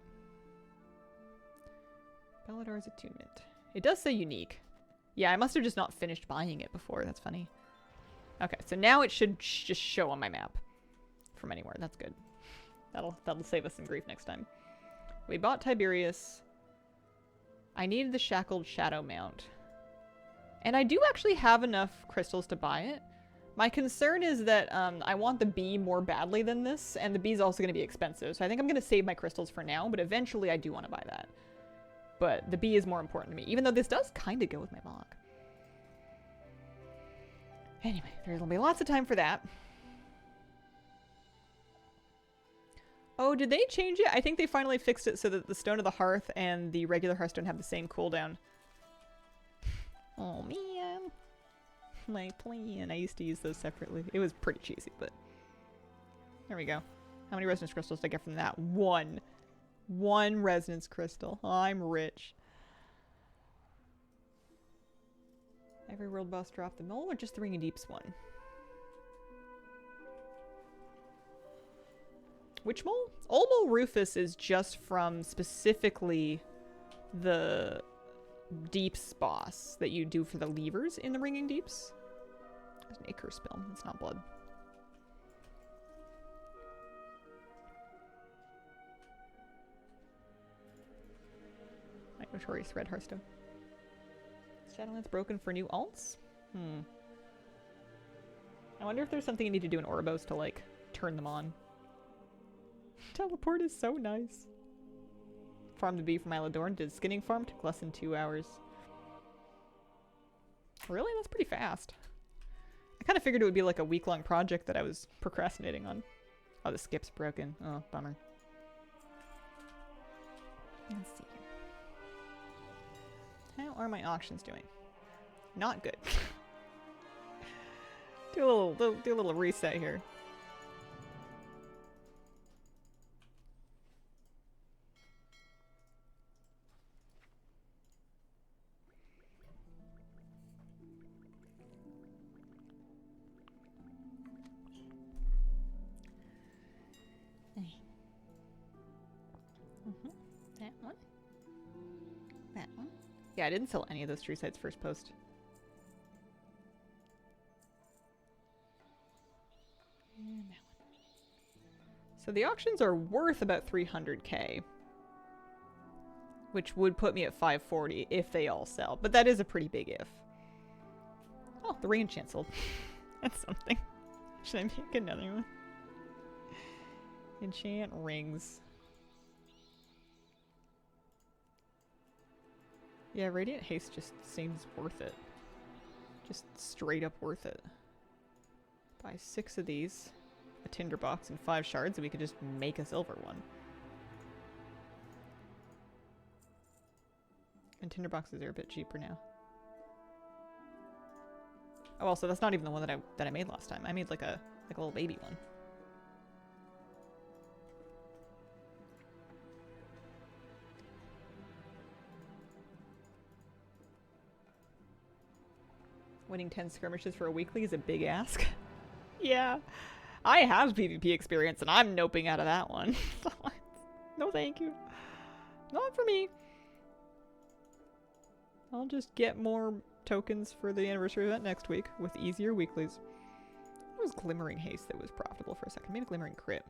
Belladar's attunement. It does say unique. Yeah, I must have just not finished buying it before. That's funny. Okay, so now it should just show on my map from anywhere. That's good. That'll save us some grief next time. We bought Tiberius. I needed the Shackled Shadow Mount. And I do actually have enough crystals to buy it. My concern is that I want the bee more badly than this, and the bee's also going to be expensive. So I think I'm going to save my crystals for now, but eventually I do want to buy that. But the bee is more important to me, even though this does kind of go with my Mog. Anyway, there's going to be lots of time for that. Oh, did they change it? I think they finally fixed it so that the Stone of the Hearth and the regular Hearthstone have the same cooldown. Oh, man. My plan. I used to use those separately. It was pretty cheesy, but... There we go. How many resonance crystals did I get from that? One. One resonance crystal. I'm rich. Every world boss dropped the mole or just the Ring of Deeps one? Which mole? Old Mole Rufus is just from specifically the Deeps boss that you do for the levers in the Ringing Deeps. There's an Acre spell. It's not blood. Notorious Red Hearthstone. Shadowlands broken for new alts? I wonder if there's something you need to do in Orbos to, like, turn them on. Teleport is so nice. Farmed a bee from Isladorn. Did skinning farm. Took less than 2 hours. Really? That's pretty fast. I kind of figured it would be like a week-long project that I was procrastinating on. Oh, the skip's broken. Oh, bummer. Let's see. How are my auctions doing? Not good. do a little reset here. That one. That one. Yeah, I didn't sell any of those tree sites first post. And that one. So the auctions are worth about 300k. Which would put me at 540 if they all sell. But that is a pretty big if. Oh, the rain canceled. That's something. Should I make another one? Enchant rings. Yeah, Radiant Haste just seems worth it. Just straight up worth it. Buy 6 of these, a tinderbox, and 5 shards, and we could just make a silver one. And tinderboxes are a bit cheaper now. Oh, also, that's not even the one that I made last time. I made like a little baby one. Winning 10 skirmishes for a weekly is a big ask. Yeah. I have PvP experience and I'm noping out of that one. No thank you. Not for me. I'll just get more tokens for the anniversary event next week with easier weeklies. It was Glimmering Haste that was profitable for a second. Maybe Glimmering Crit.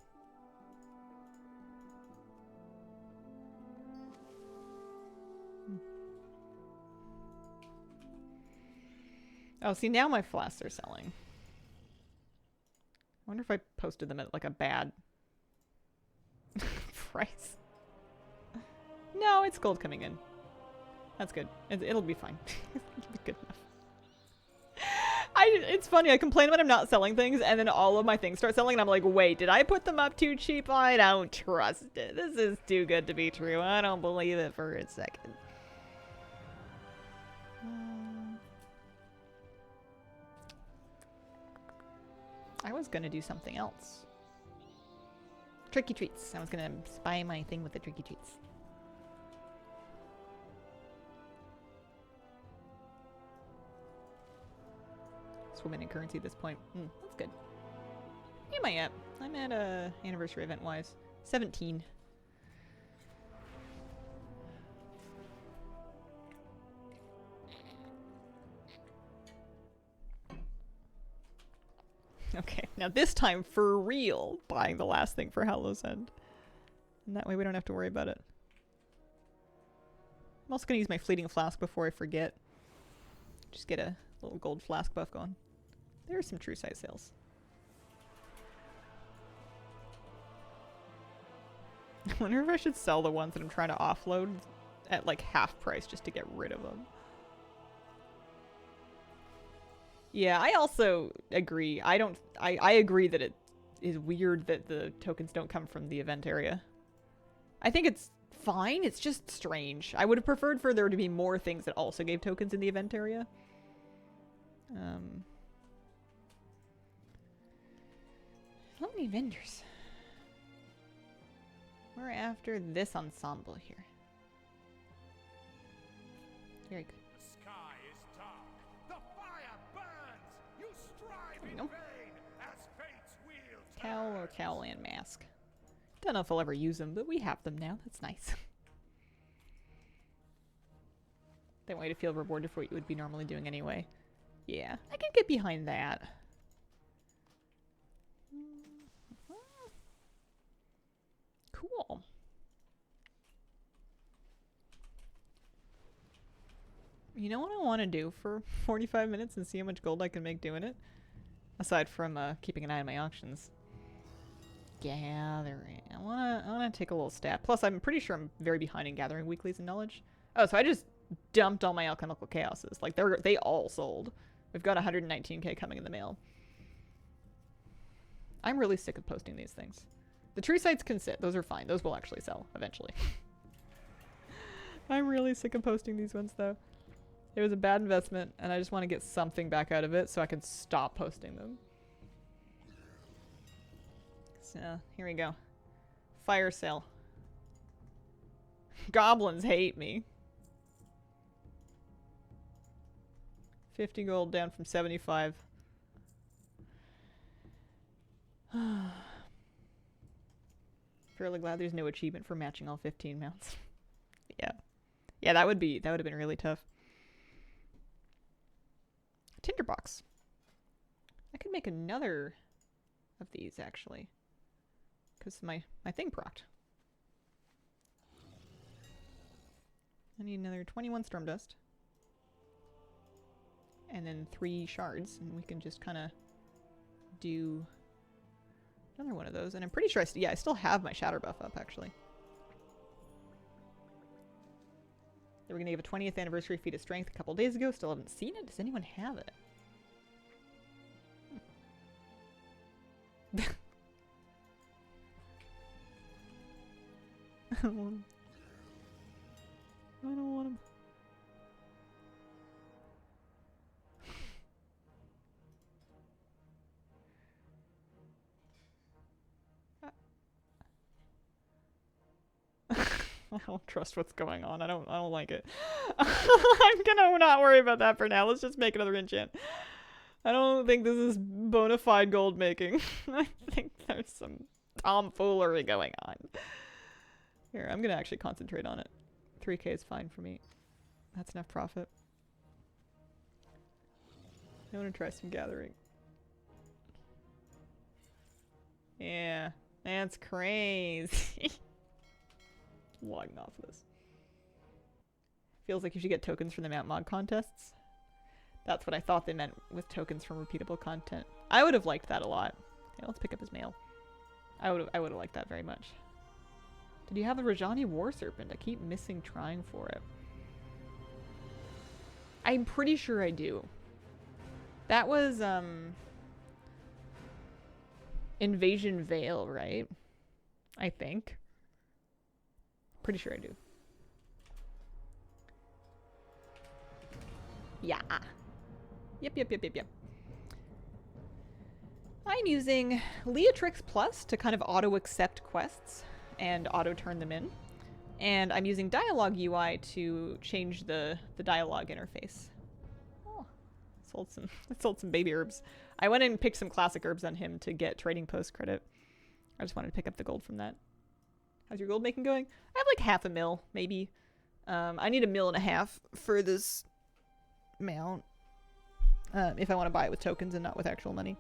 Oh, see, now my flasks are selling. I wonder if I posted them at like a bad price. No, it's gold coming in. That's good. It'll be fine. It'll be good enough. It's funny, I complain when I'm not selling things, and then all of my things start selling, and I'm like, wait, did I put them up too cheap? I don't trust it. This is too good to be true. I don't believe it for a second. I was gonna do something else. Tricky treats. I was gonna spy my thing with the tricky treats. Swimming in currency at this point. That's good. Where am I at? I'm at anniversary event wise. 17. Okay, now this time for real, buying the last thing for Hallow's End. And that way we don't have to worry about it. I'm also gonna use my fleeting flask before I forget. Just get a little gold flask buff going. There are some true size sales. I wonder if I should sell the ones that I'm trying to offload at like half price just to get rid of them. Yeah, I also agree. I agree that it is weird that the tokens don't come from the event area. I think it's fine. It's just strange. I would have preferred for there to be more things that also gave tokens in the event area. How many vendors? We're after this ensemble here. Very good. The sky is dark. The fire burns. You strive in Nope. vain as fate's wheel Cowl or turns. cowl and mask. Don't know if I'll ever use them, but we have them now. That's nice. They want you to feel rewarded for what you would be normally doing anyway. Yeah, I can get behind that. Cool. You know what I want to do for 45 minutes and see how much gold I can make doing it? Aside from keeping an eye on my auctions. Gathering. I wanna take a little stab. Plus, I'm pretty sure I'm very behind in gathering weeklies and knowledge. Oh, so I just dumped all my alchemical chaoses. Like they all sold. We've got 119k coming in the mail. I'm really sick of posting these things. The tree sites can sit. Those are fine. Those will actually sell eventually. I'm really sick of posting these ones though. It was a bad investment and I just want to get something back out of it so I can stop posting them. So, here we go. Fire sale. Goblins hate me. 50 gold down from 75. Fairly glad there's no achievement for matching all 15 mounts. Yeah. Yeah, that would have been really tough. Tinderbox. I could make another of these actually. Because my thing procced. I need another 21 storm dust. And then 3 shards, and we can just kind of do another one of those. And I'm pretty sure I still have my shatter buff up, actually. They were going to give a 20th anniversary feat of strength a couple days ago. Still haven't seen it. Does anyone have it? I don't want him. I don't want him. I don't trust what's going on. I don't like it. I'm gonna not worry about that for now. Let's just make another enchant. I don't think this is bona fide gold making. I think there's some tomfoolery going on. Here, I'm gonna actually concentrate on it. 3k is fine for me. That's enough profit. I wanna try some gathering. Yeah, that's crazy. Logging off this. Feels like you should get tokens from the Mount Mod contests. That's what I thought they meant with tokens from repeatable content. I would have liked that a lot. Yeah, let's pick up his mail. I would have liked that very much. Did you have a Rajani War Serpent? I keep missing trying for it. I'm pretty sure I do. That was, Invasion Veil, right? I think. Pretty sure I do. Yeah. Yep. I'm using Leatrix Plus to kind of auto-accept quests and auto-turn them in. And I'm using Dialogue UI to change the dialogue interface. Oh, sold some baby herbs. I went and picked some classic herbs on him to get trading post credit. I just wanted to pick up the gold from that. How's your gold making going? I have like half a mil, maybe. I need 1.5 mil for this mount. If I want to buy it with tokens and not with actual money.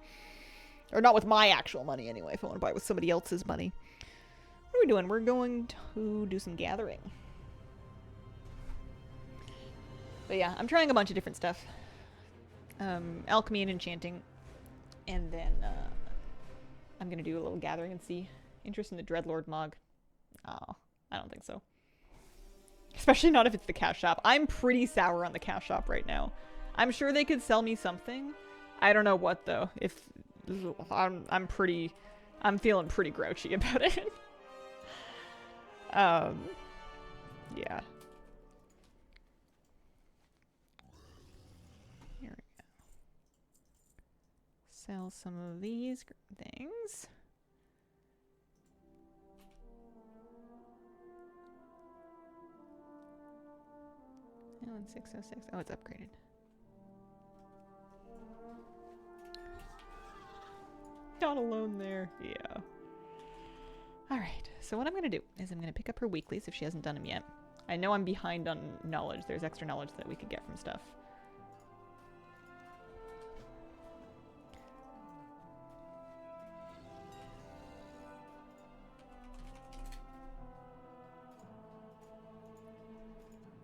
Or not with my actual money anyway, if I want to buy it with somebody else's money. What are we doing? We're going to do some gathering. But yeah, I'm trying a bunch of different stuff. Alchemy and enchanting. And then I'm going to do a little gathering and see. Interest in the Dreadlord Mog. Oh, I don't think so. Especially not if it's the cash shop. I'm pretty sour on the cash shop right now. I'm sure they could sell me something. I don't know what though. If I'm feeling pretty grouchy about it. Yeah. Here we go. Sell some of these things. Oh, and 606. Oh, it's upgraded. Not alone there. Yeah. Alright, so what I'm going to do is I'm going to pick up her weeklies if she hasn't done them yet. I know I'm behind on knowledge. There's extra knowledge that we could get from stuff.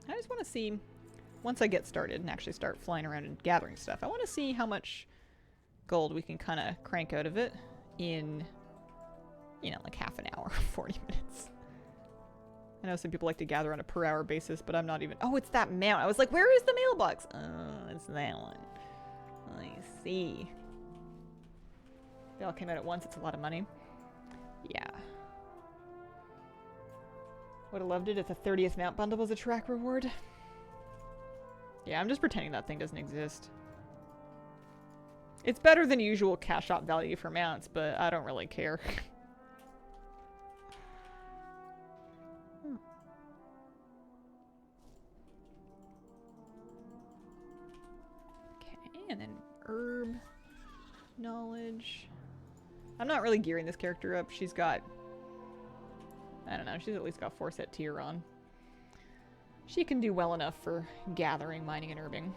I just want to see, once I get started and actually start flying around and gathering stuff, I want to see how much gold we can kind of crank out of it in, you know, like half an hour, 40 minutes. I know some people like to gather on a per hour basis, but I'm not even... Oh, it's that mount. I was like, where is the mailbox? Oh, it's that one. I see. They all came out at once. It's a lot of money. Yeah. Would have loved it if the 30th mount bundle was a track reward. Yeah, I'm just pretending that thing doesn't exist. It's better than usual cash shop value for mounts, but I don't really care. Okay, and then herb knowledge. I'm not really gearing this character up. She's got, I don't know, she's at least got 4 set tier on. She can do well enough for gathering, mining, and herbing.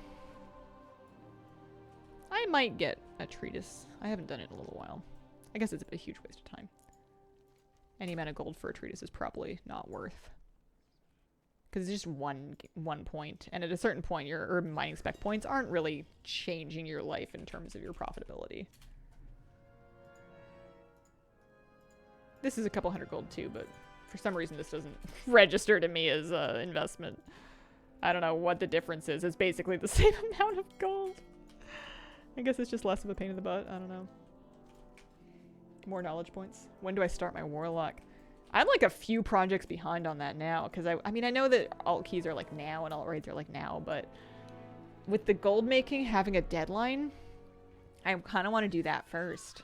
I might get a treatise. I haven't done it in a little while. I guess it's a huge waste of time. Any amount of gold for a treatise is probably not worth. Because it's just one point. And at a certain point, your urban mining spec points aren't really changing your life in terms of your profitability. This is a couple hundred gold too, but for some reason this doesn't register to me as an investment. I don't know what the difference is. It's basically the same amount of gold. I guess it's just less of a pain in the butt. I don't know. More knowledge points. When do I start my warlock? I'm like a few projects behind on that now. Because I mean, I know that alt keys are like now and alt raids are like now. But with the gold making having a deadline, I kind of want to do that first.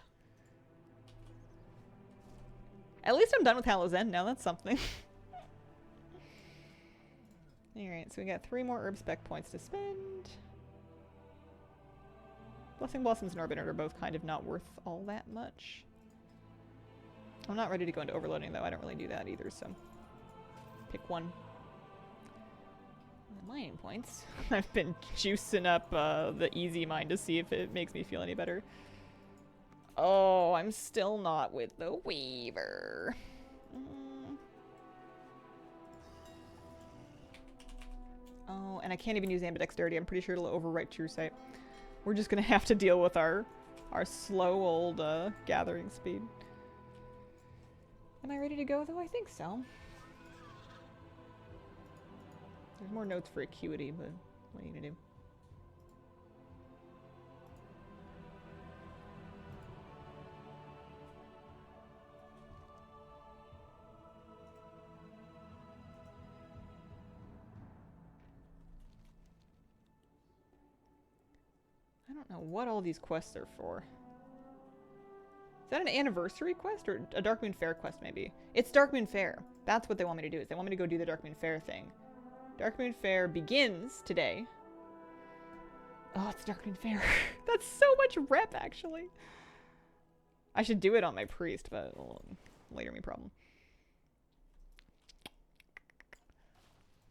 At least I'm done with Hallow's End now. That's something. Alright, so we got 3 more herb spec points to spend. Blessing Blossoms and Orbiter are both kind of not worth all that much. I'm not ready to go into overloading though. I don't really do that either, so pick one. The mining points. I've been juicing up the easy mine to see if it makes me feel any better. Oh, I'm still not with the Weaver. Oh, and I can't even use ambidexterity. I'm pretty sure it'll overwrite true sight. We're just gonna have to deal with our slow old gathering speed. Am I ready to go though? I think so. There's more notes for acuity, but what are you gonna do? I don't know what all these quests are for. Is that an anniversary quest or a Darkmoon Fair quest maybe? It's Darkmoon Fair. That's what they want me to do, is they want me to go do the Darkmoon Fair thing. Darkmoon Fair begins today. Oh, it's Darkmoon Fair. That's so much rep, actually. I should do it on my priest, but later me problem.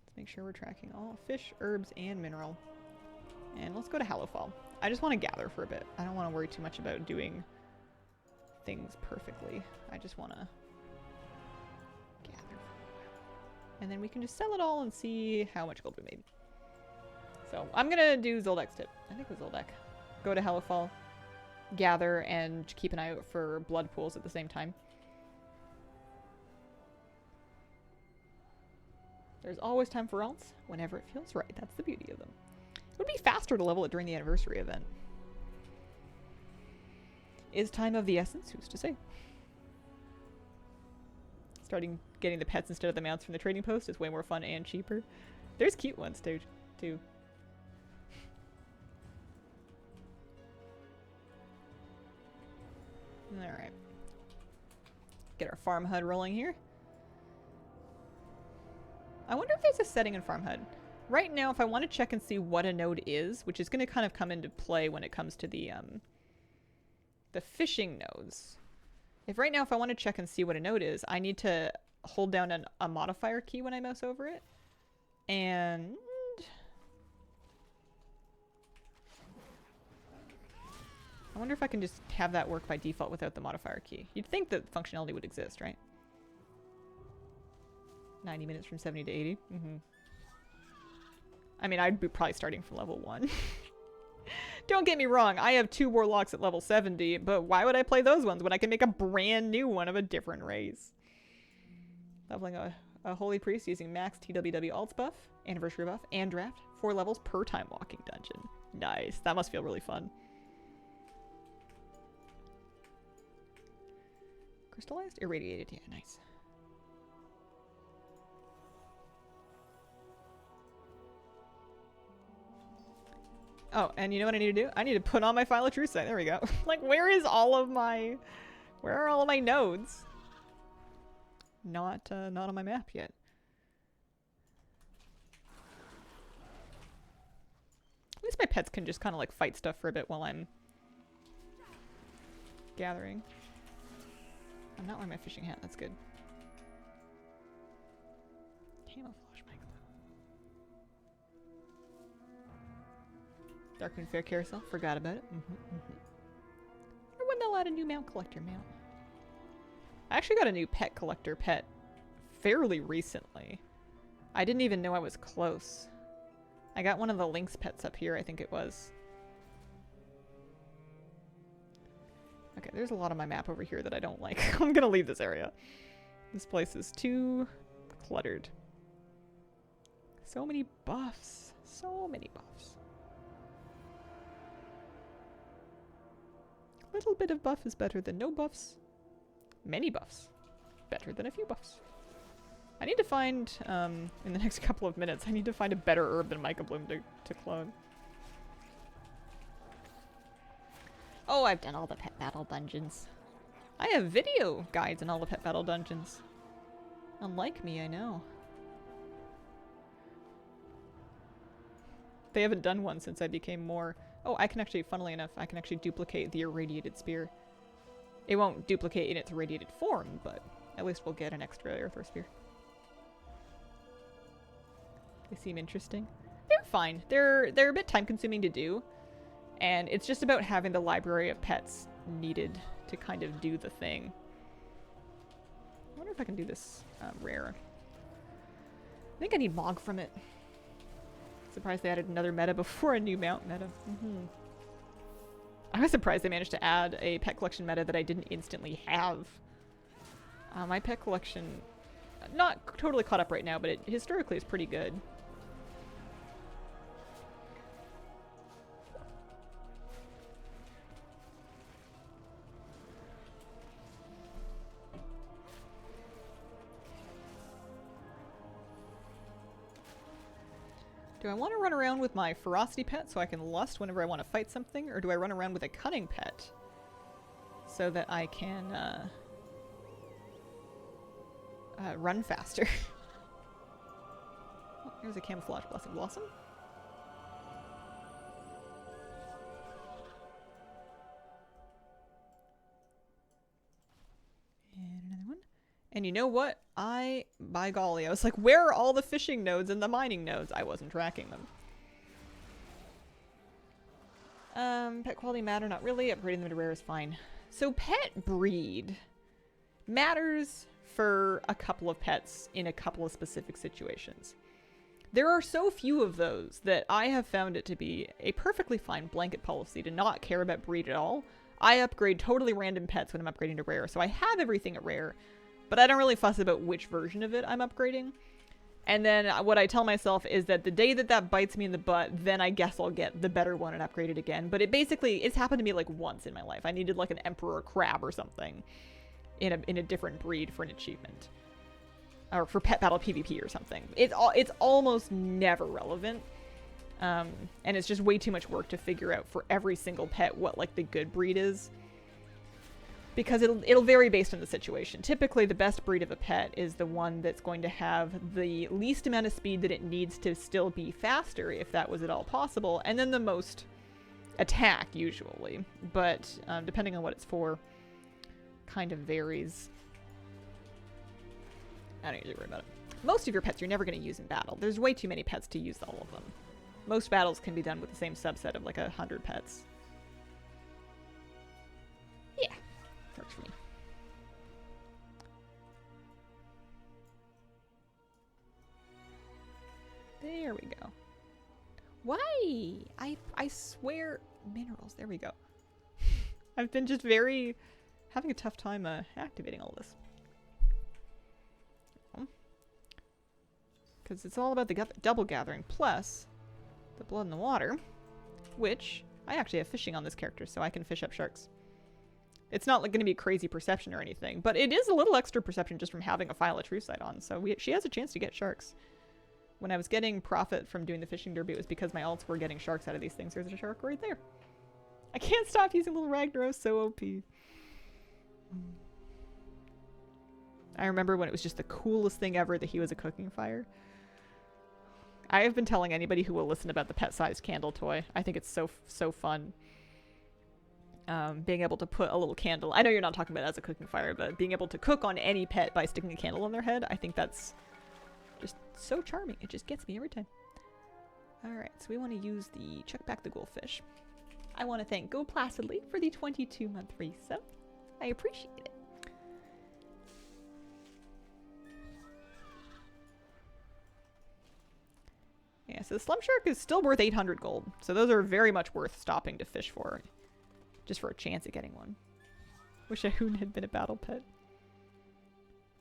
Let's make sure we're tracking all fish, herbs, and mineral. And let's go to Hallowfall. I just want to gather for a bit. I don't want to worry too much about doing things perfectly. I just want to gather for a while. And then we can just sell it all and see how much gold we made. So I'm going to do Zoldek's tip. I think it was Zoldek. Go to Hallowfall, gather, and keep an eye out for blood pools at the same time. There's always time for alts whenever it feels right. That's the beauty of them. It would be faster to level it during the anniversary event. Is time of the essence? Who's to say? Starting getting the pets instead of the mounts from the trading post is way more fun and cheaper. There's cute ones too. Alright. Get our farm HUD rolling here. I wonder if there's a setting in farm HUD. Right now, if I want to check and see what a node is, which is going to kind of come into play when it comes to the fishing nodes. If right now, if I want to check and see what a node is, I need to hold down a modifier key when I mouse over it. And I wonder if I can just have that work by default without the modifier key. You'd think that functionality would exist, right? 90 minutes from 70 to 80. Mm-hmm. I mean, I'd be probably starting from level 1. Don't get me wrong, I have 2 warlocks at level 70, but why would I play those ones when I can make a brand new one of a different race? Leveling a holy priest using max TWW alts buff, anniversary buff, and draft. 4 levels per time walking dungeon. Nice. That must feel really fun. Crystallized? Irradiated. Yeah, nice. Oh, and you know what I need to do? I need to put on my file of true sight. There we go. Like, where are all of my nodes? Not on my map yet. At least my pets can just kind of like fight stuff for a bit while I'm gathering. I'm not wearing my fishing hat. That's good. Camouflage my Darkmoon Fair Carousel. Forgot about it. Or when they'll add a new mount collector mount. I actually got a new pet collector pet fairly recently. I didn't even know I was close. I got one of the Lynx pets up here, I think it was. Okay, there's a lot of my map over here that I don't like. I'm gonna leave this area. This place is too cluttered. So many buffs. So many buffs. A little bit of buff is better than no buffs. Many buffs. Better than a few buffs. I need to find, in the next couple of minutes, I need to find a better herb than Mica Bloom to clone. Oh, I've done all the pet battle dungeons. I have video guides in all the pet battle dungeons. Unlike me, I know. They haven't done one since I became more... Oh, I can actually, funnily enough, I can actually duplicate the irradiated spear. It won't duplicate in its irradiated form, but at least we'll get an extra Earthworm spear. They seem interesting. They're fine. They're a bit time consuming to do. And it's just about having the library of pets needed to kind of do the thing. I wonder if I can do this rare. I think I need Mog from it. Surprised they added another meta before a new mount meta. I was surprised they managed to add a pet collection meta that I didn't instantly have. My pet collection, not totally caught up right now, but it historically is pretty good. Do I want to run around with my ferocity pet so I can lust whenever I want to fight something? Or do I run around with a cunning pet so that I can run faster? Oh, here's a camouflage blessing blossom. And another one. And you know what? By golly, I was like, where are all the fishing nodes and the mining nodes? I wasn't tracking them. Pet quality matter, not really. Upgrading them to rare is fine. So pet breed matters for a couple of pets in a couple of specific situations. There are so few of those that I have found it to be a perfectly fine blanket policy to not care about breed at all. I upgrade totally random pets when I'm upgrading to rare, so I have everything at rare. But I don't really fuss about which version of it I'm upgrading. And then what I tell myself is that the day that that bites me in the butt, then I guess I'll get the better one and upgrade it again. But it's happened to me like once in my life. I needed like an emperor crab or something in a different breed for an achievement. Or for pet battle PvP or something. It's almost never relevant. And it's just way too much work to figure out for every single pet what like the good breed is. Because it'll vary based on the situation. Typically, the best breed of a pet is the one that's going to have the least amount of speed that it needs to still be faster, if that was at all possible, and then the most attack, usually. But depending on what it's for, kind of varies. I don't usually worry about it. Most of your pets you're never going to use in battle. There's way too many pets to use all of them. Most battles can be done with the same subset of like 100 pets. Yeah. Works for me. There we go. Why? I swear minerals. There we go. I've been just having a tough time activating all this. Because it's all about the double gathering plus the blood in the water, which I actually have fishing on this character, so I can fish up sharks. It's not like going to be crazy perception or anything, but it is a little extra perception just from having a File of True Sight on. So she has a chance to get sharks. When I was getting profit from doing the fishing derby, it was because my alts were getting sharks out of these things. There's a shark right there. I can't stop using little Ragnaros, so OP. I remember when it was just the coolest thing ever that he was a cooking fire. I have been telling anybody who will listen about the pet-sized candle toy. I think it's so fun. Being able to put a little candle. I know you're not talking about it as a cooking fire, but being able to cook on any pet by sticking a candle on their head, I think that's just so charming. It just gets me every time. Alright, so we want to use the Chuck Back the Goldfish. I want to thank Go Placidly for the 22-month resub. I appreciate it. Yeah, so the Slum Shark is still worth 800 gold. So those are very much worth stopping to fish for. Just for a chance at getting one. Wish a hoon had been a battle pet.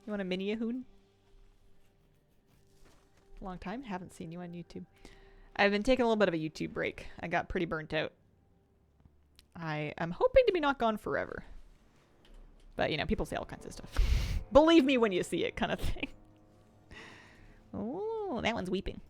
You want a mini hoon? Long time? Haven't seen you on YouTube. I've been taking a little bit of a YouTube break. I got pretty burnt out. I am hoping to be not gone forever. But, you know, people say all kinds of stuff. Believe me when you see it kind of thing. Oh, that one's weeping.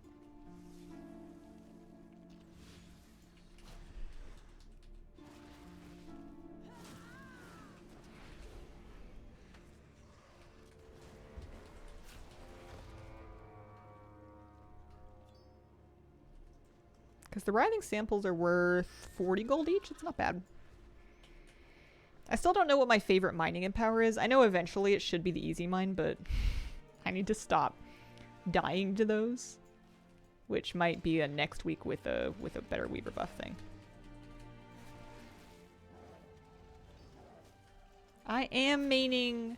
Because the writhing samples are worth 40 gold each. It's not bad. I still don't know what my favorite mining in power is. I know eventually it should be the easy mine, but I need to stop dying to those. Which might be a next week with a better Weaver buff thing. I am maining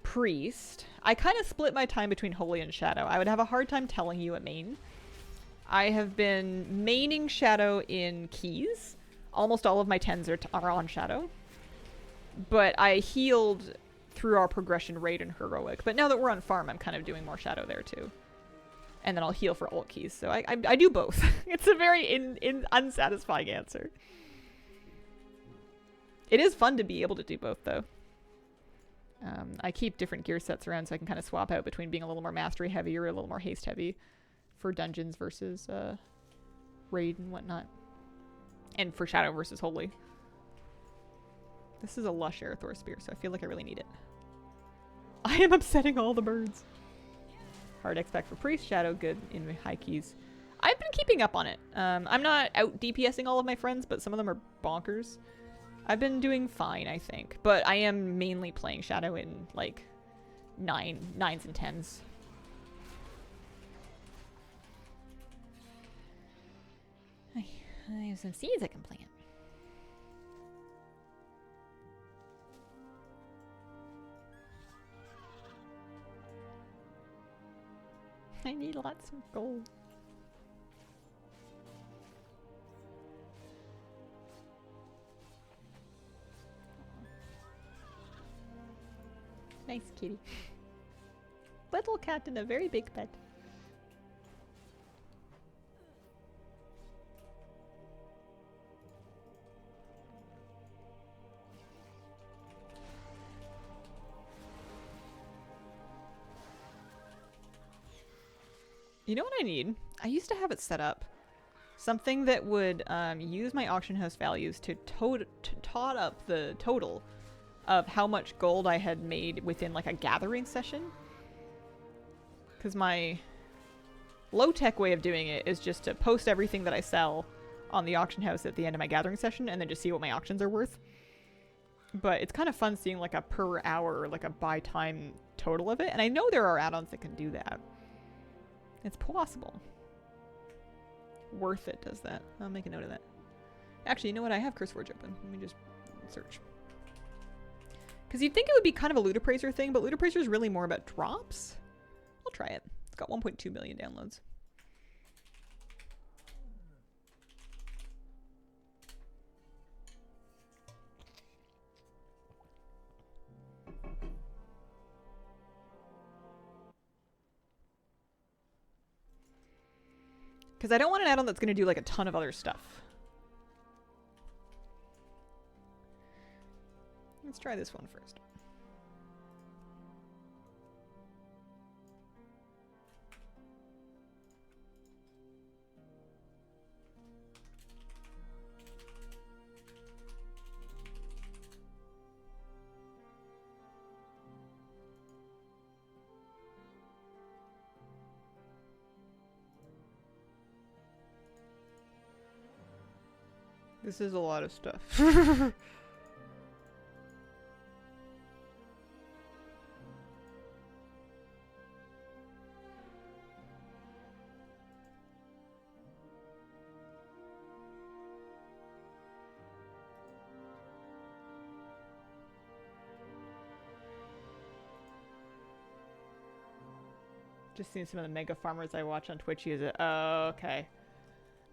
Priest. I kind of split my time between Holy and Shadow. I would have a hard time telling you a main. I have been maining Shadow in keys. Almost all of my 10s are on Shadow. But I healed through our progression raid and heroic. But now that we're on farm, I'm kind of doing more Shadow there too. And then I'll heal for ult keys. So I do both. It's a very unsatisfying answer. It is fun to be able to do both though. I keep different gear sets around so I can kind of swap out between being a little more mastery heavy or a little more haste heavy for dungeons versus raid and whatnot. And for Shadow versus Holy. This is a lush Aerithor Spear, so I feel like I really need it. I am upsetting all the birds. Hard expect for Priest, Shadow good in high keys. I've been keeping up on it. I'm not out DPSing all of my friends, but some of them are bonkers. I've been doing fine, I think. But I am mainly playing Shadow in, like, 9s and 10s. I have some seeds I can plant. I need lots of gold. Nice kitty. Little cat in a very big bed. You know what I need? I used to have it set up. Something that would use my auction house values to tot up the total of how much gold I had made within like a gathering session. Because my low-tech way of doing it is just to post everything that I sell on the auction house at the end of my gathering session and then just see what my auctions are worth. But it's kind of fun seeing like a per hour or like a by time total of it. And I know there are add-ons that can do that. It's possible. Worth It does that. I'll make a note of that. Actually, you know what? I have CurseForge open. Let me just search. Because you'd think it would be kind of a Loot Appraiser thing, but Loot Appraiser is really more about drops. I'll try it. It's got 1.2 million downloads. Because I don't want an add-on that's going to do like a ton of other stuff. Let's try this one first. This is a lot of stuff. Just seeing some of the mega farmers I watch on Twitch use it. Oh, okay.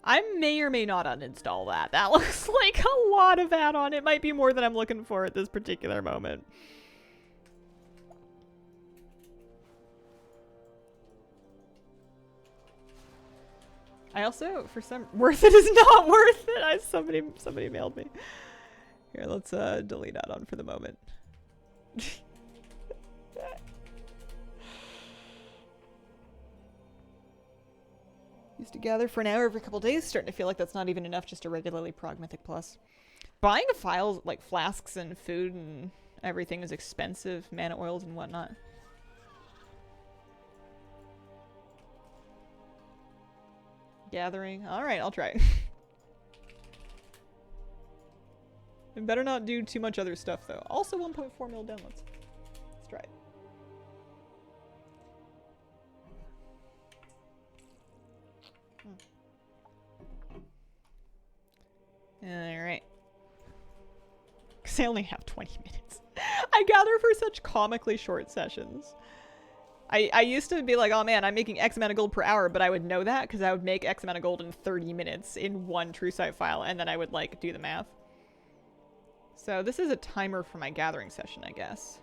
I may or may not uninstall that. That looks like a lot of add-on. It might be more than I'm looking for at this particular moment. I also, for some, worth it is not worth it. Somebody mailed me. Here, let's delete add-on for the moment. Used to gather for an hour every couple days. Starting to feel like that's not even enough just to regularly prog Mythic Plus. Buying files like flasks and food and everything is expensive. Mana oils and whatnot. Gathering. Alright, I'll try it. It better not do too much other stuff though. Also 1.4 mil downloads. Let's try it. Alright. Because I only have 20 minutes. I gather for such comically short sessions. I used to be like, oh man, I'm making X amount of gold per hour, but I would know that because I would make X amount of gold in 30 minutes in one true site file, and then I would like do the math. So this is a timer for my gathering session, I guess.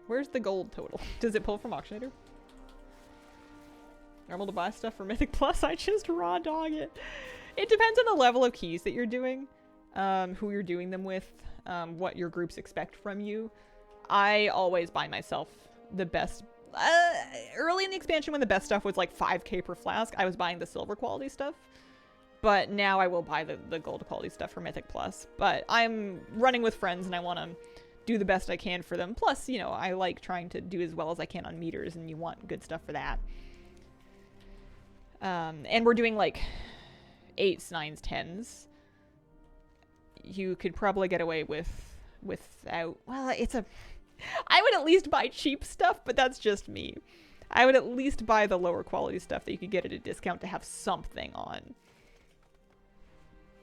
Where's the gold total? Does it pull from Auctionator? Normal to buy stuff for Mythic Plus? I just raw dog it. It depends on the level of keys that you're doing, who you're doing them with, what your groups expect from you. I always buy myself the best. Early in the expansion when the best stuff was like 5k per flask, I was buying the silver quality stuff. But now I will buy the gold quality stuff for Mythic Plus. But I'm running with friends and I want to do the best I can for them. Plus, you know, I like trying to do as well as I can on meters and you want good stuff for that. And we're doing like 8s, 9s, 10s. You could probably get away without, well, I would at least buy cheap stuff, but that's just me. I would at least buy the lower quality stuff that you could get at a discount to have something on.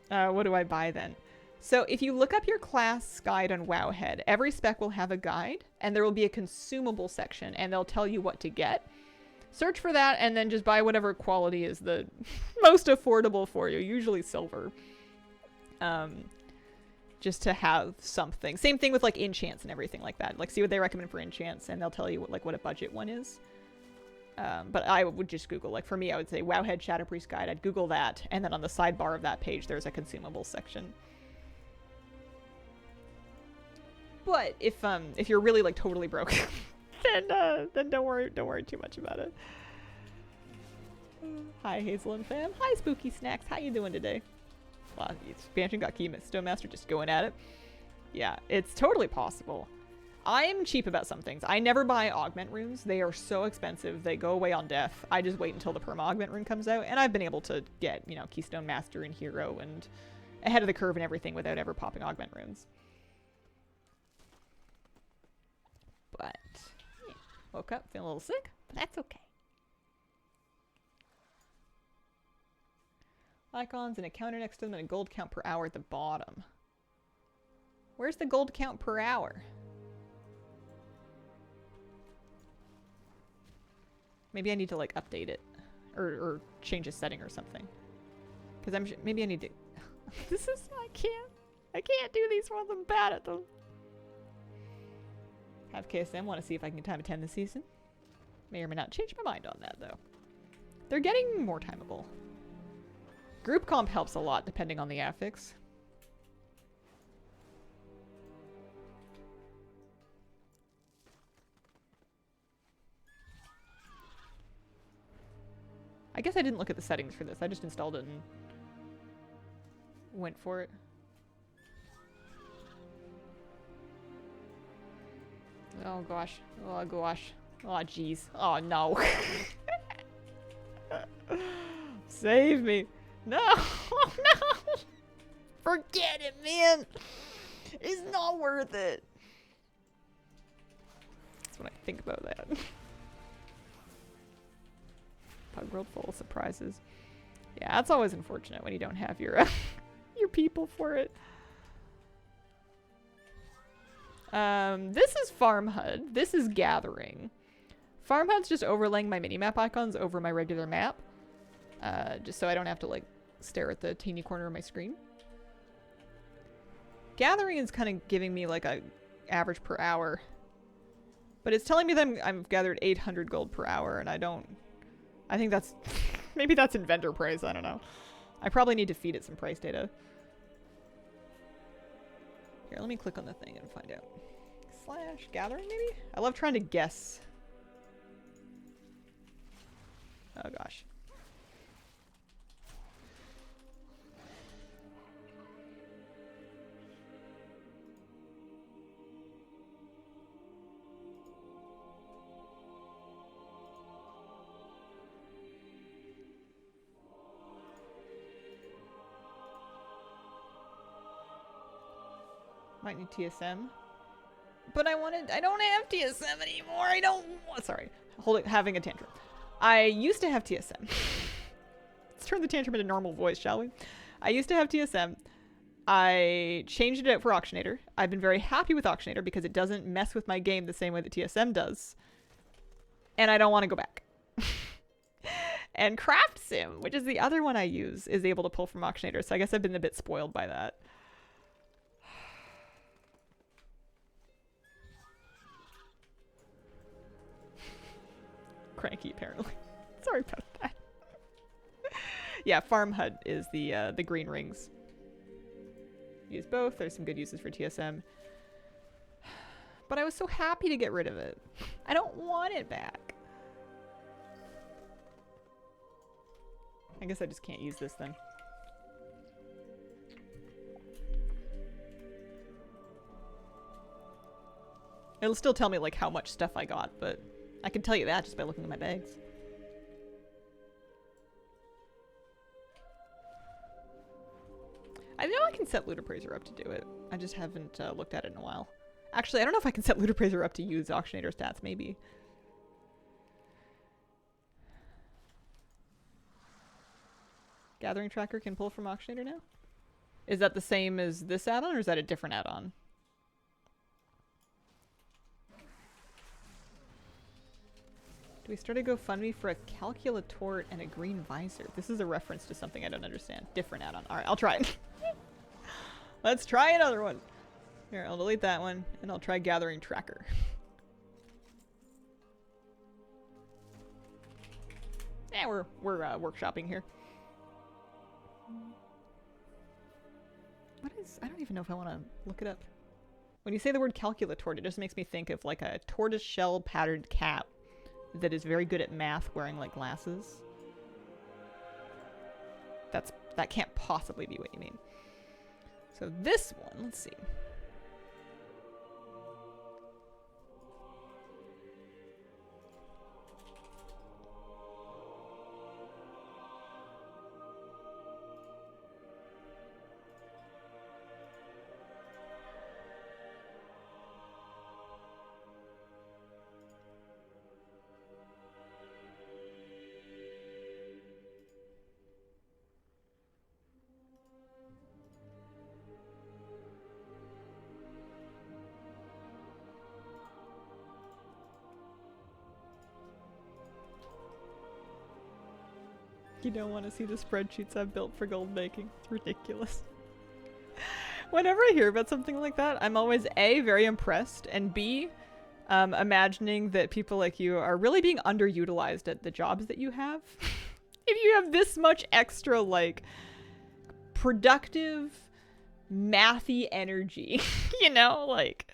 What do I buy then? So if you look up your class guide on Wowhead, every spec will have a guide and there will be a consumable section and they'll tell you what to get. Search for that and then just buy whatever quality is the most affordable for you, usually silver. Just to have something. Same thing with like enchants and everything like that. Like see what they recommend for enchants and they'll tell you what a budget one is. But I would just Google, like for me, I would say Wowhead Shadow Priest Guide. I'd Google that and then on the sidebar of that page, there's a consumable section. But if you're really like totally broke, then don't worry too much about it. Hi Hazelin fam. Hi Spooky Snacks. How you doing today? Wow, the expansion got Keystone Master just going at it. Yeah, it's totally possible. I'm cheap about some things. I never buy augment runes. They are so expensive. They go away on death. I just wait until the perma augment rune comes out, and I've been able to get, you know, Keystone Master and Hero and ahead of the curve and everything without ever popping augment runes. But yeah, woke up feeling a little sick, but that's okay. Icons and a counter next to them and a gold count per hour at the bottom. Where's the gold count per hour? Maybe I need to like update it or change a setting or something. Because maybe I need to. I can't do these ones. I'm bad at them. Have KSM, want to see if I can time a 10 this season. May or may not change my mind on that though. They're getting more timeable. Group comp helps a lot depending on the affix. I guess I didn't look at the settings for this. I just installed it and went for it. Oh gosh. Oh gosh. Oh jeez. Oh no. Save me. No. Oh no. Forget it, man. It's not worth it. That's what I think about that. Pug World full of surprises. Yeah, that's always unfortunate when you don't have your your people for it. This is Farm HUD. This is Gathering. Farm HUD's just overlaying my minimap icons over my regular map. Just so I don't have to like stare at the teeny corner of my screen. Gathering is kind of giving me like a average per hour. But it's telling me that I've gathered 800 gold per hour and I think that's maybe that's in vendor price, I don't know. I probably need to feed it some price data. Here, let me click on the thing and find out. / gathering maybe? I love trying to guess. Oh gosh. Might need TSM. But I don't have TSM anymore. Sorry. Having a tantrum. I used to have TSM. turn the tantrum into normal voice, shall we? I used to have TSM. I changed it out for Auctionator. I've been very happy with Auctionator because it doesn't mess with my game the same way that TSM does. And I don't want to go back. And Craft Sim, which is the other one I use, is able to pull from Auctionator. So I guess I've been a bit spoiled by that. Cranky, apparently. Sorry about that. Yeah, Farm Hut is the green rings. Use both. There's some good uses for TSM. But I was so happy to get rid of it. I don't want it back. I guess I just can't use this then. It'll still tell me like how much stuff I got, but I can tell you that just by looking at my bags. I know I can set Loot Appraiser up to do it. I just haven't looked at it in a while. Actually, I don't know if I can set Loot Appraiser up to use Auctionator stats, maybe. Gathering Tracker can pull from Auctionator now? Is that the same as this add-on, or is that a different add-on? Do we start a GoFundMe for a calculatort and a green visor? This is a reference to something I don't understand. Different add-on. Alright, I'll try it. Let's try another one. Here, I'll delete that one, and I'll try Gathering Tracker. Yeah, we're workshopping here. What is... I don't even know if I want to look it up. When you say the word calculatort, it just makes me think of like a tortoiseshell patterned cat that is very good at math wearing like glasses. That can't possibly be what you mean. So this one, let's see. You don't want to see the spreadsheets I've built for gold making. It's ridiculous. Whenever I hear about something like that, I'm always A, very impressed, and B, imagining that people like you are really being underutilized at the jobs that you have. If you have this much extra, like, productive, mathy energy, you know, like,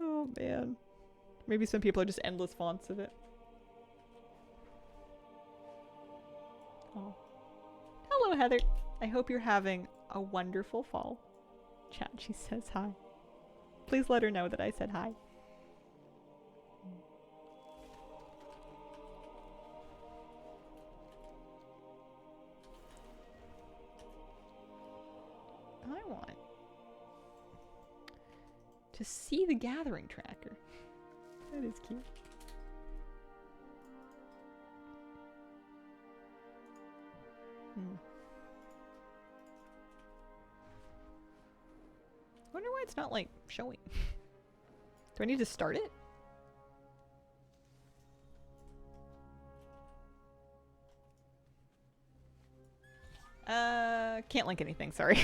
oh man. Maybe some people are just endless fonts of it. Oh. Hello, Heather. I hope you're having a wonderful fall. Chat, she says hi. Please let her know that I said hi. I want to see the gathering tracker. That is cute. I wonder why it's not, like, showing. Do I need to start it? Can't link anything, sorry.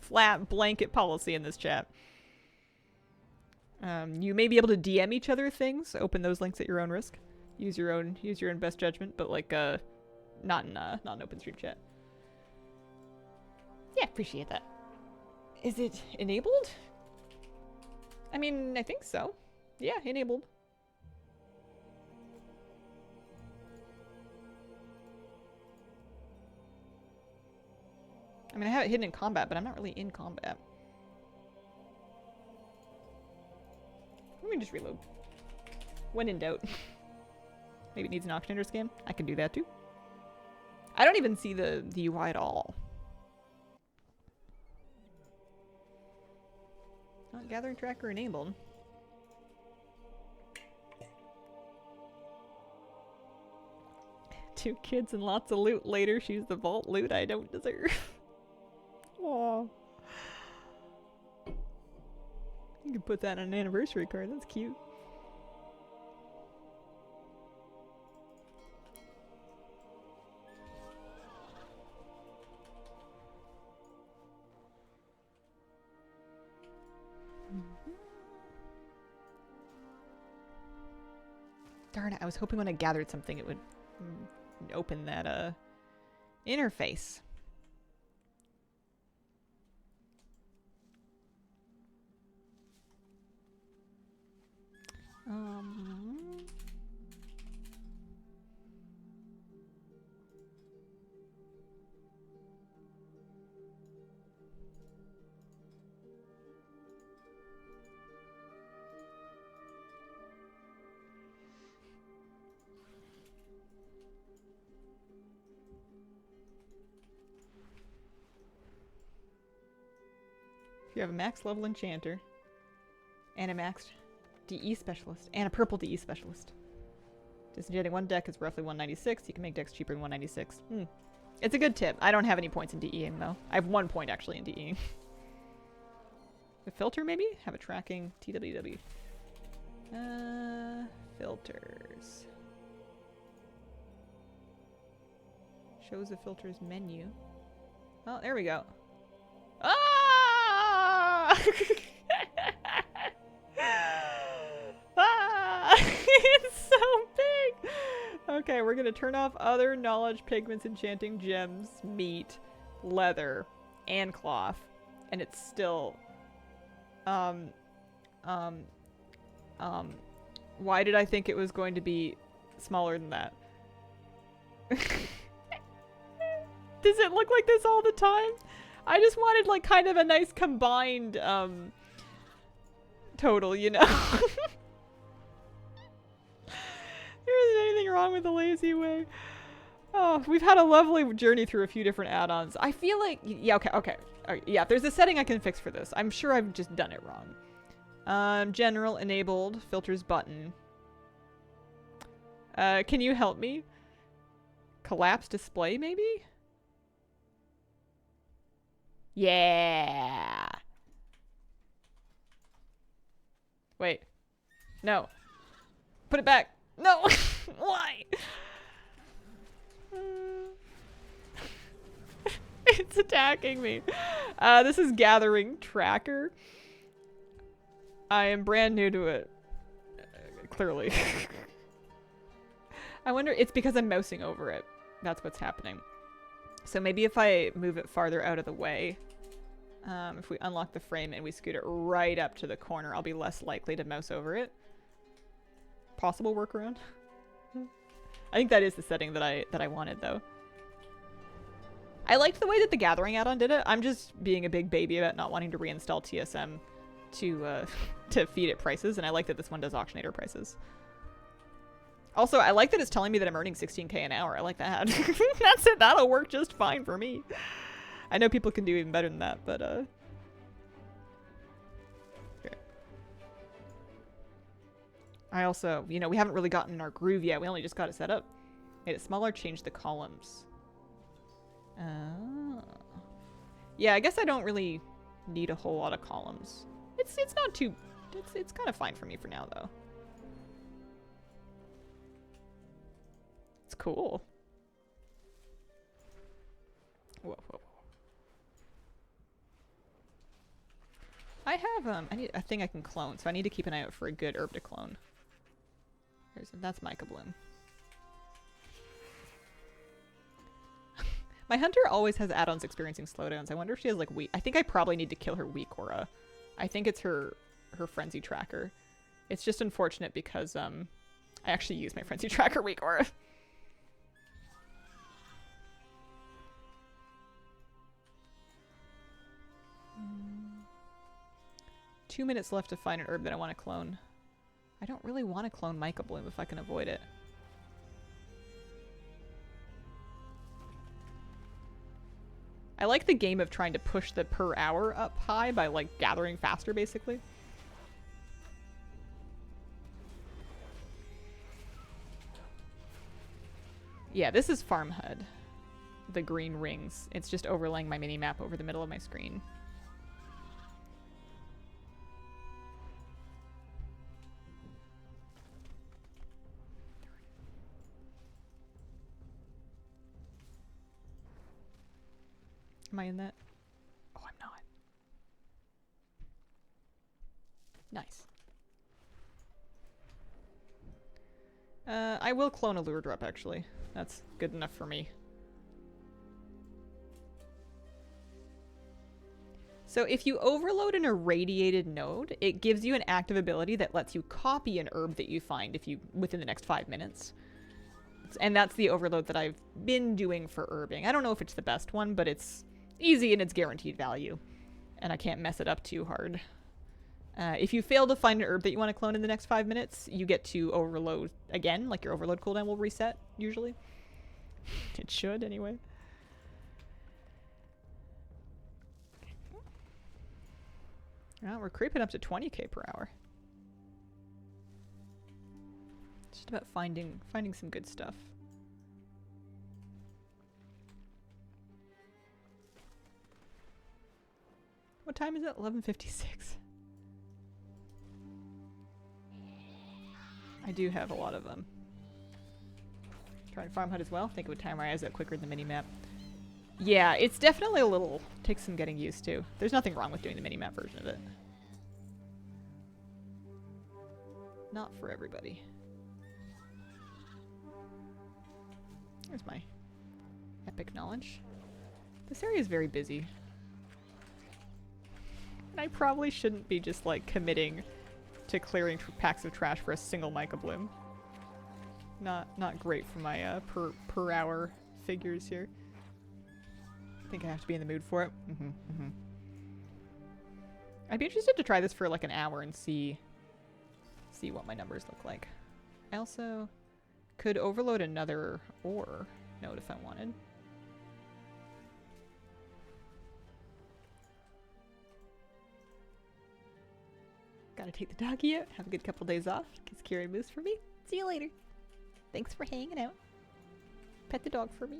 Flat blanket policy in this chat. You may be able to DM each other things. Open those links at your own risk. Use your own best judgment, but like, not in open stream chat. Yeah, appreciate that. Is it enabled? I mean, I think so. Yeah, enabled. I mean, I have it hidden in combat, but I'm not really in combat. Let me just reload. When in doubt. Maybe it needs an auctionator scan. I can do that too. I don't even see the UI at all. Not gathering tracker enabled. 2 kids and lots of loot later. She's the vault loot I don't deserve. Aw. You can put that on an anniversary card. That's cute. Darn it, I was hoping when I gathered something it would open that interface. If you have a max level enchanter and a maxed DE specialist and a purple DE specialist, disenchanting one deck is roughly 196. You can make decks cheaper than 196. It's a good tip. I don't have any points in DEing though. I have 1 point actually in DEing. A filter maybe? Have a tracking TWW. Filters. Shows the filters menu. Oh, there we go. Ah! Ah! It's so big! Okay, we're gonna turn off other knowledge, pigments, enchanting gems, meat, leather, and cloth. And it's still... why did I think it was going to be smaller than that? Does it look like this all the time? I just wanted like kind of a nice combined total, you know? There isn't anything wrong with the lazy way. Oh, we've had a lovely journey through a few different add-ons. I feel like, yeah, okay. Alright, yeah, if there's a setting I can fix for this. I'm sure I've just done it wrong. General enabled, filters button. Can you help me? Collapse display, maybe? Yeah. Wait. No. Put it back. No. Why? It's attacking me. This is gathering tracker. I am brand new to it. Clearly. I wonder, it's because I'm mousing over it. That's what's happening. So maybe if I move it farther out of the way, if we unlock the frame and we scoot it right up to the corner, I'll be less likely to mouse over it. Possible workaround? I think that is the setting that I wanted though. I liked the way that the Gathering add-on did it. I'm just being a big baby about not wanting to reinstall TSM to feed it prices, and I like that this one does auctionator prices. Also, I like that it's telling me that I'm earning 16k an hour. I like that. That's it. That'll work just fine for me. I know people can do even better than that, but okay. I also, you know, we haven't really gotten our groove yet. We only just got it set up. Made it smaller, changed the columns. Yeah, I guess I don't really need a whole lot of columns. It's not too... It's kind of fine for me for now, though. It's cool. Whoa. I have, I need a thing I can clone, so I need to keep an eye out for a good herb to clone. That's Mica Bloom. My hunter always has add-ons experiencing slowdowns. I wonder if she has, like, weak... I think I probably need to kill her weak aura. I think it's her frenzy tracker. It's just unfortunate because, I actually use my frenzy tracker weak aura. 2 minutes left to find an herb that I want to clone. I don't really want to clone Mica Bloom if I can avoid it. I like the game of trying to push the per hour up high by, like, gathering faster, basically. Yeah, this is Farm HUD. The green rings. It's just overlaying my mini map over the middle of my screen. Am I in that? Oh, I'm not. Nice. I will clone a lure drop, actually. That's good enough for me. So if you overload an irradiated node, it gives you an active ability that lets you copy an herb that you find within the next 5 minutes. And that's the overload that I've been doing for herbing. I don't know if it's the best one, but it's easy and it's guaranteed value. And I can't mess it up too hard. If you fail to find an herb that you want to clone in the next 5 minutes, you get to overload again. Like your overload cooldown will reset, usually. It should, anyway. Well, we're creeping up to 20k per hour. It's just about finding some good stuff. What time is it? 11:56. I do have a lot of them. Trying to farm HUD as well. Think it would time my eyes out quicker than the minimap. Yeah, it's definitely a little... takes some getting used to. There's nothing wrong with doing the minimap version of it. Not for everybody. There's my epic knowledge. This area is very busy. And I probably shouldn't be just like committing to clearing packs of trash for a single mica bloom. Not great for my per hour figures here. I think I have to be in the mood for it. I'd be interested to try this for like an hour and see what my numbers look like. I also could overload another ore node if I wanted. Gotta take the doggy out. Have a good couple days off. Kiss Kira and Moose for me. See you later. Thanks for hanging out. Pet the dog for me.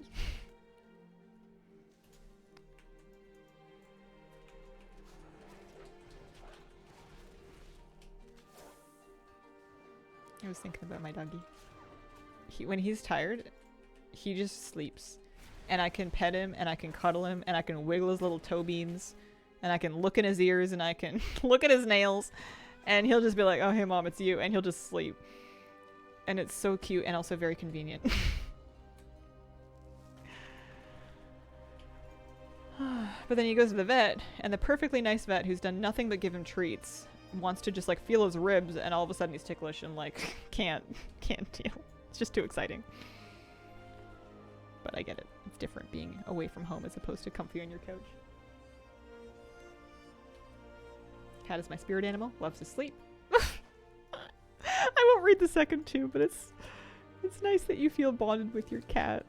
I was thinking about my doggy. When he's tired, he just sleeps. And I can pet him, and I can cuddle him, and I can wiggle his little toe beans, and I can look in his ears, and I can look at his nails, and he'll just be like, oh, hey, Mom, it's you, and he'll just sleep. And it's so cute and also very convenient. But then he goes to the vet, and the perfectly nice vet who's done nothing but give him treats wants to just like feel his ribs, and all of a sudden he's ticklish and like can't deal. It's just too exciting. But I get it. It's different being away from home as opposed to comfy on your couch. Cat is my spirit animal. Loves to sleep. I won't read the second two, but it's nice that you feel bonded with your cat.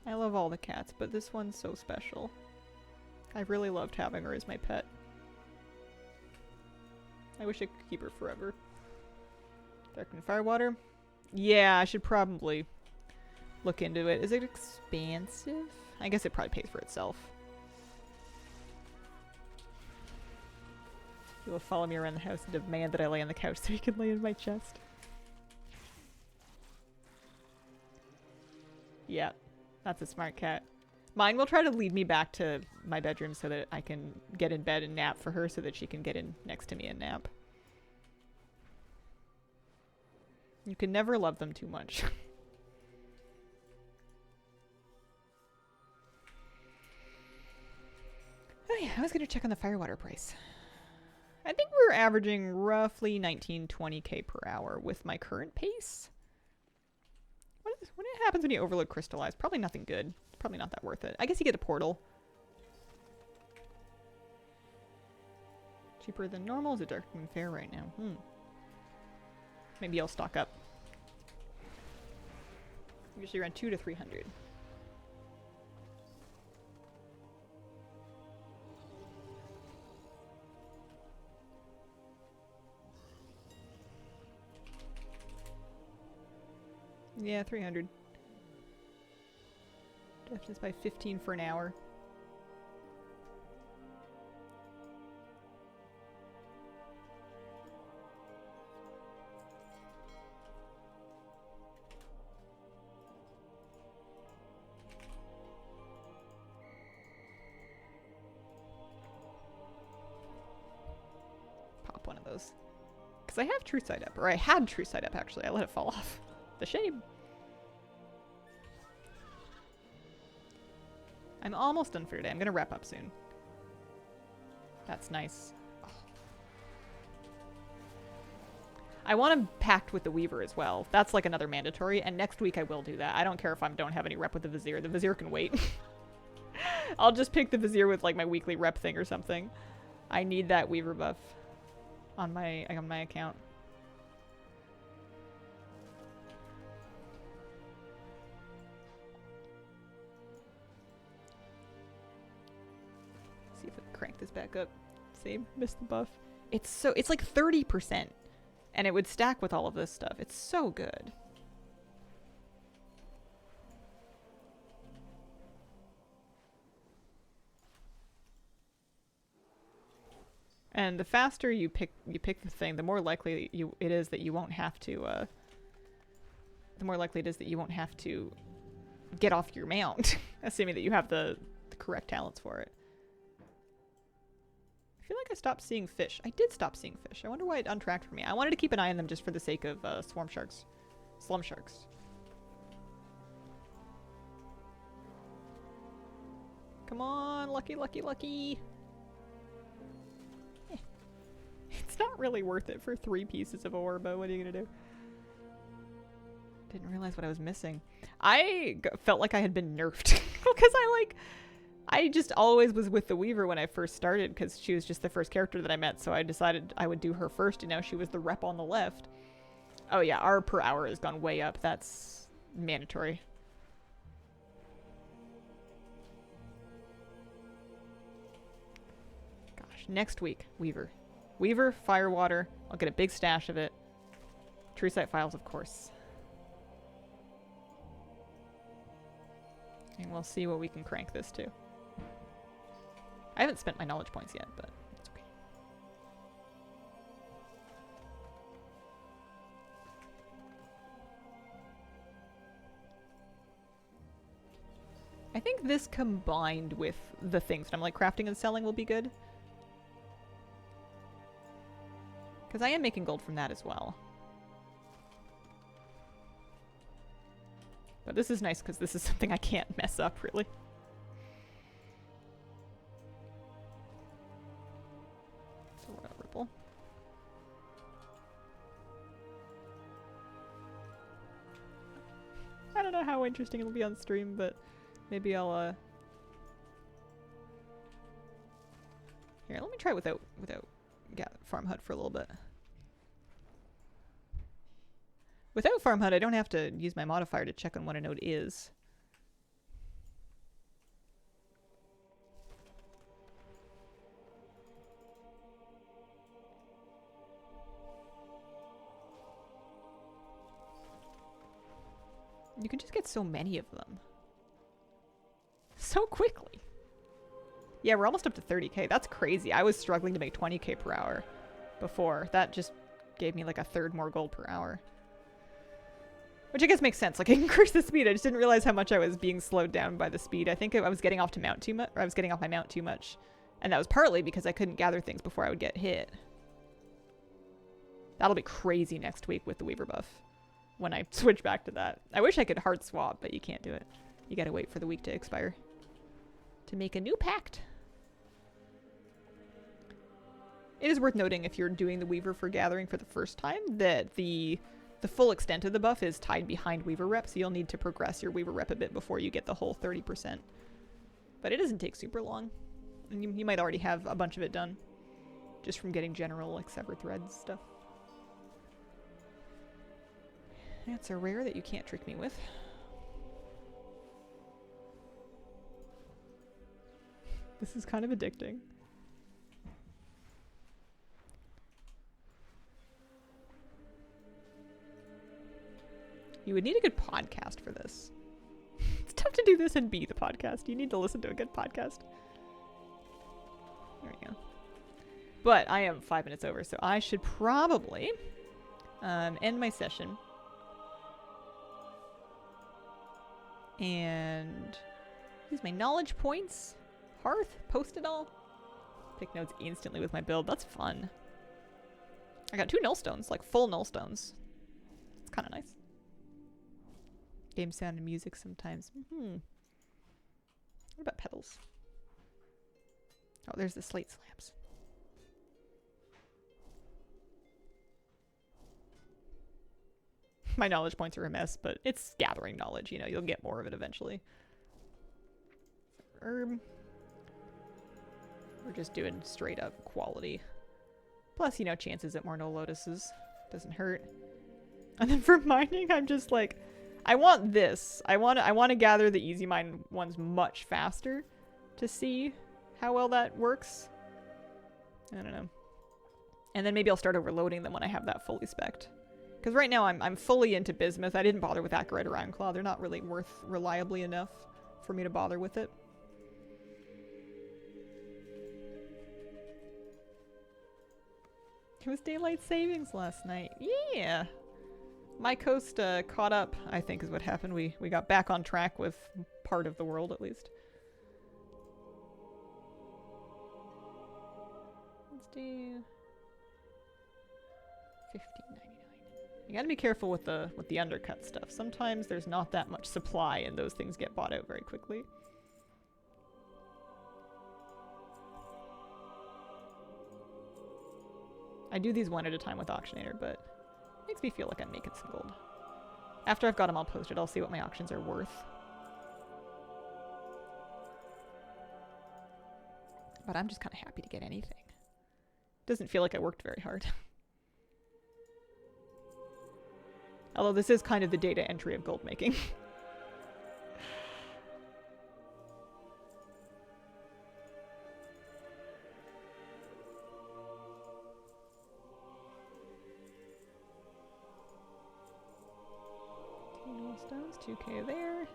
I love all the cats, but this one's so special. I really loved having her as my pet. I wish I could keep her forever. Darkened Firewater? Yeah, I should probably look into it. Is it expansive? I guess it probably pays for itself. He will follow me around the house and demand that I lay on the couch so he can lay in my chest. Yeah, that's a smart cat. Mine will try to lead me back to my bedroom so that I can get in bed and nap for her so that she can get in next to me and nap. You can never love them too much. Oh yeah, I was gonna check on the firewater price. I think we're averaging roughly 19-20k per hour with my current pace. What happens when you overload crystallize? Probably nothing good. It's probably not that worth it. I guess you get a portal. Cheaper than normal? Is it Dark Moon Fair right now? Maybe I'll stock up. Usually around 200 to 300. Yeah, 300. Just by 15 for an hour. Pop one of those. Because I have True Sight up. Or I had True Sight up, actually. I let it fall off. The shame. I'm almost done for today. I'm going to wrap up soon. That's nice. Oh. I want him packed with the Weaver as well. That's like another mandatory. And next week I will do that. I don't care if I don't have any rep with the Vizier. The Vizier can wait. I'll just pick the Vizier with like my weekly rep thing or something. I need that Weaver buff on my account. See if I can crank this back up. Same, missed the buff. It's like 30%. And it would stack with all of this stuff. It's so good. And the faster you pick the thing, the more likely it is that you won't have to get off your mount, assuming that you have the correct talents for it. I feel like I stopped seeing fish. I did stop seeing fish. I wonder why it untracked for me. I wanted to keep an eye on them just for the sake of slum sharks. Come on, lucky, lucky, lucky. It's not really worth it for 3 pieces of ore, but what are you gonna do? Didn't realize what I was missing. I felt like I had been nerfed because I just always was with the Weaver when I first started because she was just the first character that I met, so I decided I would do her first, and now she was the rep on the left. Oh yeah, our per hour has gone way up. That's mandatory. Gosh, next week, Weaver. Weaver, Firewater. I'll get a big stash of it. True Sight files, of course. And we'll see what we can crank this to. I haven't spent my knowledge points yet, but it's okay. I think this combined with the things that I'm like crafting and selling will be good. Because I am making gold from that as well. But this is nice because this is something I can't mess up, really. So we're gonna ripple. I don't know how interesting it'll be on stream, but maybe I'll here, let me try without Farm Hut for a little bit. Without Farm Hut, I don't have to use my modifier to check on what a node is. You can just get so many of them. So quickly. Yeah, we're almost up to 30k. That's crazy. I was struggling to make 20k per hour before. That just gave me like a third more gold per hour. Which I guess makes sense. Like, I increased the speed. I just didn't realize how much I was being slowed down by the speed. I think I was getting off to mount too much, or I was getting off my mount too much. And that was partly because I couldn't gather things before I would get hit. That'll be crazy next week with the Weaver buff when I switch back to that. I wish I could hard swap, but you can't do it. You gotta wait for the week to expire to make a new pact. It is worth noting if you're doing the Weaver for gathering for the first time that the full extent of the buff is tied behind Weaver rep, so you'll need to progress your Weaver rep a bit before you get the whole 30%. But it doesn't take super long. And you might already have a bunch of it done just from getting general like severed threads stuff. That's a rare that you can't trick me with. This is kind of addicting. You would need a good podcast for this. It's tough to do this and be the podcast. You need to listen to a good podcast. There we go. But I am 5 minutes over, so I should probably end my session. And use my knowledge points. Hearth, post it all. Pick notes instantly with my build. That's fun. I got 2 nullstones, like full nullstones. It's kind of nice. Game sound and music sometimes. What about pedals? Oh, there's the slate slabs. My knowledge points are a mess, but it's gathering knowledge, you know, you'll get more of it eventually. Herb. We're just doing straight up quality. Plus, you know, chances at more no lotuses. Doesn't hurt. And then for mining, I'm just like, I want this. I want to gather the easy mine ones much faster to see how well that works. I don't know. And then maybe I'll start overloading them when I have that fully spec'd. Because right now I'm fully into bismuth. I didn't bother with Acarite or Ironclaw. They're not really worth reliably enough for me to bother with it. It was daylight savings last night. Yeah. My coast caught up, I think is what happened. We got back on track with part of the world at least. Let's do 15.99. You gotta be careful with the undercut stuff. Sometimes there's not that much supply and those things get bought out very quickly. I do these one at a time with Auctionator, but it makes me feel like I'm making some gold. After I've got them all posted, I'll see what my auctions are worth. But I'm just kind of happy to get anything. Doesn't feel like I worked very hard. Although this is kind of the data entry of gold making. Stones, 2k there.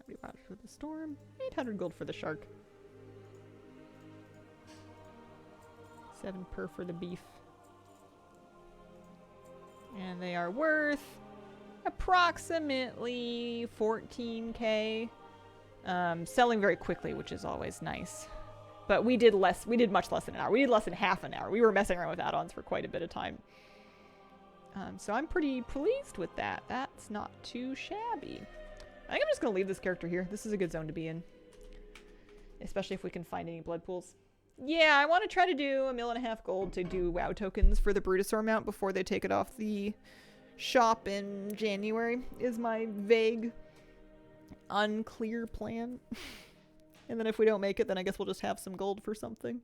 $30 for the storm, 800 gold for the shark. 7 per for the beef. And they are worth approximately 14k. Selling very quickly, which is always nice. But we did much less than an hour. We did less than half an hour. We were messing around with add-ons for quite a bit of time. So I'm pretty pleased with that. That's not too shabby. I think I'm just going to leave this character here. This is a good zone to be in. Especially if we can find any blood pools. Yeah, I want to try to do 1.5 million gold to do WoW tokens for the Brutosaur mount before they take it off the shop in January, is my vague, unclear plan. And then if we don't make it, then I guess we'll just have some gold for something.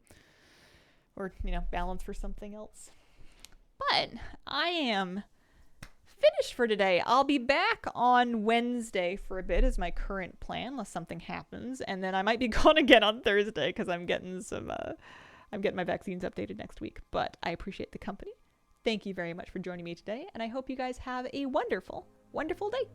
Or, you know, balance for something else. But I am finished for today. I'll be back on Wednesday for a bit is my current plan, unless something happens. And then I might be gone again on Thursday because I'm getting my vaccines updated next week. But I appreciate the company. Thank you very much for joining me today. And I hope you guys have a wonderful, wonderful day.